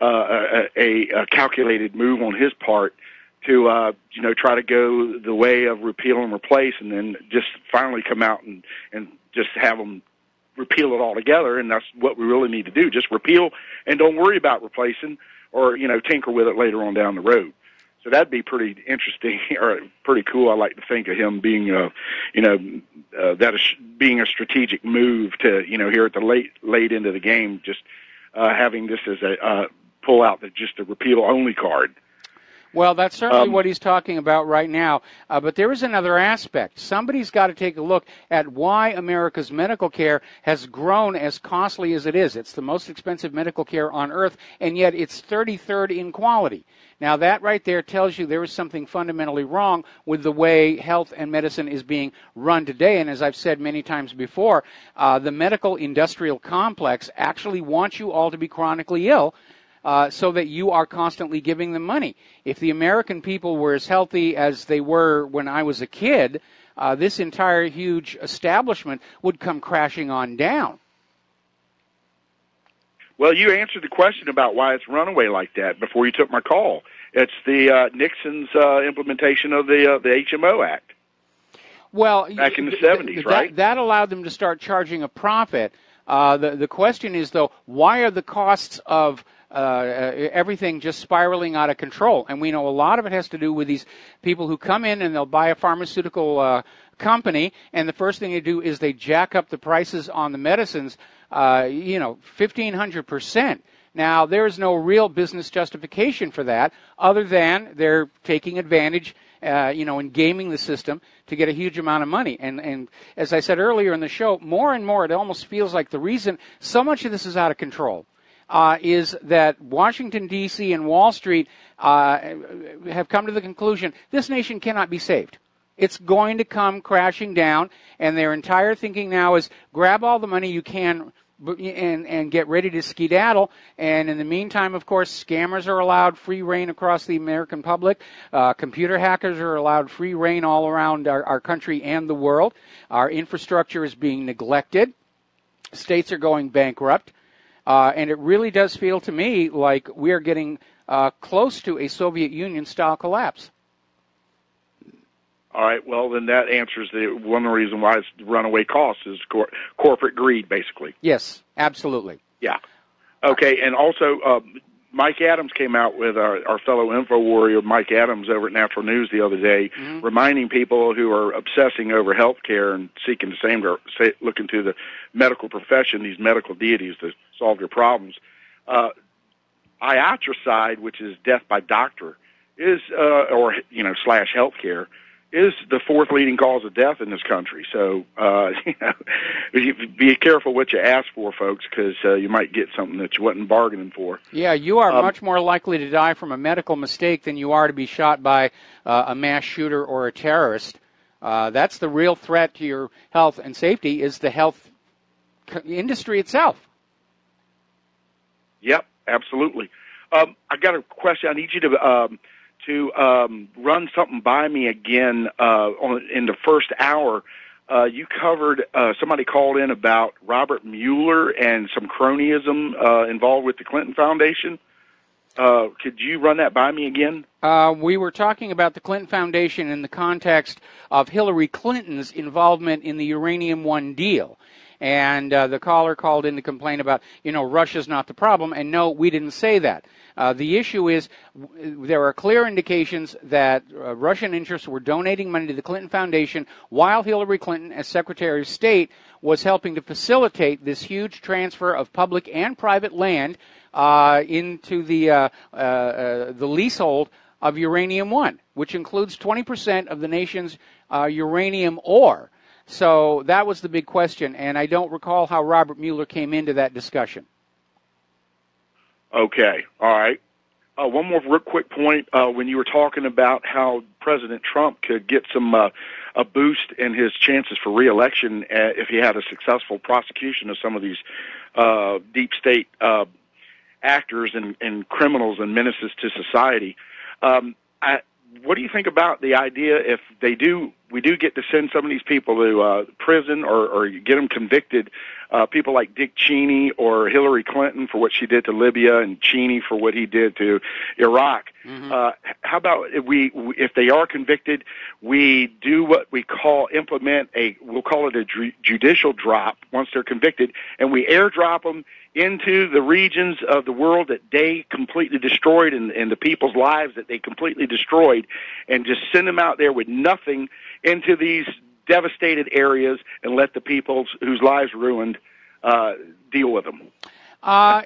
a calculated move on his part to try to go the way of repeal and replace, and then just finally come out and just have them repeal it all together. And that's what we really need to do: just repeal and don't worry about replacing or tinker with it later on down the road. So that'd be pretty interesting or pretty cool. I like to think of him being that is being a strategic move to here at the late end of the game, just having this as a pull out just a repeal only card. Well, that's certainly what he's talking about right now. But there is another aspect. Somebody's got to take a look at why America's medical care has grown as costly as it is. It's the most expensive medical care on earth, and yet it's 33rd in quality. Now, that right there tells you there is something fundamentally wrong with the way health and medicine is being run today. And as I've said many times before, the medical industrial complex actually wants you all to be chronically ill, so that you are constantly giving them money. If the American people were as healthy as they were when I was a kid, this entire huge establishment would come crashing on down. Well, you answered the question about why it's run away like that before you took my call. It's the Nixon's implementation of the HMO Act. Well, back in the 70s, right? That allowed them to start charging a profit. The question is, though, why are the costs of everything just spiraling out of control. And we know a lot of it has to do with these people who come in and they'll buy a pharmaceutical company, and the first thing they do is they jack up the prices on the medicines, 1,500%. Now, there's no real business justification for that other than they're taking advantage, and gaming the system to get a huge amount of money. And as I said earlier in the show, more and more it almost feels like the reason so much of this is out of control is that Washington, D.C. and Wall Street have come to the conclusion this nation cannot be saved. It's going to come crashing down, and their entire thinking now is grab all the money you can and get ready to skedaddle. And in the meantime, of course, scammers are allowed free reign across the American public. Computer hackers are allowed free reign all around our country and the world. Our infrastructure is being neglected. States are going bankrupt. And it really does feel to me like we're getting close to a Soviet Union-style collapse. All right, well, then that answers one of the reasons why it's runaway costs is corporate greed, basically. Yes, absolutely. Yeah. Okay, and also Mike Adams came out with our fellow info warrior, Mike Adams, over at Natural News the other day, reminding people who are obsessing over health care and seeking look into the medical profession, these medical deities to solve your problems. Iatricide, which is death by doctor, is, / health care, is the fourth leading cause of death in this country. So, be careful what you ask for, folks, because you might get something that you wasn't bargaining for. Yeah, you are much more likely to die from a medical mistake than you are to be shot by a mass shooter or a terrorist. That's the real threat to your health and safety is the health industry itself. Yep, absolutely. I got a question. I need you to run something by me again in the first hour. You covered, somebody called in about Robert Mueller and some cronyism involved with the Clinton Foundation. Could you run that by me again? We were talking about the Clinton Foundation in the context of Hillary Clinton's involvement in the Uranium One deal. And the caller called in to complain about, Russia's not the problem. And no, we didn't say that. The issue is there are clear indications that Russian interests were donating money to the Clinton Foundation while Hillary Clinton, as Secretary of State, was helping to facilitate this huge transfer of public and private land into the leasehold of Uranium One, which includes 20% of the nation's uranium ore. So that was the big question, and I don't recall how Robert Mueller came into that discussion. Okay, all right. One more real quick point. When you were talking about how President Trump could get some a boost in his chances for re-election if he had a successful prosecution of some of these deep state actors and criminals and menaces to society, what do you think about the idea if we do get to send some of these people to prison or get them convicted, people like Dick Cheney or Hillary Clinton for what she did to Libya and Cheney for what he did to Iraq? How about if they are convicted, we do what we we'll call it a judicial drop once they're convicted, and we airdrop them into the regions of the world that they completely destroyed and the people's lives that they completely destroyed, and just send them out there with nothing into these devastated areas and let the people whose lives ruined deal with them.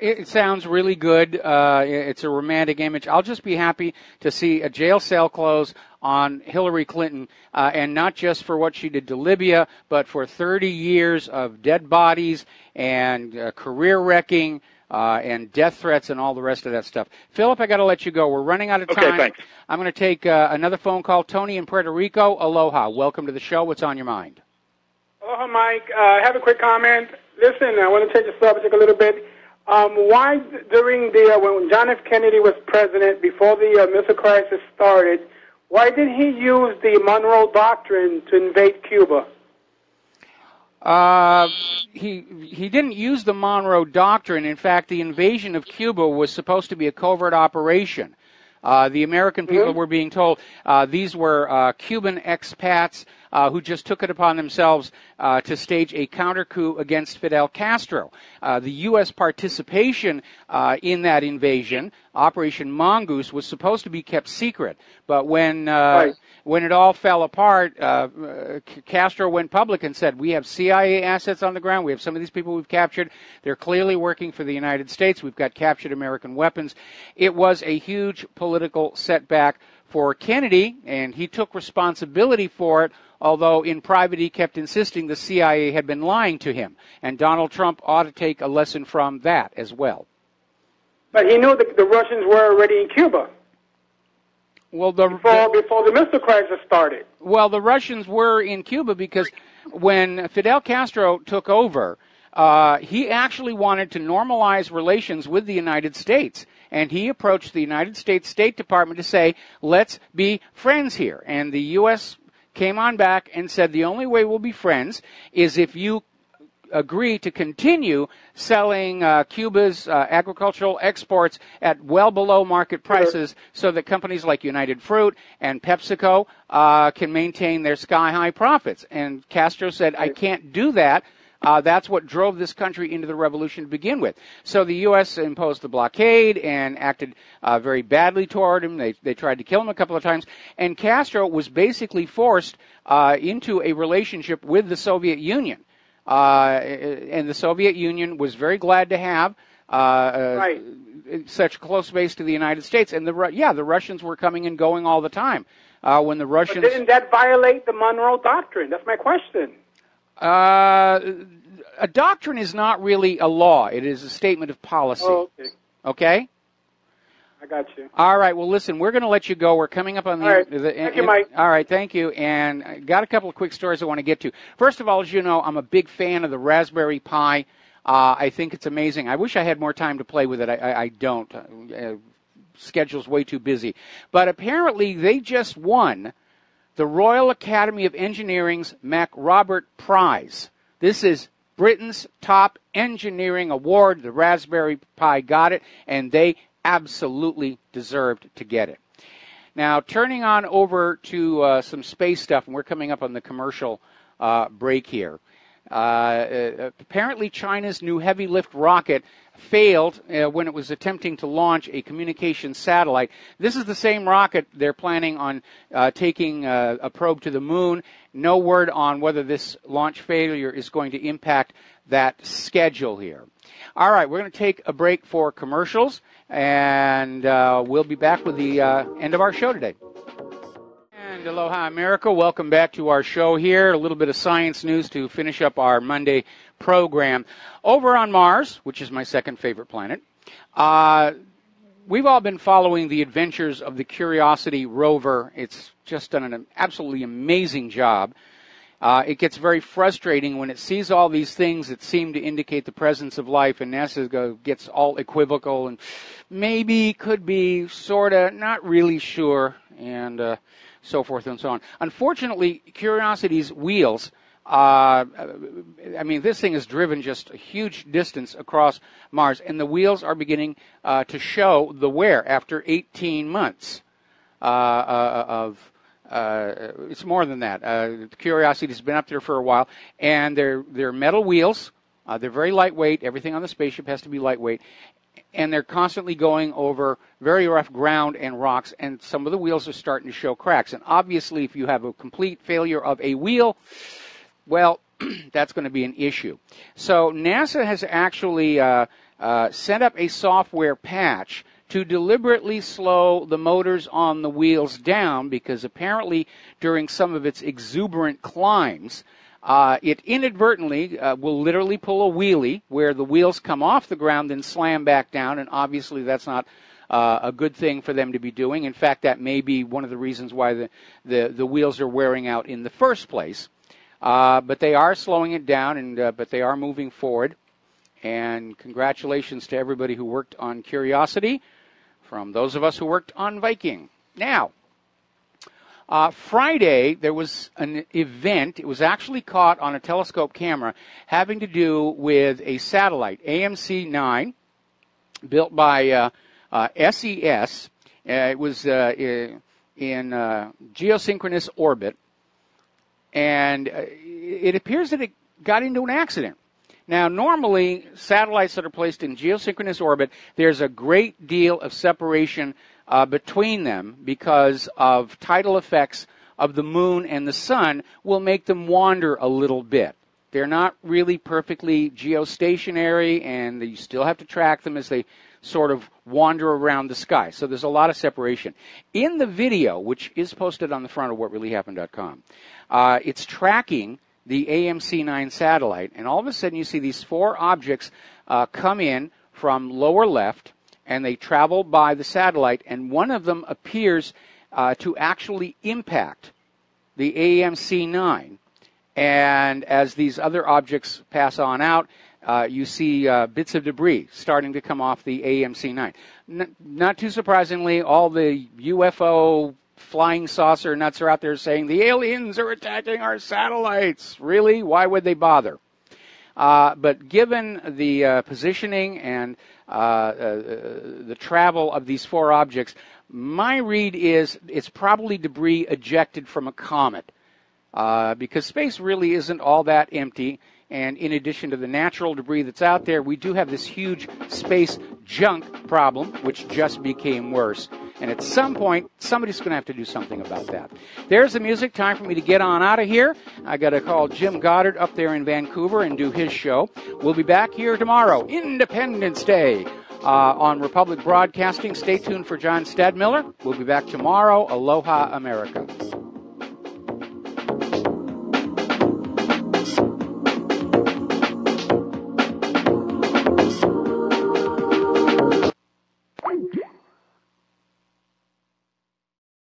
It sounds really good. It's a romantic image. I'll just be happy to see a jail cell close on Hillary Clinton, and not just for what she did to Libya, but for 30 years of dead bodies and career wrecking and death threats and all the rest of that stuff. Philip, I got to let you go. We're running out of time. Okay, thanks. I'm going to take another phone call. Tony in Puerto Rico, aloha. Welcome to the show. What's on your mind? Aloha, Mike. I have a quick comment. Listen, I want to change the subject a little bit. Why during when John F. Kennedy was president, before the missile crisis started, why didn't he use the Monroe Doctrine to invade Cuba? He didn't use the Monroe Doctrine. In fact, the invasion of Cuba was supposed to be a covert operation. The American people were being told these were Cuban expats who just took it upon themselves to stage a counter coup against Fidel Castro. The U.S. participation in that invasion, Operation Mongoose, was supposed to be kept secret. But when it all fell apart, Castro went public and said, we have CIA assets on the ground. We have some of these people we've captured. They're clearly working for the United States. We've got captured American weapons. It was a huge political setback for Kennedy, and he took responsibility for it, although in private he kept insisting the CIA had been lying to him. And Donald Trump ought to take a lesson from that as well. But he knew that the Russians were already in Cuba. Well, before the missile crisis started. Well, the Russians were in Cuba because when Fidel Castro took over, he actually wanted to normalize relations with the United States. And he approached the United States State Department to say, let's be friends here. And the U.S. came on back and said, the only way we'll be friends is if you agree to continue selling Cuba's agricultural exports at well below market prices so that companies like United Fruit and PepsiCo can maintain their sky-high profits. And Castro said, I can't do that. That's what drove this country into the revolution to begin with. So the U.S. imposed the blockade and acted very badly toward him. They tried to kill him a couple of times. And Castro was basically forced into a relationship with the Soviet Union. And the Soviet Union was very glad to have such a close base to the United States. And the Russians were coming and going all the time. When the Russians... But didn't that violate the Monroe Doctrine? That's my question. A doctrine is not really a law. It is a statement of policy. Oh, okay. Okay? I got you. All right. Well, listen, we're going to let you go. We're coming up on the... All right. Thank you, Mike. All right. Thank you. And I got a couple of quick stories I want to get to. First of all, as you know, I'm a big fan of the Raspberry Pi. I think it's amazing. I wish I had more time to play with it. I don't. Schedule's way too busy. But apparently they just won the Royal Academy of Engineering's MacRobert Prize. This is Britain's top engineering award. The Raspberry Pi got it, and they absolutely deserved to get it. Now, turning on over to some space stuff, and we're coming up on the commercial break here. Apparently, China's new heavy lift rocket failed when it was attempting to launch a communications satellite. This is the same rocket they're planning on taking a probe to the moon. No word on whether this launch failure is going to impact that schedule here. All right, we're going to take a break for commercials, and we'll be back with the end of our show today. And aloha, America. Welcome back to our show here. A little bit of science news to finish up our Monday program. Over on Mars, which is my second favorite planet, we've all been following the adventures of the Curiosity rover. It's just done an absolutely amazing job. It gets very frustrating when it sees all these things that seem to indicate the presence of life, and NASA gets all equivocal and maybe, could be, sort of, not really sure, and so forth and so on. Unfortunately, Curiosity's wheels, this thing has driven just a huge distance across Mars, and the wheels are beginning to show the wear after 18 months it's more than that. Curiosity's been up there for a while, and they're metal wheels. They're very lightweight. Everything on the spaceship has to be lightweight. And they're constantly going over very rough ground and rocks, and some of the wheels are starting to show cracks. And obviously, if you have a complete failure of a wheel, well, that's going to be an issue. So NASA has actually set up a software patch to deliberately slow the motors on the wheels down, because apparently during some of its exuberant climbs, it inadvertently will literally pull a wheelie where the wheels come off the ground and slam back down, and obviously that's not a good thing for them to be doing. In fact, that may be one of the reasons why the wheels are wearing out in the first place. But they are slowing it down, and but they are moving forward. And congratulations to everybody who worked on Curiosity, from those of us who worked on Viking. Now, Friday, there was an event. It was actually caught on a telescope camera having to do with a satellite, AMC-9, built by SES. It was in geosynchronous orbit. and it appears that it got into an accident. Now, normally, satellites that are placed in geosynchronous orbit, there's a great deal of separation between them because of tidal effects of the moon and the sun will make them wander a little bit. They're not really perfectly geostationary, and you still have to track them as they sort of wander around the sky. So there's a lot of separation. In the video, which is posted on the front of whatreallyhappened.com, it's tracking the AMC-9 satellite, and all of a sudden you see these four objects come in from lower left, and they travel by the satellite, and one of them appears to actually impact the AMC-9. And as these other objects pass on out, you see bits of debris starting to come off the AMC-9. Not too surprisingly, all the UFO flying saucer nuts are out there saying, the aliens are attacking our satellites. Really? Why would they bother? But given the positioning and the travel of these four objects, my read is it's probably debris ejected from a comet. Because space really isn't all that empty, and in addition to the natural debris that's out there, we do have this huge space junk problem, which just became worse. And at some point, somebody's going to have to do something about that. There's the music. Time for me to get on out of here. I got to call Jim Goddard up there in Vancouver and do his show. We'll be back here tomorrow, Independence Day, on Republic Broadcasting. Stay tuned for John Stadmiller. We'll be back tomorrow. Aloha, America.